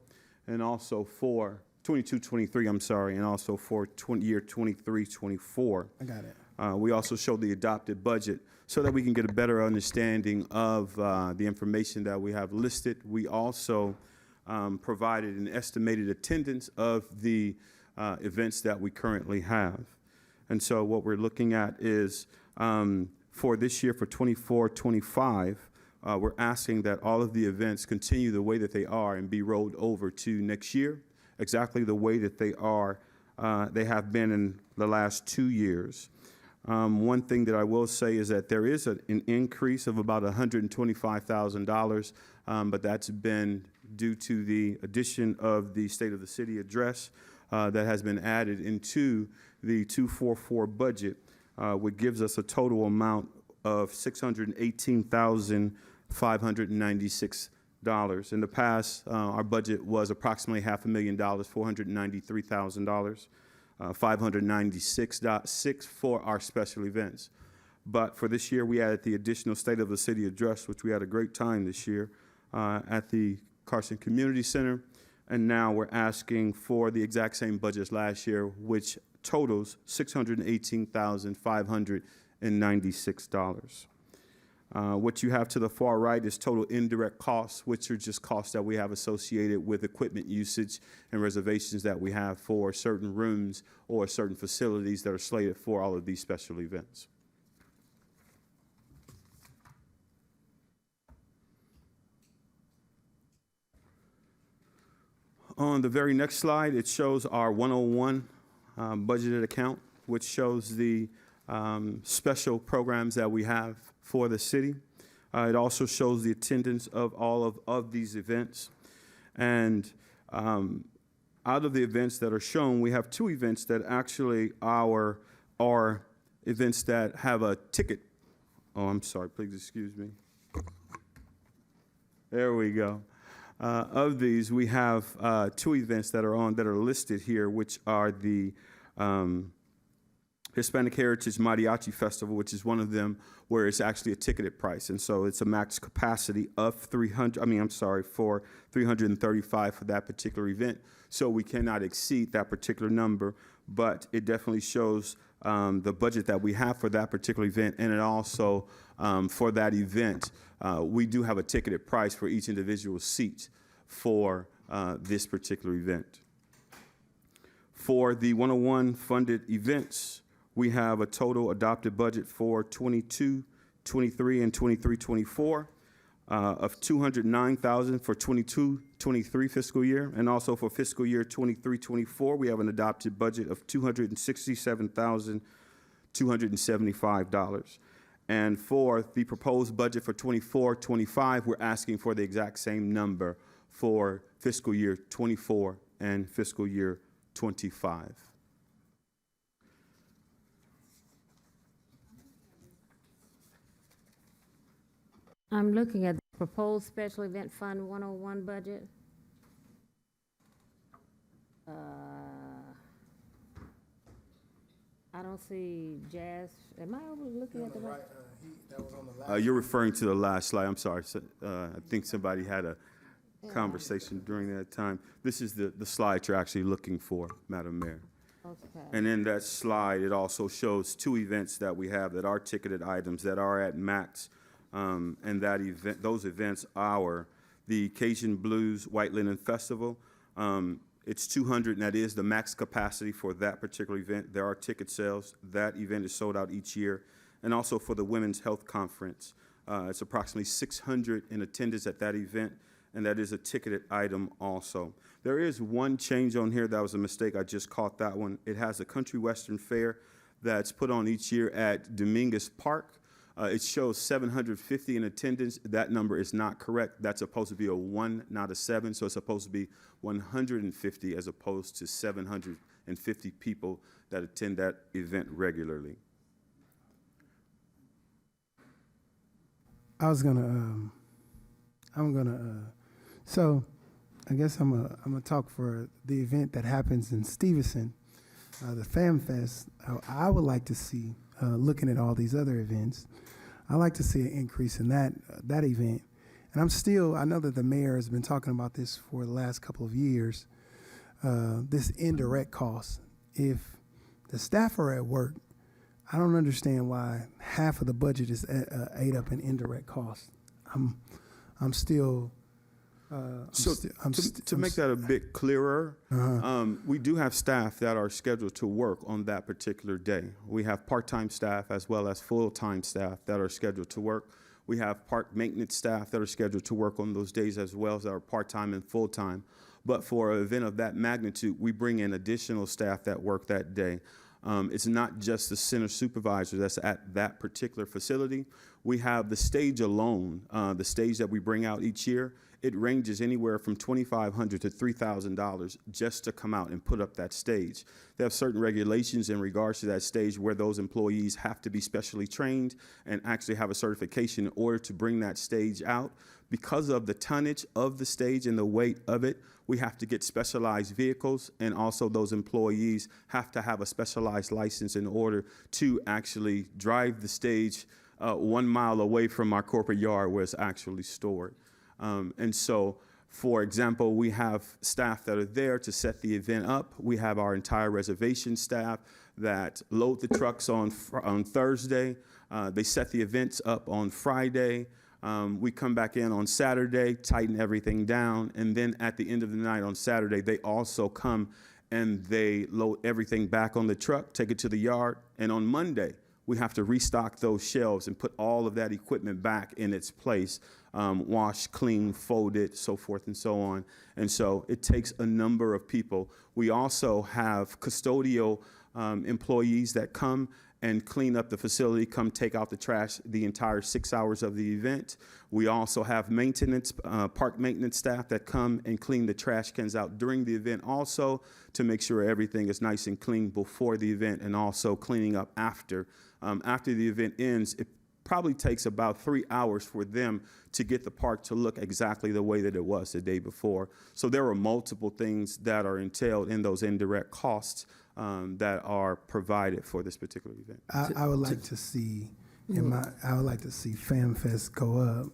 and also for 22-23, I'm sorry, and also for year 23-24. I got it. We also show the adopted budget so that we can get a better understanding of the information that we have listed. We also provided an estimated attendance of the events that we currently have. And so what we're looking at is for this year, for 24-25, we're asking that all of the events continue the way that they are and be rolled over to next year, exactly the way that they have been in the last 2 years. One thing that I will say is that there is an increase of about $125,000, but that's been due to the addition of the State of the City address that has been added into the 244 budget, which gives us a total amount of $618,596. In the past, our budget was approximately $500,000, $493,000, $596,600 for our special events. But for this year, we added the additional State of the City address, which we had a great time this year at the Carson Community Center. And now we're asking for the exact same budget as last year, which totals $618,596. What you have to the far right is total indirect costs, which are just costs that we have associated with equipment usage and reservations that we have for certain rooms or certain facilities that are slated for all of these special events. On the very next slide, it shows our 101 budgeted account, which shows the special programs that we have for the city. It also shows the attendance of all of these events. And out of the events that are shown, we have 2 events that actually are events that have a ticket. Oh, I'm sorry, please excuse me. There we go. Of these, we have 2 events that are listed here, which are the Hispanic Heritage Mariachi Festival, which is one of them where it's actually a ticketed price. And so it's a max capacity of 335 for that particular event. So we cannot exceed that particular number, but it definitely shows the budget that we have for that particular event. And it also, for that event, we do have a ticketed price for each individual seat for this particular event. For the 101 funded events, we have a total adopted budget for 22-23 and 23-24 of $209,000 for 22-23 fiscal year, and also for fiscal year 23-24, we have an adopted budget of $267,275. And for the proposed budget for 24-25, we're asking for the exact same number for fiscal year 24 and fiscal year 25. I'm looking at the proposed special event fund 101 budget. I don't see jazz. Am I overlooking at the right? You're referring to the last slide. I'm sorry. I think somebody had a conversation during that time. This is the slide you're actually looking for, Madam Mayor. Okay. And in that slide, it also shows 2 events that we have that are ticketed items that are at max. And that event, those events are the Cajun Blues White Linen Festival. It's 200, and that is the max capacity for that particular event. There are ticket sales. That event is sold out each year. And also for the Women's Health Conference, it's approximately 600 in attendance at that event, and that is a ticketed item also. There is one change on here that was a mistake. I just caught that one. It has a Country Western Fair that's put on each year at Dominguez Park. It shows 750 in attendance. That number is not correct. That's supposed to be a 1, not a 7. So it's supposed to be 150 as opposed to 750 people that attend that event regularly. So I guess I'm gonna talk for the event that happens in Stevenson, the Fam Fest. I would like to see, looking at all these other events, I like to see an increase in that event. And I know that the mayor has been talking about this for the last couple of years, this indirect cost. If the staff are at work, I don't understand why half of the budget is ate up in indirect costs. I'm still. To make that a bit clearer, we do have staff that are scheduled to work on that particular day. We have part-time staff as well as full-time staff that are scheduled to work. We have park maintenance staff that are scheduled to work on those days as well, as are part-time and full-time. But for an event of that magnitude, we bring in additional staff that work that day. It's not just the center supervisor that's at that particular facility. We have the stage alone, the stage that we bring out each year. It ranges anywhere from $2,500 to $3,000 just to come out and put up that stage. They have certain regulations in regards to that stage where those employees have to be specially trained and actually have a certification in order to bring that stage out. Because of the tonnage of the stage and the weight of it, we have to get specialized vehicles, and also those employees have to have a specialized license in order to actually drive the stage 1 mile away from our corporate yard where it's actually stored. And so, for example, we have staff that are there to set the event up. We have our entire reservation staff that load the trucks on Thursday. They set the events up on Friday. We come back in on Saturday, tighten everything down, and then at the end of the night on Saturday, they also come and they load everything back on the truck, take it to the yard, and on Monday, we have to restock those shelves and put all of that equipment back in its place, wash, clean, fold it, so forth and so on. And so it takes a number of people. We also have custodial employees that come and clean up the facility, come take out the trash the entire 6 hours of the event. We also have maintenance, park maintenance staff that come and clean the trash cans out during the event also to make sure everything is nice and clean before the event, and also cleaning up after. After the event ends, it probably takes about 3 hours for them to get the park to look exactly the way that it was the day before. So there are multiple things that are entailed in those indirect costs that are provided for this particular event. I would like to see, I would like to see FamFest go up.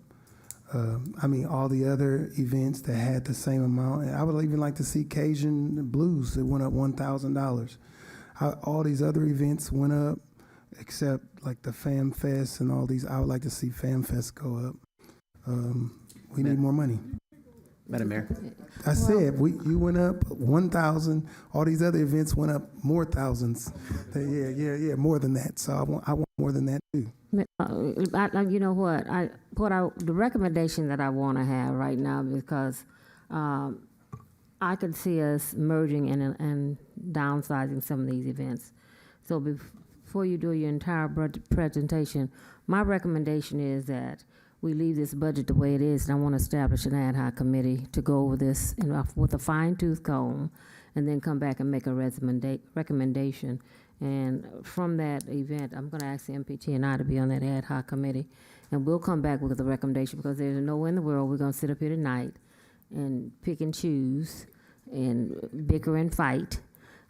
I mean, all the other events that had the same amount, and I would even like to see Cajun Blues. It went up $1,000. All these other events went up, except like the FamFest and all these. I would like to see FamFest go up. We need more money. Madam Mayor. I said you went up 1,000. All these other events went up more thousands. Yeah, more than that. So I want more than that too. You know what? The recommendation that I want to have right now, because I could see us merging and downsizing some of these events. So before you do your entire presentation, my recommendation is that we leave this budget the way it is, and I want to establish an ad hoc committee to go over this with a fine-tooth comb, and then come back and make a recommendation. And from that event, I'm going to ask the MPT and I to be on that ad hoc committee, and we'll come back with a recommendation, because there's no way in the world we're going to sit up here tonight and pick and choose and bicker and fight.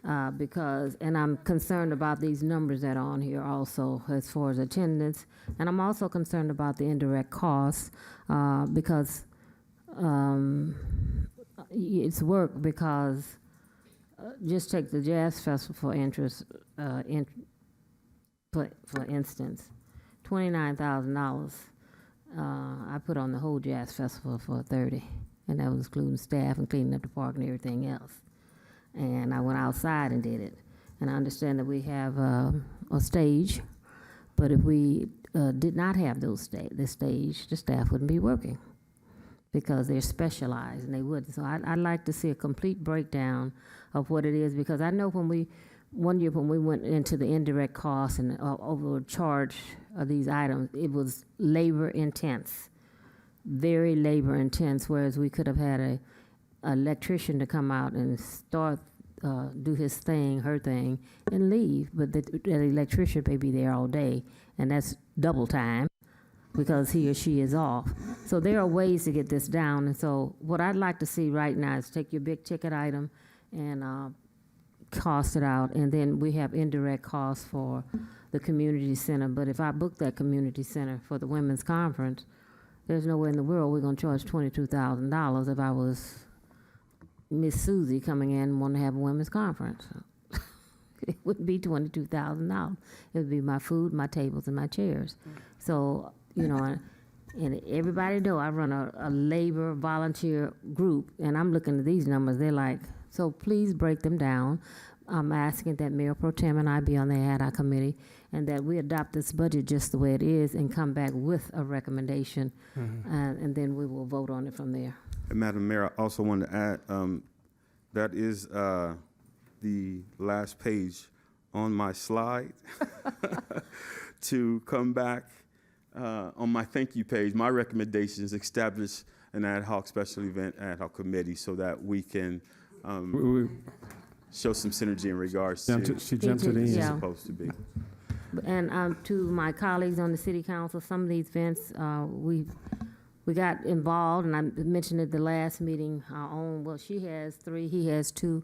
And I'm concerned about these numbers that are on here also as far as attendance, and I'm also concerned about the indirect costs because it's work, because just take the Jazz Festival for instance, $29,000. I put on the whole Jazz Festival for $30,000, and that was including staff and cleaning up the park and everything else. And I went outside and did it. And I understand that we have a stage, but if we did not have the stage, the staff wouldn't be working, because they're specialized and they wouldn't. So I'd like to see a complete breakdown of what it is, because I know when one year when we went into the indirect costs and overcharge of these items, it was labor intense, very labor intense, whereas we could have had a electrician to come out and start, do his thing, her thing, and leave. But the electrician may be there all day, and that's double time because he or she is off. So there are ways to get this down. And so what I'd like to see right now is take your big ticket item and cost it out, and then we have indirect costs for the community center. But if I book that community center for the women's conference, there's no way in the world we're gonna charge $22,000 if I was Miss Susie coming in and wanting to have a women's conference. It wouldn't be $22,000. It would be my food, my tables, and my chairs. So, you know, and everybody know I run a labor volunteer group, and I'm looking at these numbers, they're like, so please break them down. I'm asking that Mayor Pro Tem and I be on the ad hoc committee, and that we adopt this budget just the way it is and come back with a recommendation, and then we will vote on it from there. And Madam Mayor, I also wanted to add, that is the last page on my slide. To come back on my thank you page, my recommendation is establish an ad hoc special event ad hoc committee so that we can show some synergy in regards to She jumped to the end. it's Yeah. supposed to be. And to my colleagues on the city council, some of these events, we got involved, and I mentioned at the last meeting, our own, well, she has 3, he has 2.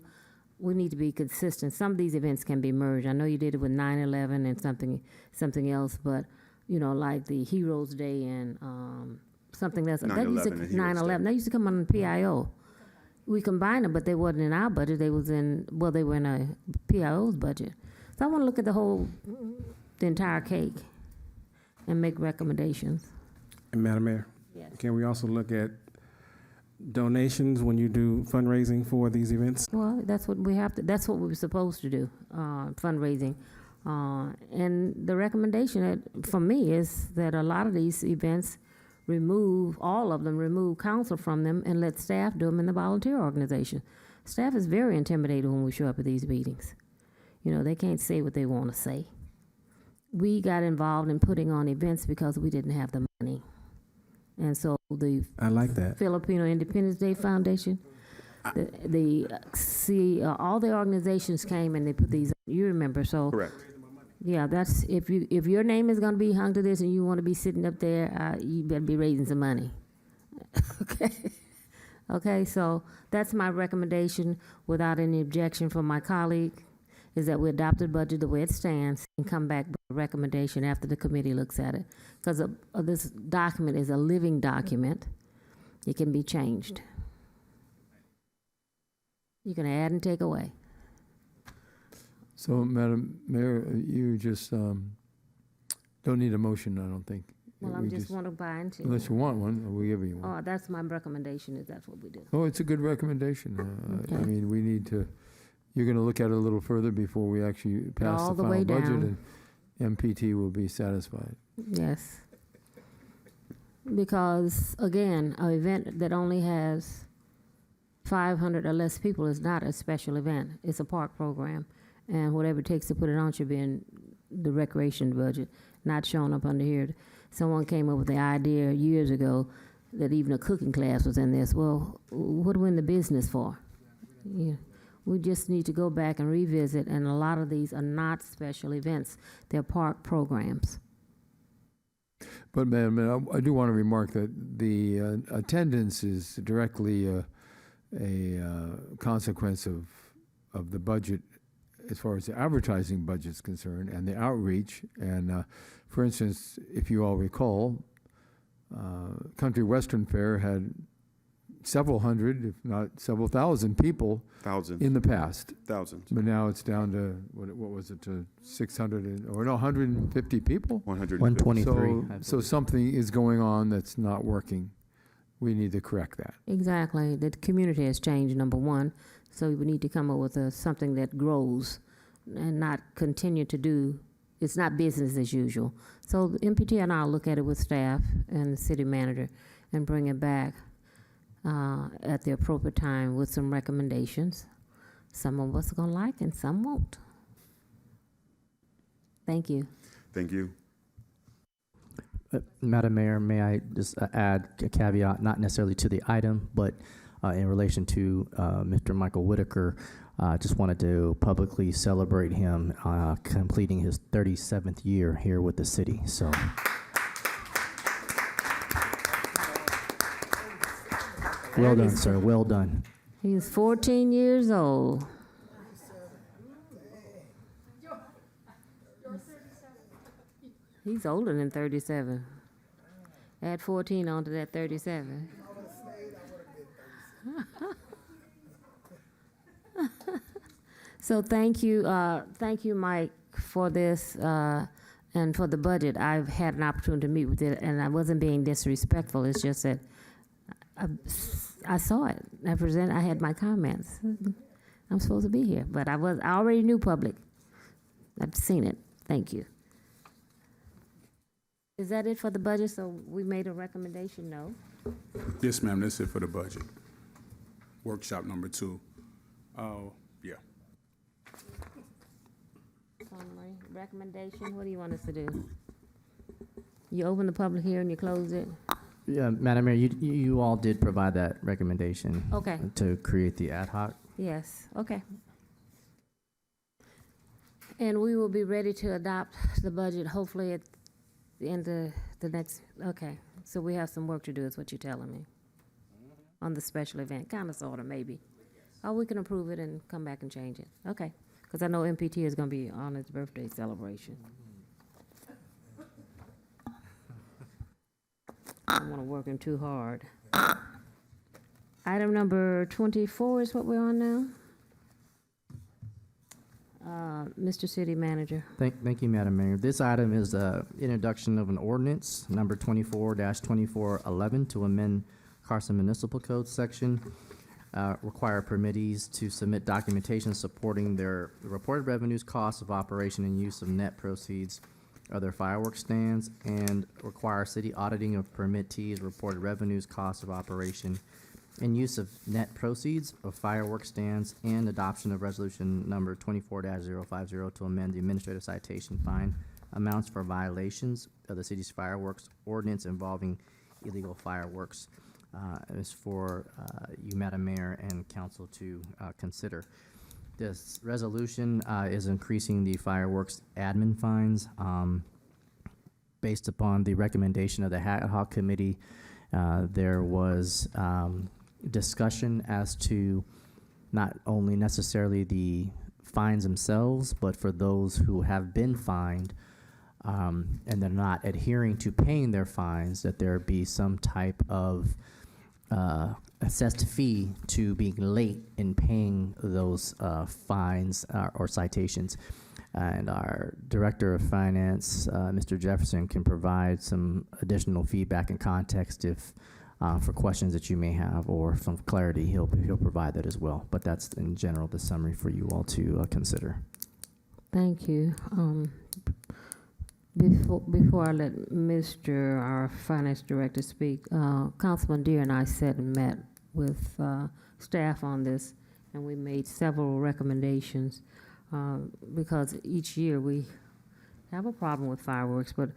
We need to be consistent. Some of these events can be merged. I know you did it with 9/11 and something else, but, you know, like the Heroes Day and something else. 9/11 and Heroes 9/11, Day. they used to come on the PIO. We combined them, but they wasn't in our budget. They were in a PIO's budget. So I want to look at the entire cake and make recommendations. And Madam Mayor, Yes. can we also look at donations when you do fundraising for these events? Well, that's what we have to, that's what we were supposed to do, fundraising. And the recommendation for me is that a lot of these events all of them remove council from them and let staff do them in the volunteer organization. Staff is very intimidated when we show up at these meetings. You know, they can't say what they want to say. We got involved in putting on events because we didn't have the money. And so the I like that. Filipino Independence Day Foundation, all the organizations came and they put these, you remember, so. Correct. Yeah, that's, if your name is gonna be hung to this and you wanna be sitting up there, you better be raising some money. Okay? Okay, so that's my recommendation, without any objection from my colleague, is that we adopt the budget the way it stands and come back with a recommendation after the committee looks at it. Because this document is a living document. It can be changed. You can add and take away. So, Madam Mayor, you just don't need a motion, I don't think. Well, We I'm just want to buy into. Unless you want one, we'll give you one. Oh, that's my recommendation, is that's what we do. Oh, it's a good recommendation. I Okay. mean, we need to, you're going to look at it a little further before we actually pass All the the way final budget, down. and MPT will be satisfied. Yes. Because, again, an event that only has 500 or less people is not a special event. It's a park program. And whatever it takes to put it on should be in the recreation budget, not showing up under here. Someone came up with the idea years ago that even a cooking class was in this. Well, what are we in the business for? Yeah. We just need to go back and revisit, and a lot of these are not special events. They're park programs. But, Madam, I do want to remark that the attendance is directly a consequence of the budget as far as the advertising budget is concerned and the outreach. And for instance, if you all recall, Country Western Fair had several hundred, if not several thousand people Thousands. in the past. Thousands. But now it's down to, what was it, to 600, or no, 150 people? 123. So something is going on that's not working. We need to correct that. Exactly. The community has changed, number one. So we need to come up with something that grows and not continue to do, it's not business as usual. So the MPT and I'll look at it with staff and the city manager and bring it back at the appropriate time with some recommendations. Some of us are gonna like and some won't. Thank you. Thank you. Madam Mayor, may I just add a caveat, not necessarily to the item, but in relation to Mr. Michael Whitaker, just wanted to publicly celebrate him completing his 37th year here with the city. So, well done, sir. Well done. He's 14 years old. He's older than 37. Add 14 onto that 37. So thank you, Mike, for this and for the budget. I've had an opportunity to meet with it, and I wasn't being disrespectful. It's just that I saw it. I had my comments. I'm supposed to be here, but I already knew public. I've seen it. Thank you. Is that it for the budget? So we made a recommendation? No. Yes, ma'am, that's it for the budget. Workshop number 2. Yeah. Summary, recommendation, what do you want us to do? You open the public hearing, you close it? Yeah, Madam Mayor, you all did provide that recommendation. Okay. To create the ad hoc. Yes, okay. And we will be ready to adopt the budget hopefully at the end of the next, okay. So we have some work to do is what you're telling me. On the special event, kind of, sort of, maybe. Or we can approve it and come back and change it. Okay, because I know MPT is going to be on its birthday celebration. I don't want to work him too hard. Item number 24 is what we're on now. Mr. City Manager. Thank you, Madam Mayor. This item is the introduction of an ordinance, number 24-2411, to amend Carson Municipal Code section, require permittees to submit documentation supporting their reported revenues, costs of operation, and use of net proceeds of their fireworks stands, and require city auditing of permittees' reported revenues, costs of operation, and use of net proceeds of fireworks stands, and adoption of resolution number 24-050 to amend the administrative citation fine amounts for violations of the city's fireworks ordinance involving illegal fireworks. Is for you, Madam Mayor, and council to consider. This resolution is increasing the fireworks admin fines based upon the recommendation of the ad hoc committee. There was discussion as to not only necessarily the fines themselves, but for those who have been fined and they're not adhering to paying their fines, that there be some type of assessed fee to being late in paying those fines or citations. And our Director of Finance, Mr. Jefferson, can provide some additional feedback and context if for questions that you may have or some clarity. He'll provide that as well. But that's in general the summary for you all to consider. Thank you. Before I let our Finance Director speak, Councilman Deere and I sat and met with staff on this, and we made several recommendations because each year we have a problem with fireworks, but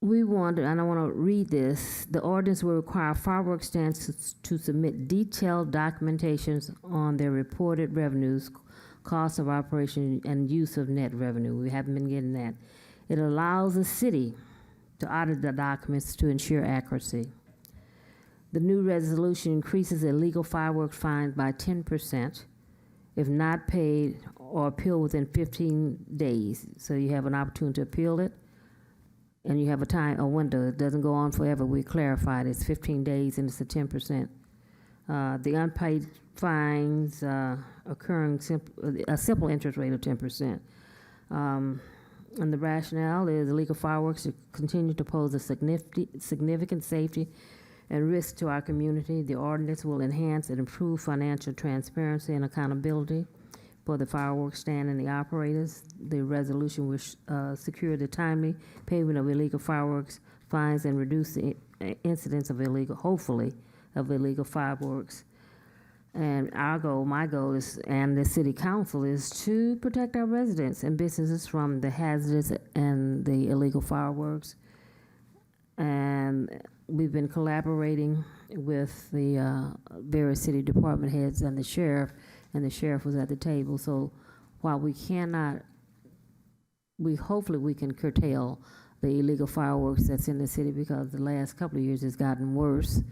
we wanted, and I want to read this, the ordinance will require fireworks stands to submit detailed documentations on their reported revenues, cost of operation, and use of net revenue. We haven't been getting that. It allows the city to audit the documents to ensure accuracy. The new resolution increases illegal fireworks fines by 10% if not paid or appealed within 15 days. So you have an opportunity to appeal it, and you have a window. It doesn't go on forever. We clarified it's 15 days and it's a 10%. The unpaid fines occurring a simple interest rate of 10%. And the rationale is illegal fireworks continue to pose a significant safety and risk to our community. The ordinance will enhance and improve financial transparency and accountability for the fireworks stand and the operators. The resolution will secure the timely payment of illegal fireworks fines and reduce the incidence of hopefully, of illegal fireworks. And our goal, my goal is, and the city council is to protect our residents and businesses from the hazardous and the illegal fireworks. And we've been collaborating with the various city department heads and the sheriff was at the table. So while we cannot, hopefully we can curtail the illegal fireworks that's in the city, because the last couple of years it's gotten worse.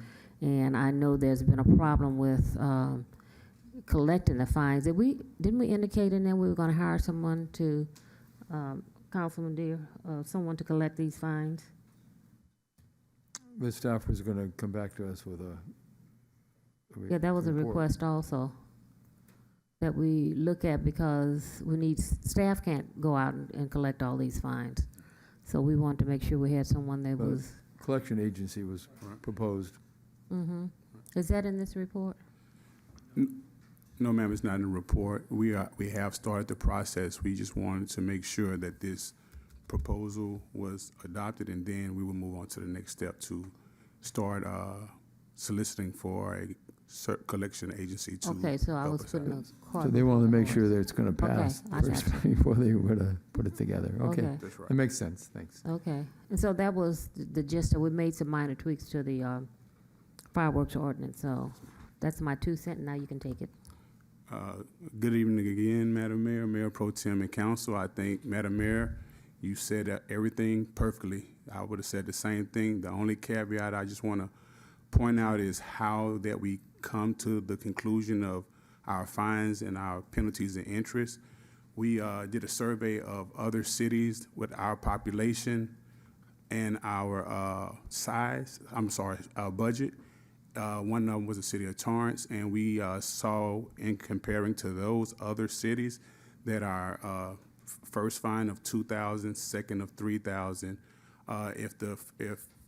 And I know there's been a problem with collecting the fines. Didn't we indicate in there we were going to hire someone to, Councilman Deere, someone to collect these fines? The staff was going to come back to us with a Yeah, that was a report. request also that we look at, because we need, staff can't go out and collect all these fines. So we want to make sure we had someone that But was. collection agency was proposed. Mm-hmm. Is that in this report? No, ma'am, it's not in the report. We have started the process. We just wanted to make sure that this proposal was adopted, and then we will move on to the next step to start soliciting for a collection agency to. Okay, so I help was us putting out. those. So they wanted to make sure that it's going to Okay, pass I got first you. before they were going to put it together. Okay, Okay. That's right. that makes sense. Thanks. Okay, and so that was the gist. We made some minor tweaks to the fireworks ordinance. So that's my 2 cents. Now you can take it. Good evening again, Madam Mayor, Mayor Pro Tem, and Council. I think, Madam Mayor, you said everything perfectly. I would have said the same thing. The only caveat I just want to point out is how that we come to the conclusion of our fines and our penalties and interest. We did a survey of other cities with our population and our our budget. One of them was the city of Torrance, and we saw, in comparing to those other cities, that our first fine of $2,000, second of $3,000, if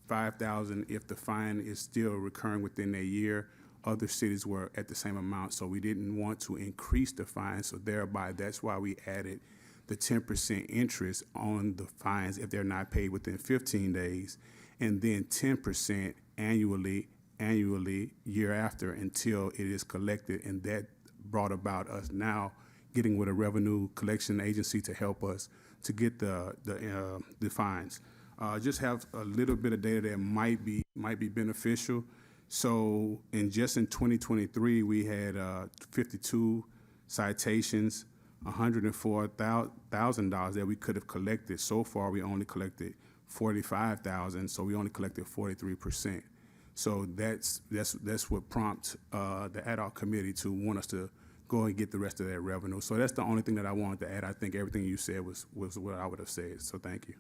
$5,000, if the fine is still recurring within a year, other cities were at the same amount. So we didn't want to increase the fine. So thereby, that's why we added the 10% interest on the fines if they're not paid within 15 days, and then 10% annually year after until it is collected. And that brought about us now getting with a revenue collection agency to help us to get the fines. Just have a little bit of data that might be beneficial. So in 2023, we had 52 citations, $104,000 that we could have collected. So far, we only collected 45,000, so we only collected 43%. So that's what prompts the ad hoc committee to want us to go and get the rest of that revenue. So that's the only thing that I wanted to add. I think everything you said was what I would have said. So thank you.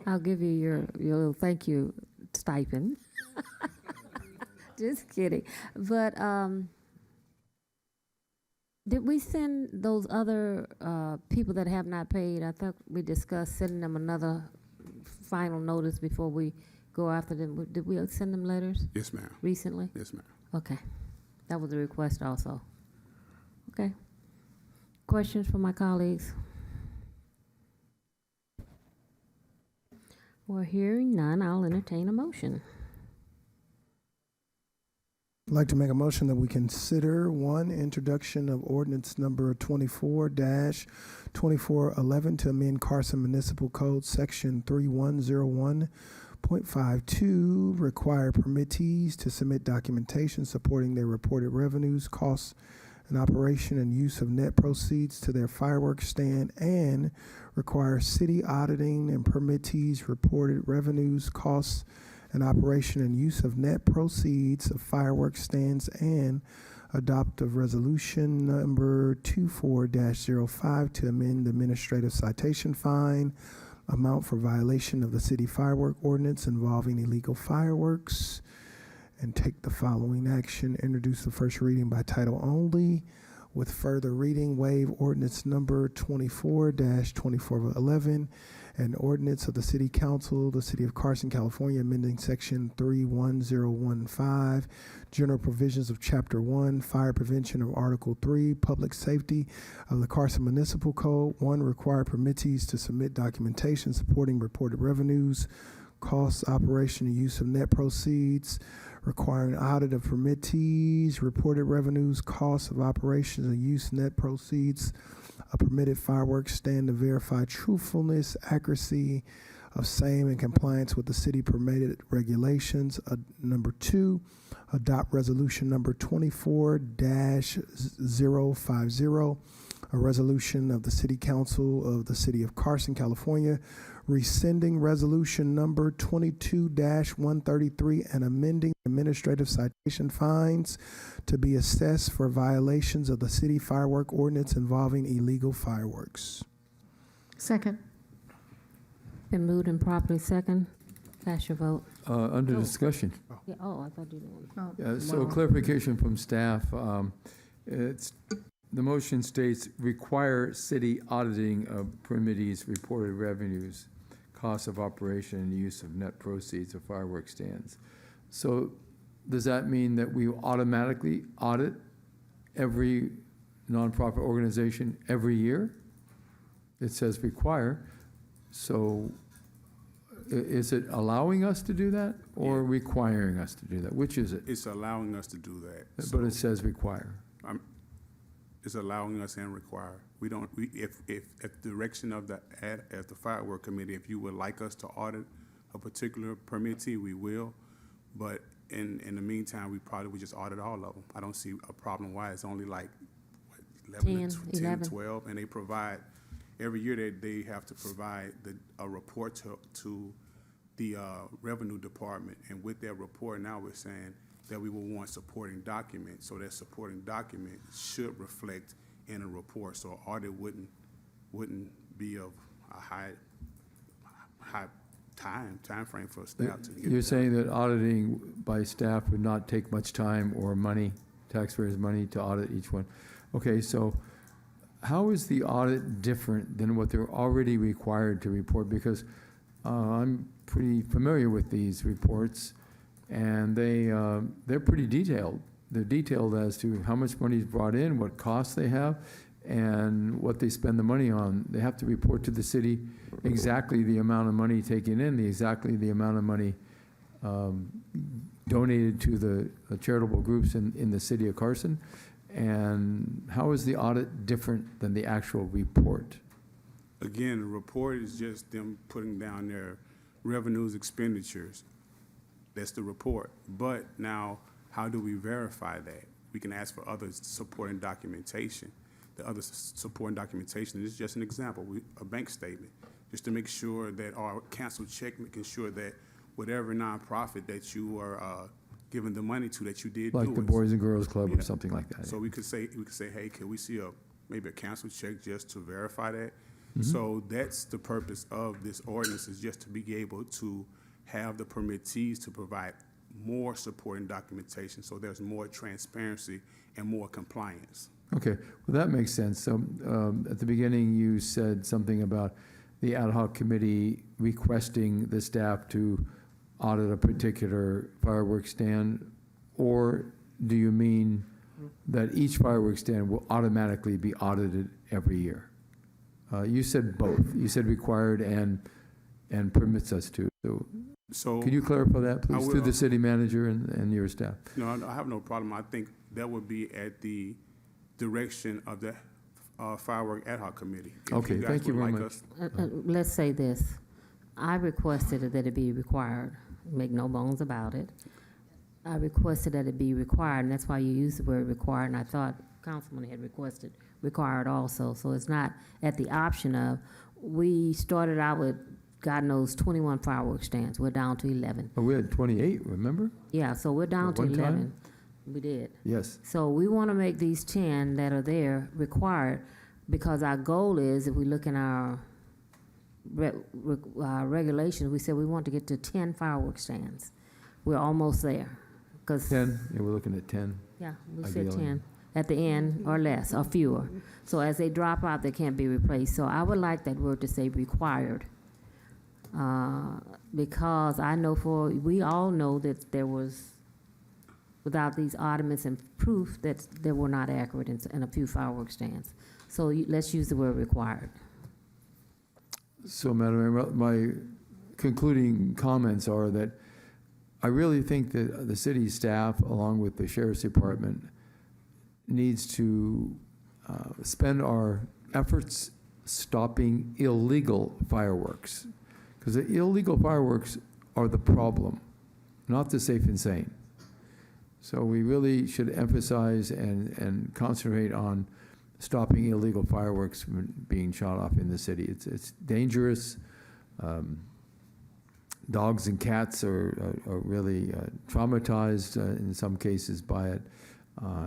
I'll give you your little thank you stipend. Just kidding. But did we send those other people that have not paid? I thought we discussed sending them another final notice before we go after them. Did we send them letters? Yes, ma'am. Recently? Yes, ma'am. Okay. That was a request also. Okay. Questions from my colleagues? We're hearing none. I'll entertain a motion. I'd like to make a motion that we consider one, introduction of ordinance number 24-2411 to amend Carson Municipal Code Section 3101.52, require permittees to submit documentation supporting their reported revenues, costs, and operation and use of net proceeds to their fireworks stand, and require city auditing and permittees reported revenues, costs, and operation and use of net proceeds of fireworks stands, and adopt of resolution number 24-05 to amend the administrative citation fine amount for violation of the city firework ordinance involving illegal fireworks, and take the following action: introduce the first reading by title only, with further reading, waive ordinance number 24-2411, an ordinance of the City Council, the City of Carson, California, amending Section 31015, general provisions of Chapter 1, fire prevention, of Article 3, public safety of the Carson Municipal Code. 1, require permittees to submit documentation supporting reported revenues, costs, operation, and use of net proceeds. requiring audit of permittees, reported revenues, costs of operations and use, net proceeds, a permitted fireworks stand to verify truthfulness, accuracy of same and compliance with the city permitted regulations. Number 2, adopt resolution number 24-050, a resolution of the City Council of the City of Carson, California, rescinding resolution number 22-133 and amending administrative citation fines to be assessed for violations of the city firework ordinance involving illegal fireworks. Second. Been moved and properly second. Cast your vote. Under discussion. Yeah, oh, I thought you did. Oh. Yeah, so clarification from staff. The motion states require city auditing of permittees' reported revenues, costs of operation, and use of net proceeds of fireworks stands. So does that mean that we automatically audit every nonprofit organization every year? It says require. So is it allowing us to do that or requiring us to do that? Which is it? It's allowing us to do that. But it says require. It's allowing us and require. We don't. If at the direction of the firework committee, if you would like us to audit a particular permittee, we will. But in the meantime, we probably would just audit all of them. I don't see a problem why it's only like 10, 12, and they provide every year they have to provide a report to the revenue department, and with that report, now we're saying that we will want supporting documents. So that supporting document should reflect in a report. So audit wouldn't be of a high time frame for staff to get. You're saying that auditing by staff would not take much time or money, taxpayers' money, to audit each one. Okay, so how is the audit different than what they're already required to report? Because I'm pretty familiar with these reports, and they're pretty detailed. They're detailed as to how much money is brought in, what costs they have, and what they spend the money on. They have to report to the city exactly the amount of money taken in, exactly the amount of money donated to the charitable groups in the city of Carson. And how is the audit different than the actual report? Again, the report is just them putting down their revenues, expenditures. That's the report. But now, how do we verify that? We can ask for other supporting documentation. The other supporting documentation is just an example, a bank statement, just to make sure that our canceled check, making sure that whatever nonprofit that you are giving the money to, that you did like do the it. Boys and Girls Club or something like that. So we could say, hey, can we see maybe a canceled check just to verify that? Mm-hmm. So that's the purpose of this ordinance, is just to be able to have the permittees to provide more supporting documentation, so there's more transparency and more compliance. Okay, well, that makes sense. So at the beginning, you said something about the ad hoc committee requesting the staff to audit a particular fireworks stand, or do you mean that each fireworks stand will automatically be audited every year? You said both. You said required and permits us to. So could you clarify that, please, through the city manager and your staff? No, I have no problem. I think that would be at the direction of the firework ad hoc committee. Okay, thank you very much. Let's say this. I requested that it be required. Make no bones about it. I requested that it be required, and that's why you use the word required, and I thought Councilman had requested required also. So it's not at the option of. We started out with, God knows, 21 fireworks stands. We're down to 11. Oh, we had 28, remember? Yeah, so we're down to 11. Time? We did. Yes. So we want to make these 10 that are there required, because our goal is, if we look in our regulations, we said we want to get to 10 fireworks stands. We're almost there. 10? Yeah, we're looking at 10. Yeah, we said 10 at the end, or less, or fewer. So as they drop out, they can't be replaced. So I would like that word to say required, because I know we all know that there was, without these ordinance and proof, that they were not accurate in a few fireworks stands. So let's use the word required. So, Madam Mayor, my concluding comments are that I really think that the city staff, along with the sheriff's department, needs to spend our efforts stopping illegal fireworks. Because the illegal fireworks are the problem, not the safe and sane. So we really should emphasize and concentrate on stopping illegal fireworks from being shot off in the city. It's dangerous. Dogs and cats are really traumatized in some cases by it.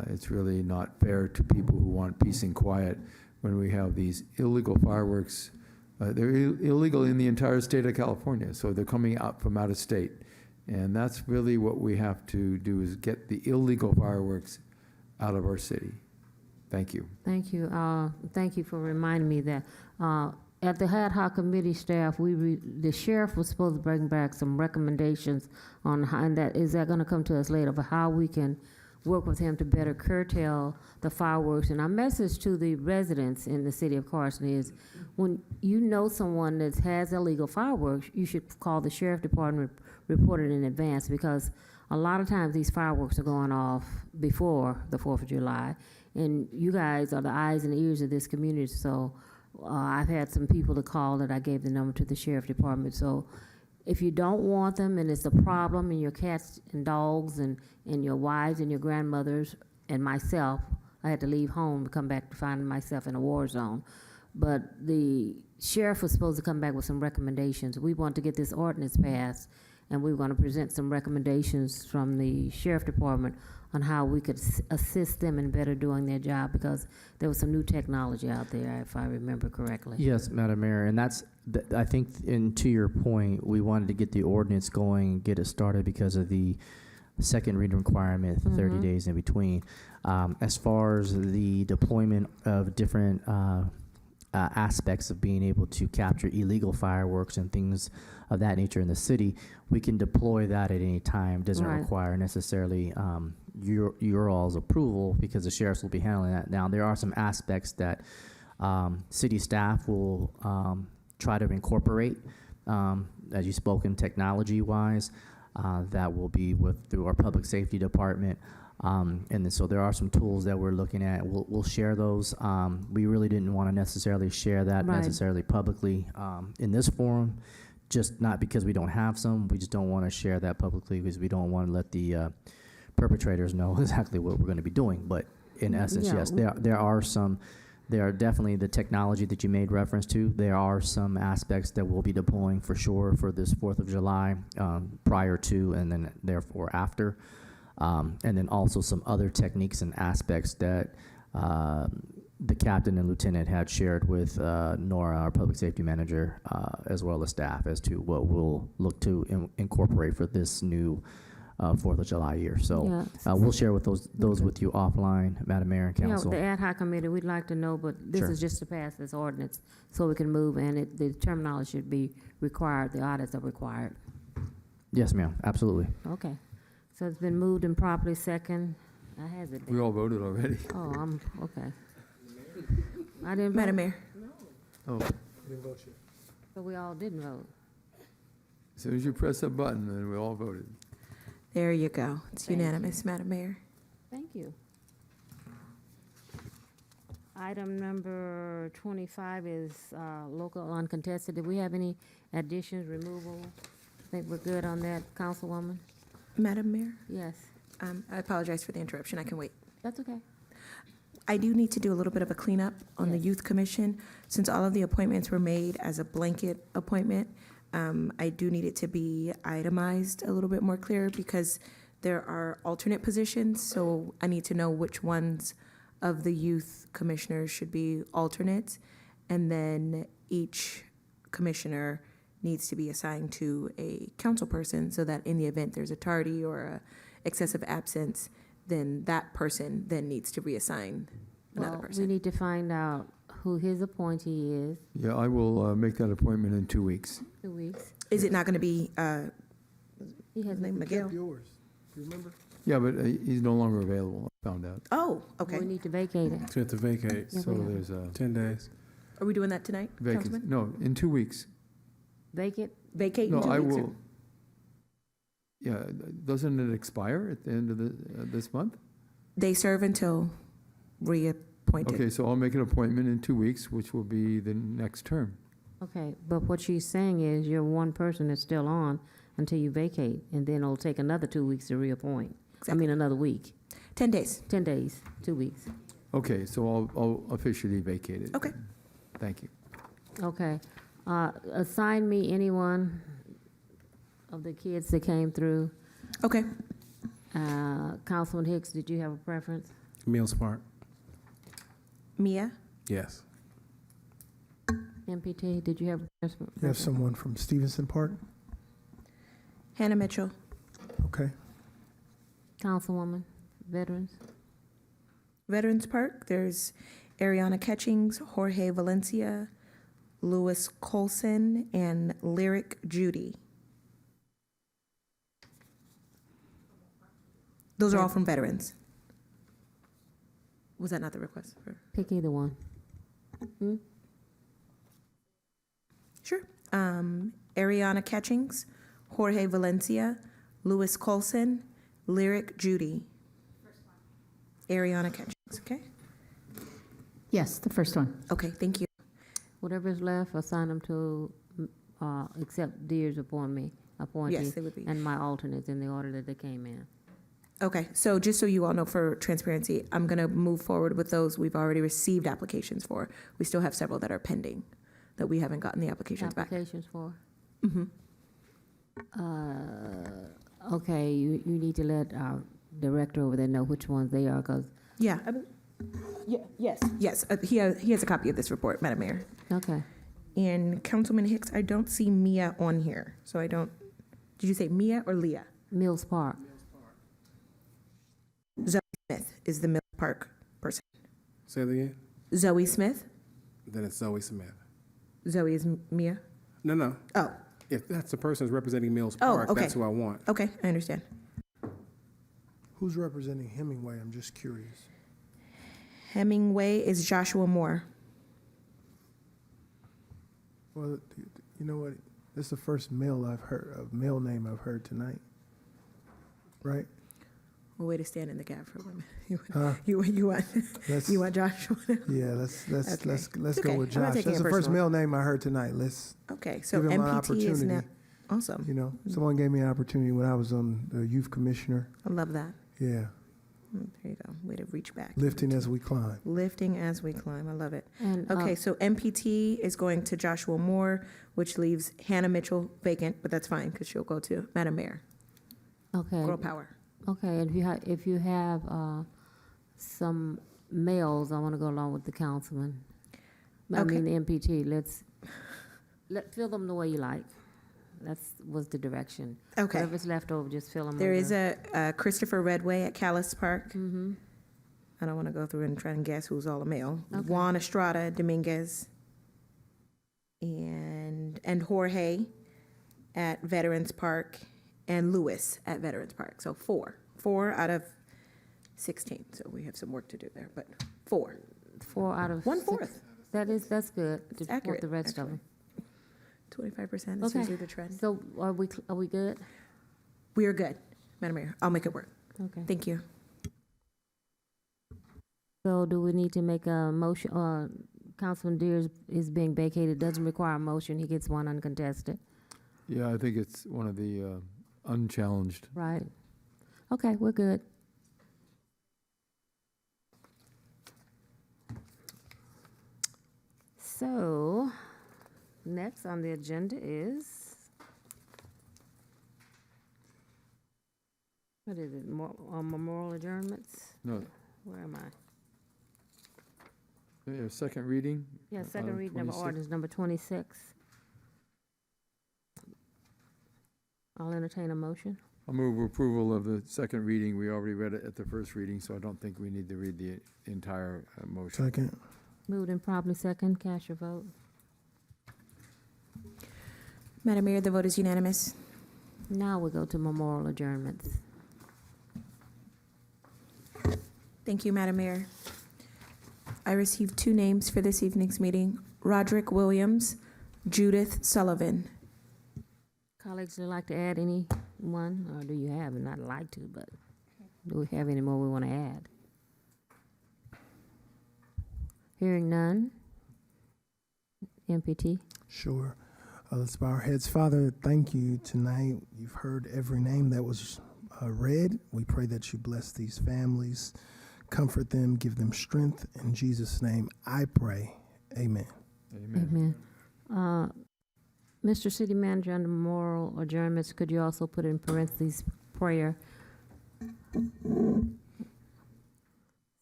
It's really not fair to people who want peace and quiet when we have these illegal fireworks. They're illegal in the entire state of California, so they're coming out from out of state. And that's really what we have to do, is get the illegal fireworks out of our city. Thank you. Thank you. Thank you for reminding me that at the ad hoc committee staff, the sheriff was supposed to bring back some recommendations on how, and is that going to come to us later, but how we can work with him to better curtail the fireworks. And our message to the residents in the city of Carson is, when you know someone that has illegal fireworks, you should call the sheriff department, report it in advance, because a lot of times these fireworks are going off before the 4th of July, and you guys are the eyes and ears of this community. So I've had some people to call that I gave the number to the sheriff department. So if you don't want them and it's a problem, and your cats and dogs and your wives and your grandmothers and myself, I had to leave home to come back to find myself in a war zone. But the sheriff was supposed to come back with some recommendations. We want to get this ordinance passed, and we were going to present some recommendations from the sheriff department on how we could assist them in better doing their job, because there was some new technology out there, if I remember correctly. Yes, Madam Mayor, and that's, I think, and to your point, we wanted to get the ordinance going, get it started because of the second reading requirement, 30 days in between. As far as the deployment of different aspects of being able to capture illegal fireworks and things of that nature in the city, we can deploy that at any time. Doesn't require necessarily your all's approval, because the sheriffs will be handling that. Now, there are some aspects that city staff will try to incorporate, as you spoken, technology-wise. That will be through our public safety department. And then, so there are some tools that we're looking at. We'll share those. We really didn't want to necessarily share that necessarily publicly in this forum, just not because we don't have some. We just don't want to share that publicly because we don't want to let the perpetrators know exactly what we're going to be doing. But in essence, yes, there are definitely the technology that you made reference to. There are some aspects that we'll be deploying for sure for this 4th of July, prior to and then therefore after. And then also some other techniques and aspects that the captain and lieutenant had shared with Nora, our public safety manager, as well as staff, as to what we'll look to incorporate for this new 4th of July year. So we'll share with those with you offline, Madam Mayor and Council. The ad hoc committee, we'd like to know, but this is just to pass this ordinance so we can move, and the terminology should be required, the audits are required. Yes, ma'am, absolutely. Okay. So it's been moved and properly second. I has it. We all voted already. Oh, I'm, okay. I didn't vote. Madam Mayor. Oh, So we all didn't vote. as soon as you press a button, then we all voted. There you go. It's unanimous, Madam Mayor. Thank you. Item number 25 is local uncontested. Do we have any additions, removal? I think we're good on that, Councilwoman? Madam Mayor? Yes. I apologize for the interruption. I can wait. That's okay. I do need to do a little bit of a cleanup on the Youth Commission. Since all of the appointments were made as a blanket appointment, I do need it to be itemized a little bit more clear, because there are alternate positions, so I need to know which ones of the youth commissioners should be alternates, and then each commissioner needs to be assigned to a council person, so that in the event there's a tardy or a excessive absence, then that person then needs to reassign another person. We need to find out who his appointee is. Yeah, I will make that appointment in 2 weeks. 2 weeks. Is it not going to be He has Miguel? Yours, you remember? Yeah, but he's no longer available, I found out. Oh, okay. We need to vacate it. We have to vacate, Yeah, So we have. there's a 10 days. Are we doing that tonight, vacancy. Councilman? No, in 2 weeks. Vacate? Vacate in No, 2 I weeks? will. Yeah, doesn't it expire at the end of this month? They serve until reappointed. Okay, so I'll make an appointment in 2 weeks, which will be the next term. Okay, but what she's saying is you're one person that's still on until you vacate, and then it'll take another 2 weeks to reappoint. I mean, another week. 10 days. 10 days, 2 weeks. Okay, so I'll officially vacate it. Okay. Thank you. Okay. Assign me anyone of the kids that came through. Okay. Councilman Hicks, did you have a preference? Mills Park. Mia? Yes. MPT, did you have a preference? You have someone from Stevenson Park? Hannah Mitchell. Okay. Councilwoman, veterans? Veterans Park, there's Ariana Catchings, Jorge Valencia, Louis Colson, and Lyric Judy. Those are all from veterans. Was that not the request? Pick either one. Hmm? Sure. Ariana Catchings, Jorge Valencia, Louis Colson, Lyric Judy. Ariana Catchings, okay? Yes, the first one. Okay, thank you. Whatever's left, assign them to, accept Deere's appointee, Yes, they would be. and my alternates in the order that they came in. Okay, so just so you all know, for transparency, I'm going to move forward with those we've already received applications for. We still have several that are pending that we haven't gotten the applications back. Applications for? Mm-hmm. Okay, you need to let our director over there know which ones they are, because. Yeah. Yes. He has a copy of this report, Madam Mayor. Okay. And Councilman Hicks, I don't see Mia on here, so I don't. Did you say Mia or Leah? Mills Park. Zoe Smith is the Mill Park person. Say that again? Zoe Smith. Then it's Zoe Smith. Zoe is Mia. No. Oh. If that's the person who's representing Mills Oh, Park, okay. that's who I want. Okay, I understand. Who's representing Hemingway? I'm just curious. Hemingway is Joshua Moore. Well, you know what? This is the first male name I've heard tonight. Right? Well, way to stand in the gap for women. Huh? You want Joshua? Yeah, let's Okay. let's It's go okay. with I'm not Josh. taking That's it the first personal. male name I heard tonight. Let's Okay, so give him an MPT is opportunity. now. Awesome. You know, someone gave me an opportunity when I was on the youth commissioner. I love that. Yeah, There you go. Way to reach back. lifting as we climb. Lifting as we climb. I love it. And, Okay, so MPT is going to Joshua Moore, which leaves Hannah Mitchell vacant, but that's fine because she'll go to Madam Mayor. Okay. Girl power. Okay, and if you have some males, I want to go along with the councilman. I Okay. mean, the MPT, fill them the way you like. Was the direction. Okay. Whatever's left over, just fill them. There is a Christopher Redway at Callis Park. Mm-hmm. I don't want to go through and try and guess who's all a male. Okay. Juan Estrada Dominguez and Jorge at Veterans Park and Lewis at Veterans Park. So four out of 16. So we have some work to do there, but four. 4 out of 1/4. 6. That's good. It's To support accurate, the rest of them. 25% is Okay. usually the trend. So are we good? We are good, Madam Mayor. I'll make it work. Okay. Thank you. So do we need to make a motion? Councilman Deere is being vacated. Doesn't require a motion. He gets one uncontested. Yeah, I think it's one of the unchallenged. Right. Okay, we're good. So, next on the agenda is, what is it, memorial adjournments? No, Where am I? second reading? Yeah, second Item reading of 26. ordinance number 26. I'll entertain a motion. I'll move approval of the second reading. We already read it at the first reading, so I don't think we need to read the entire motion. Second. Moved and probably second. Cast your vote. Madam Mayor, the vote is unanimous. Now we go to memorial adjournments. Thank you, Madam Mayor. I received 2 names for this evening's meeting: Roderick Williams, Judith Sullivan. Colleagues, would like to add one, or do you have, and I'd like to, but do we have any more we want to add? Hearing none. MPT. Sure. Let's bow our heads. Father, thank you tonight. You've heard every name that was read. We pray that you bless these families, comfort them, give them strength. In Jesus' name, I pray. Amen. Amen. Mr. City Manager, under moral adjournments, could you also put in parentheses prayer?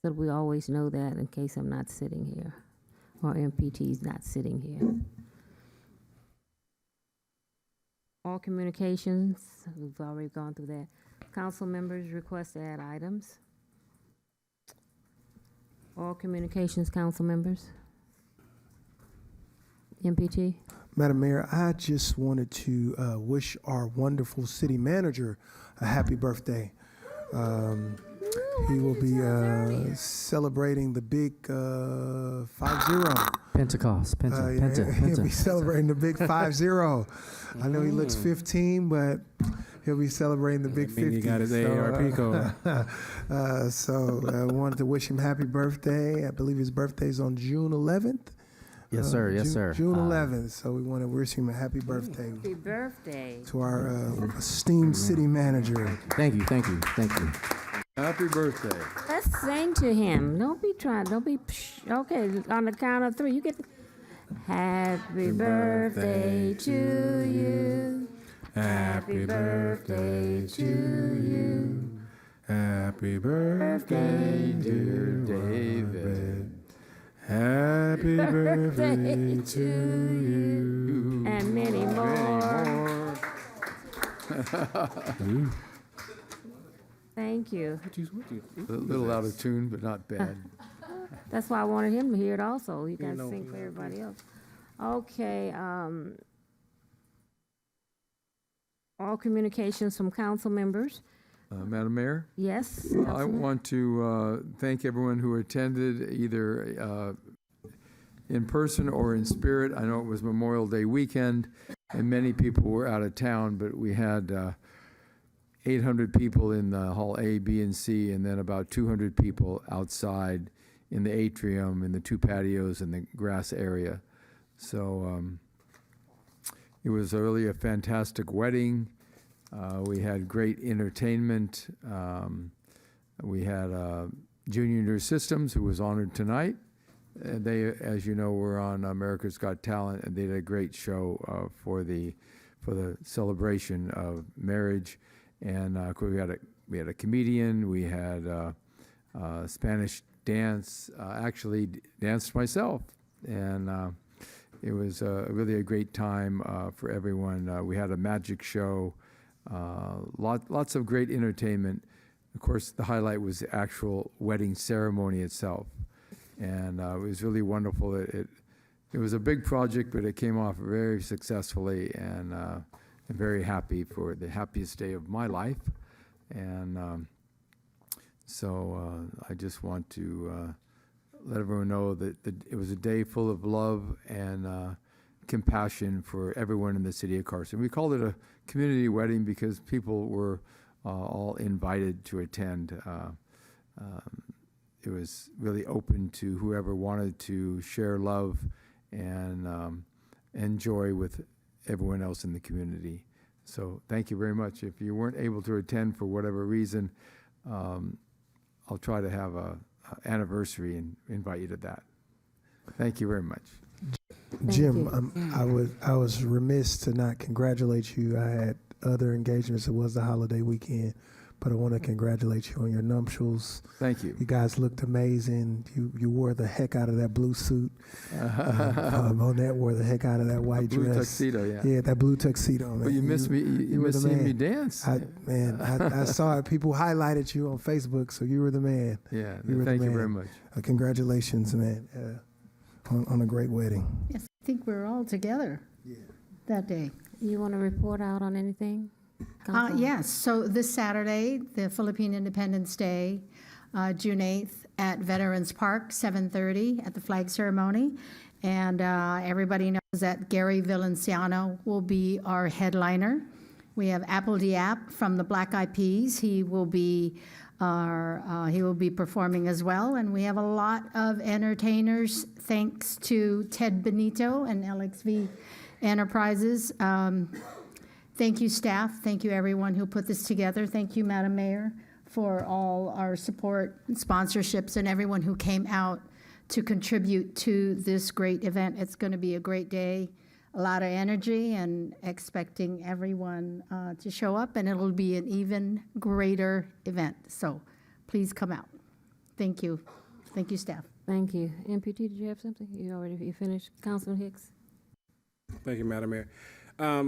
So we always know that in case I'm not sitting here or MPT's not sitting here. All communications, we've already gone through that. Council members request to add items. All communications, council members. MPT. Madam Mayor, I just wanted to wish our wonderful city manager a happy birthday. He will be celebrating the big 5-0. Pentecost. He'll be celebrating the big 5-0. I know he looks 15, but he'll be celebrating the big 50. He got his AARP code. So I wanted to wish him happy birthday. I believe his birthday's on June 11th. Yes, sir. Yes, sir. June 11th. So we want to wish him a happy birthday. Happy birthday. To our esteemed city manager. Thank you. Happy birthday. Let's sing to him. Don't be, okay, on the count of 3, you get happy birthday to you. Happy birthday to you. Happy birthday, dear David. Happy birthday to you. And many more. Thank you. A little out of tune, but not bad. That's why I wanted him to hear it also. You guys sing for everybody else. Okay, all communications from council members. Madam Mayor? Yes. I Councilman? want to thank everyone who attended either in person or in spirit. I know it was Memorial Day weekend, and many people were out of town, but we had 800 people in the Hall A, B, and C, and then about 200 people outside in the atrium, in the 2 patios, and the grass area. So it was really a fantastic wedding. We had great entertainment. We had Junior Nurse Systems, who was honored tonight. And they, as you know, were on America's Got Talent, and they did a great show for the celebration of marriage. And we had a comedian. We had Spanish dance. Actually danced myself, and it was really a great time for everyone. We had a magic show. Lots of great entertainment. Of course, the highlight was the actual wedding ceremony itself, and it was really wonderful. It was a big project, but it came off very successfully, and I'm very happy for the happiest day of my life. And so I just want to let everyone know that it was a day full of love and compassion for everyone in the city of Carson. We called it a community wedding because people were all invited to attend. It was really open to whoever wanted to share love and joy with everyone else in the community. So thank you very much. If you weren't able to attend for whatever reason, I'll try to have a anniversary and invite you to that. Thank you very much. Jim, I was remiss to not congratulate you. I had other engagements. It was the holiday weekend, but I want to congratulate you on your nuptials. Thank you. You guys looked amazing. You wore the heck out of that blue suit. Monette wore the heck out of that white blue dress. Tuxedo, yeah. Yeah, that blue tuxedo. Man. But you missed me. You missed seeing me dance. I saw it. People highlighted you on Facebook, so you were the man. Yeah, thank you very much. Congratulations, man, on a great wedding. Yes, I think we were all together that day. You want to report out on anything? Yes, so this Saturday, the Philippine Independence Day, June 8th, at Veterans Park, 7:30 at the flag ceremony. And everybody knows that Gary Valenciano will be our headliner. We have Apple Diap from the Black Eyed Peas. He will be performing as well. And we have a lot of entertainers, thanks to Ted Benito and LXV Enterprises. Thank you, staff. Thank you, everyone who put this together. Thank you, Madam Mayor, for all our support, sponsorships, and everyone who came out to contribute to this great event. It's going to be a great day, a lot of energy, and expecting everyone to show up, and it'll be an even greater event. So please come out. Thank you. Thank you, staff. Thank you. MPT, did you have something? You finished? Councilman Hicks? Thank you, Madam Mayor.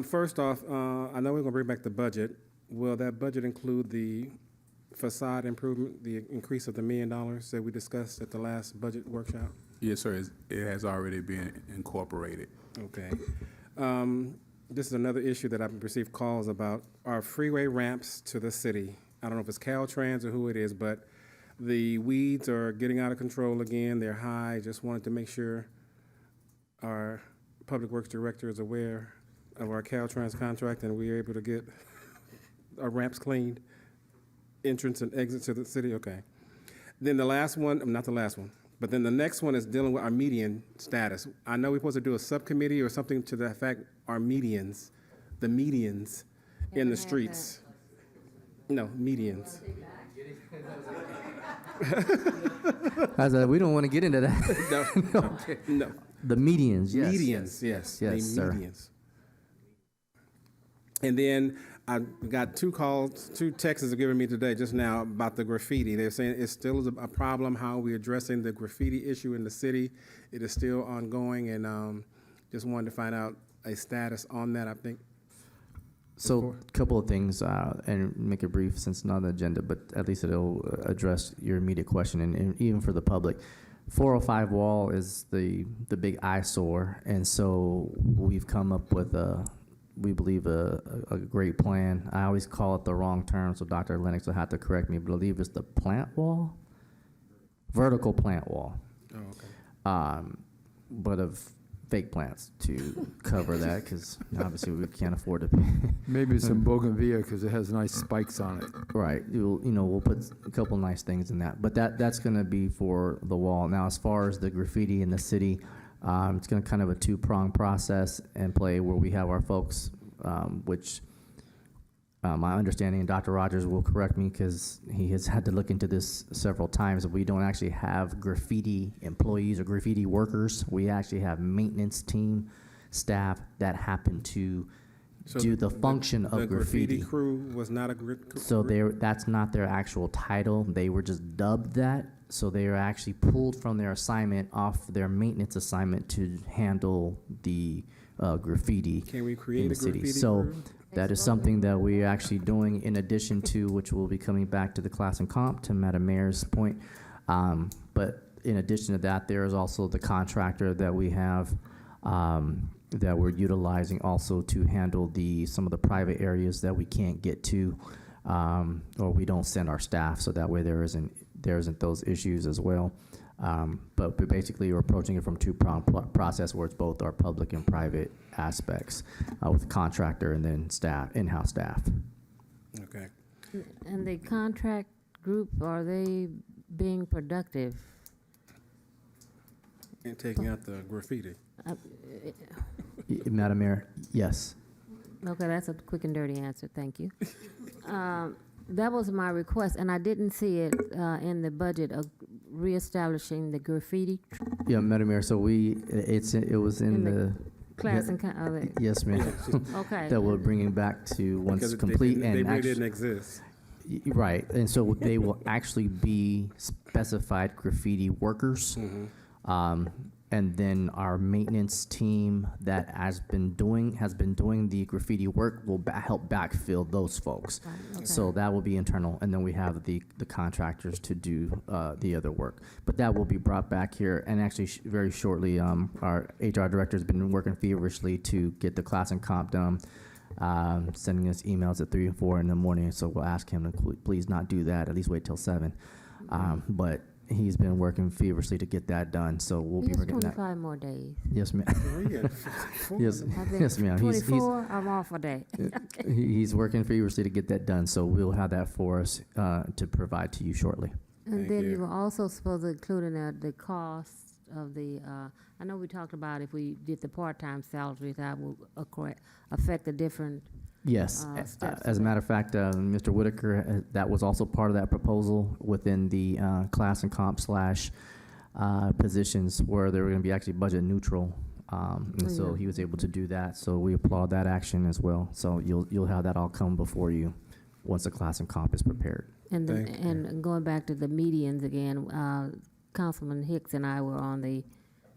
First off, I know we're going to bring back the budget. Will that budget include the facade improvement, the increase of the $1 million that we discussed at the last budget workshop? Yes, sir. It has already been incorporated. Okay. This is another issue that I've received calls about, our freeway ramps to the city. I don't know if it's Caltrans or who it is, but the weeds are getting out of control again. They're high. Just wanted to make sure our Public Works Director is aware of our Caltrans contract and we're able to get our ramps cleaned, entrance and exit to the city. Okay. Then the last one, not the last one, but then the next one is dealing with our median status. I know we're supposed to do a subcommittee or something to that effect, our medians, the medians in the streets. No, medians. We don't want to get into that. No, no. The medians, yes. Medians, yes. Yes, the sir. medians. And then I got two texts are giving me today just now about the graffiti. They're saying it still is a problem, how we're addressing the graffiti issue in the city. It is still ongoing, and just wanted to find out a status on that, I think. So, a couple of things, and make it brief since it's not on the agenda, but at least it'll address your immediate question, and even for the public. 405 Wall is the big eyesore, and so we've come up with we believe a great plan. I always call it the wrong term, so Dr. Lennox will have to correct me, but I believe it's the plant wall? Vertical plant wall. Oh, okay. But of fake plants to cover that, because obviously we can't afford to pay. Maybe some bougainvillea because it has nice spikes on it. Right. We'll put a couple nice things in that. But that's going to be for the wall. Now, as far as the graffiti in the city, it's going to kind of a two-pronged process and play where we have our folks, which my understanding, and Dr. Rogers will correct me because he has had to look into this several times, we don't actually have graffiti employees or graffiti workers. We actually have maintenance team staff that happen to do the function of graffiti. The graffiti crew was not a graffiti crew? So that's not their actual title. They were just dubbed that. So they are actually pulled from their assignment off their maintenance assignment to handle the graffiti Can we create in the a city. graffiti So crew? that is something that we're actually doing in addition to, which will be coming back to the class and comp, to Madam Mayor's point. But in addition to that, there is also the contractor that we have that we're utilizing also to handle some of the private areas that we can't get to, or we don't send our staff, so that way there isn't those issues as well. But basically, we're approaching it from two-pronged process where it's both our public and private aspects with contractor and then staff, in-house staff. Okay. And the contract group, are they being productive? And taking out the graffiti. Madam Mayor, yes. Okay, that's a quick and dirty answer. Thank you. That was my request, and I didn't see it in the budget of reestablishing the graffiti. Yeah, Madam Mayor. So it was in the class and yes, ma'am. Okay. That we're bringing back to once Because complete they and really didn't exist. Right, and so they will actually be specified graffiti workers. And then our maintenance team that has been doing the graffiti work will help backfill those folks. Right, okay. So that will be internal, and then we have the contractors to do the other work. But that will be brought back here, and actually very shortly, our HR director has been working feverishly to get the class and comp done, sending us emails at 3 and 4 in the morning. So we'll ask him to please not do that. At least wait till 7. But he's been working feverishly to get that done. So we'll be Here's bringing that. 25 more days. Yes, ma'am. Yes, I've been yes, ma'am. He's 24, I'm off a day. he's working feverishly to get that done. So we'll have that for us to provide to you shortly. And then you were also supposed to include in there the cost of the, I know we talked about if we did the part-time salaries, that will affect the different Yes, steps. as a matter of fact, Mr. Whitaker, that was also part of that proposal within the class and comp slash positions where they were going to be actually budget neutral. And so he was able to do that. So we applaud that action as well. So you'll have that all come before you once the class and comp is prepared. And and going back to the medians again, Councilman Hicks and I were on the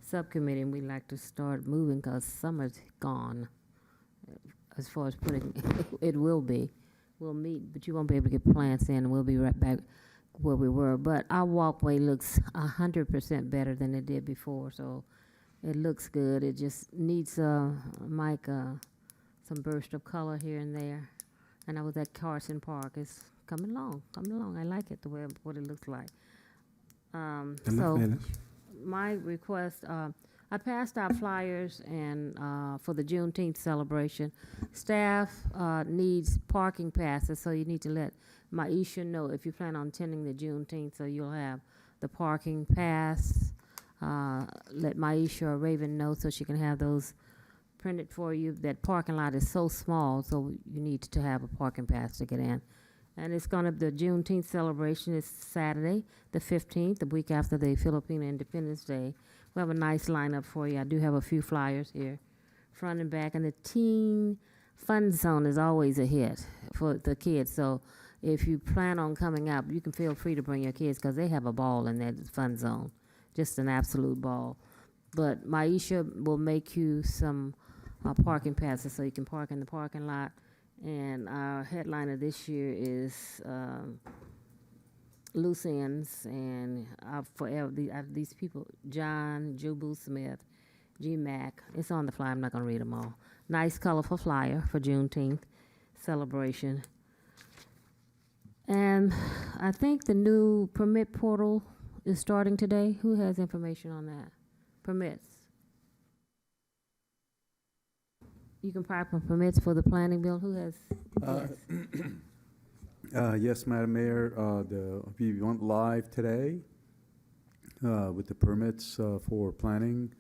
subcommittee, and we'd like to start moving because summer's gone. As far as putting, it will be. We'll meet, but you won't be able to get plants in, and we'll be right back where we were. But our walkway looks 100% better than it did before, so it looks good. It just needs, Mike, some burst of color here and there. And I was at Carson Park. It's coming along. I like it, what it looks like. So my request, I passed out flyers and for the Juneteenth celebration. Staff needs parking passes, so you need to let Maisha know if you plan on attending the Juneteenth, so you'll have the parking pass. Let Maisha or Raven know so she can have those printed for you. That parking lot is so small, so you need to have a parking pass to get in. And it's going to, the Juneteenth celebration is Saturday, the 15th, the week after the Filipino Independence Day. We have a nice lineup for you. I do have a few flyers here, front and back. And the teen fun zone is always a hit for the kids. So if you plan on coming out, you can feel free to bring your kids because they have a ball in that fun zone, just an absolute ball. But Maisha will make you some parking passes so you can park in the parking lot. And our headliner this year is Loose Ends, and forever these people, John, Jubu Smith, G Mac. It's on the flyer. I'm not going to read them all. Nice, colorful flyer for Juneteenth celebration. And I think the new permit portal is starting today. Who has information on that? Permits. You can apply for permits for the planning bill. Who has? Yes, Madam Mayor. We went live today with the permits for planning,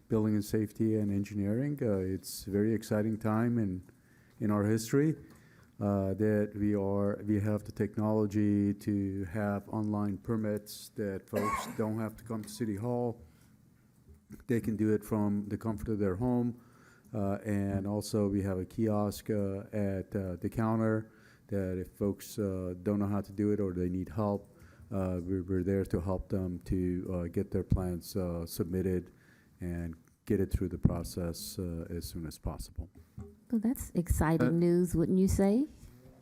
building and safety, and engineering. It's a very exciting time in our history that we have the technology to have online permits that folks don't have to come to City Hall. They can do it from the comfort of their home. And also we have a kiosk at the counter that if folks don't know how to do it or they need help, we're there to help them to get their plans submitted and get it through the process as soon as possible. Well, that's exciting news, wouldn't you say?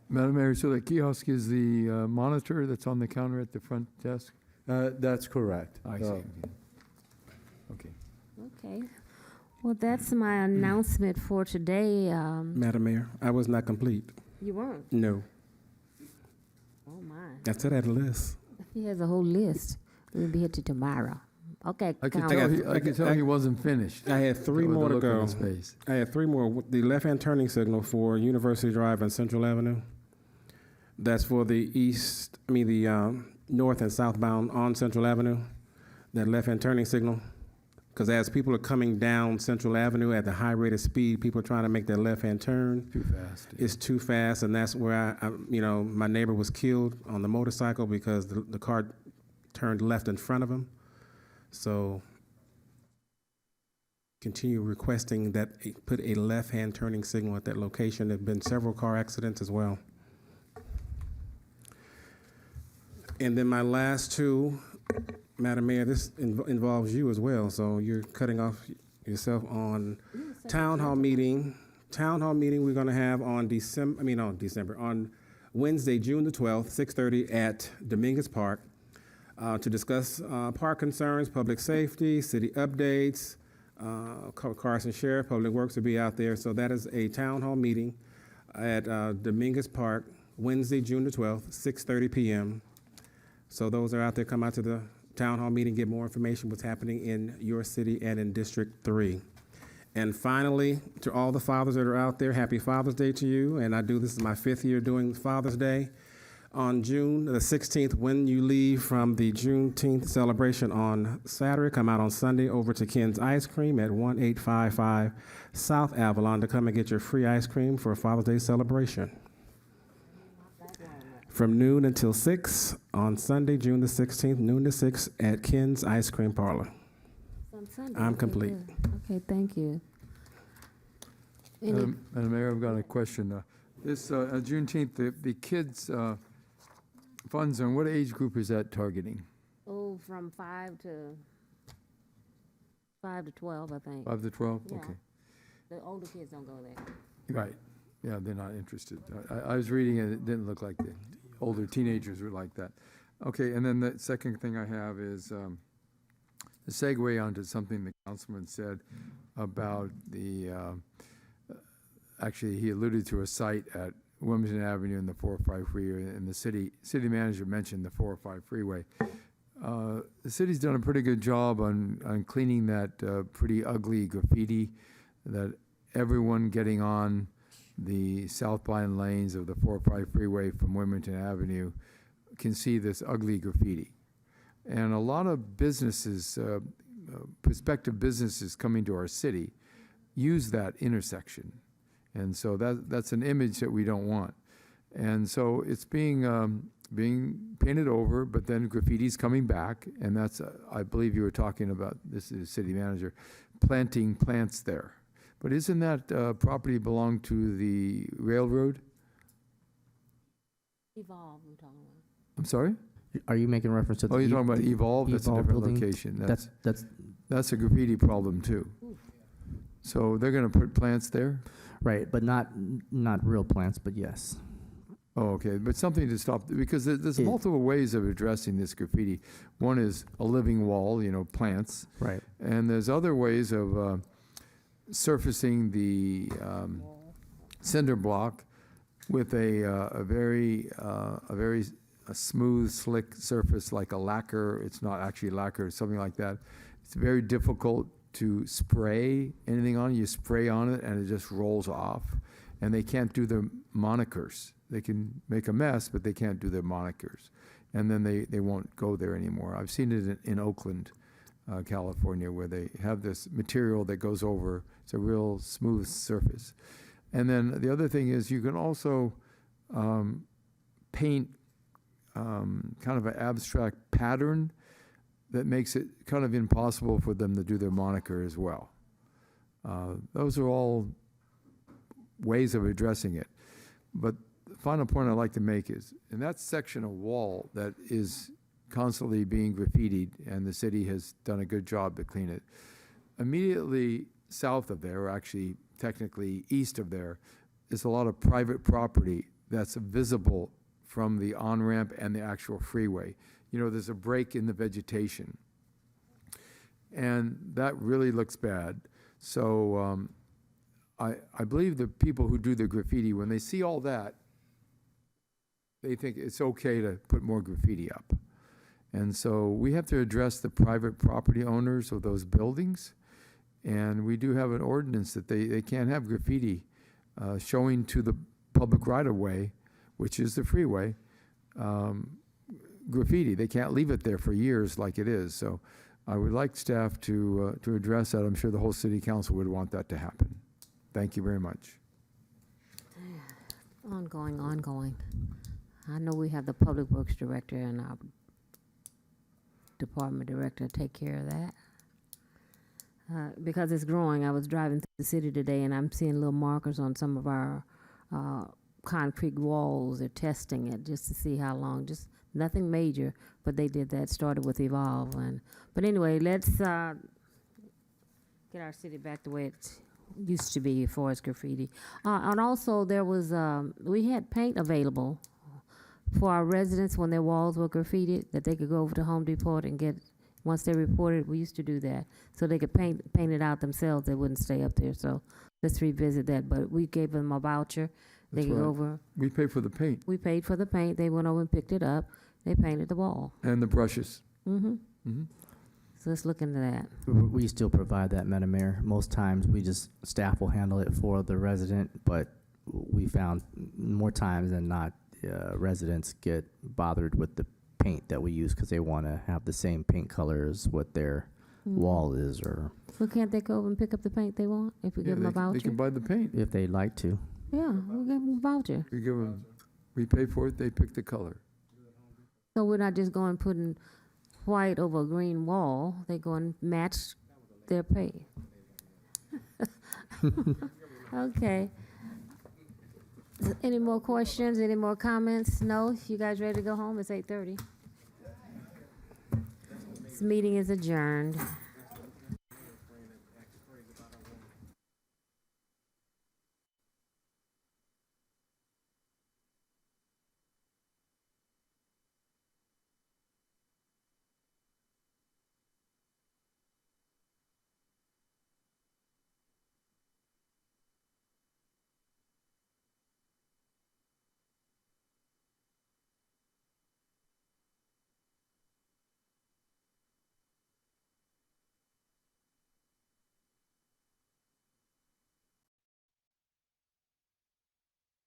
Madam Mayor, so the kiosk is the monitor that's on the counter at the front desk? That's correct. I see. Okay. Okay. Well, that's my announcement for today. Madam Mayor, I was not complete. You weren't? No. Oh, my. I said I had a list. He has a whole list. We'll be here till tomorrow. Okay. I could tell he wasn't finished. I had three With the more to look on go. his face. I had three more. The left-hand turning signal for University Drive and Central Avenue. That's for the north and southbound on Central Avenue. That left-hand turning signal. Because as people are coming down Central Avenue at the high rate of speed, people are trying to make that left-hand turn. Too fast. It's too fast, and that's where my neighbor was killed on the motorcycle because the car turned left in front of him. So continue requesting that put a left-hand turning signal at that location. There have been several car accidents as well. And then my last two, Madam Mayor, this involves you as well, so you're cutting off yourself on town hall meeting. Town hall meeting we're going to have on on Wednesday, June the 12th, 6:30 at Dominguez Park to discuss park concerns, public safety, city updates. Carson Sheriff, Public Works will be out there. So that is a town hall meeting at Dominguez Park, Wednesday, June the 12th, 6:30 p.m. So those are out there. Come out to town hall meeting, get more information what's happening in your city and in District 3. And finally, to all the fathers that are out there, happy Father's Day to you. And this is my 5th year doing Father's Day. On June the 16th, when you leave from the Juneteenth celebration on Saturday, come out on Sunday over to Ken's Ice Cream at 1855 South Avalon to come and get your free ice cream for a Father's Day celebration. From noon until 6 on Sunday, June the 16th, noon to 6 at Ken's Ice Cream Parlor. On Sunday. I'm complete. Okay, thank you. Madam Mayor, I've got a question. This Juneteenth, the kids' fun zone, what age group is that targeting? Oh, from 5 to 12, I think. 5 to 12? Yeah. Okay. The older kids don't go there. Right. Yeah, they're not interested. I was reading it, it didn't look like the older teenagers were like that. Okay, and then the second thing I have is the segue onto something the councilman said about the, actually he alluded to a site at Wilmington Avenue and the 405 freeway, and the city manager mentioned the 405 freeway. The city's done a pretty good job on cleaning that pretty ugly graffiti that everyone getting on the southbound lanes of the 405 freeway from Wilmington Avenue can see this ugly graffiti. And a lot of businesses, prospective businesses coming to our city, use that intersection. And so that's an image that we don't want. And so it's being painted over, but then graffiti's coming back, and that's, I believe you were talking about, this is the city manager, planting plants there. But isn't that property belong to the railroad? Evolve, we're talking about. I'm sorry? Are you making reference to the? Oh, you're talking about Evolve? That's a different building? location. That's That's a graffiti problem too. So they're gonna put plants there? right, but not real plants, but yes. Oh, okay, but something to stop, because there's multiple ways of addressing this graffiti. One is a living wall, plants. Right. And there's other ways of surfacing the cinder block with a very smooth, slick surface like a lacquer. It's not actually lacquer, it's something like that. It's very difficult to spray anything on it. You spray on it and it just rolls off. And they can't do their monikers. They can make a mess, but they can't do their monikers. And then they won't go there anymore. I've seen it in Oakland, California, where they have this material that goes over. It's a real smooth surface. And then the other thing is you can also paint kind of an abstract pattern that makes it kind of impossible for them to do their moniker as well. Those are all ways of addressing it. But the final point I'd like to make is, in that section of wall that is constantly being graffitied, and the city has done a good job to clean it, immediately south of there, or actually technically east of there, is a lot of private property that's visible from the on-ramp and the actual freeway. There's a break in the vegetation. And that really looks bad. So I believe the people who do the graffiti, when they see all that, they think it's okay to put more graffiti up. And so we have to address the private property owners of those buildings. And we do have an ordinance that they can't have graffiti showing to the public right-of-way, which is the freeway, graffiti. They can't leave it there for years like it is. So I would like staff to address that. I'm sure the whole city council would want that to happen. Thank you very much. Ongoing. I know we have the public works director and our department director take care of that. Because it's growing. I was driving through the city today and I'm seeing little markers on some of our concrete walls. They're testing it just to see how long, just nothing major, but they did that, started with Evolve. But anyway, let's get our city back the way it used to be as far as graffiti. And also there was, we had paint available for our residents when their walls were graffitied, that they could go over to Home Depot and get, once they reported, we used to do that, so they could paint it out themselves. They wouldn't stay up there. So let's revisit that. But we gave them a voucher. They could go over. We paid for the paint. We paid for the paint. They went over and picked it up. They painted the wall. And the brushes. Mm-hmm. So let's look into that. We still provide that, Madam Mayor. Most times, staff will handle it for the resident, but we found more times than not, residents get bothered with the paint that we use because they want to have the same paint color as what their wall is, or Well, can't they go over and pick up the paint they want if we give them a They voucher? can buy the paint. if they'd like to. Yeah, we'll give them a voucher. We give them, we pay for it, they pick the color. So we're not just going putting white over a green wall. They go and match their paint. Okay. Any more questions? Any more comments? No? You guys ready to go home? It's 8:30. This meeting is adjourned.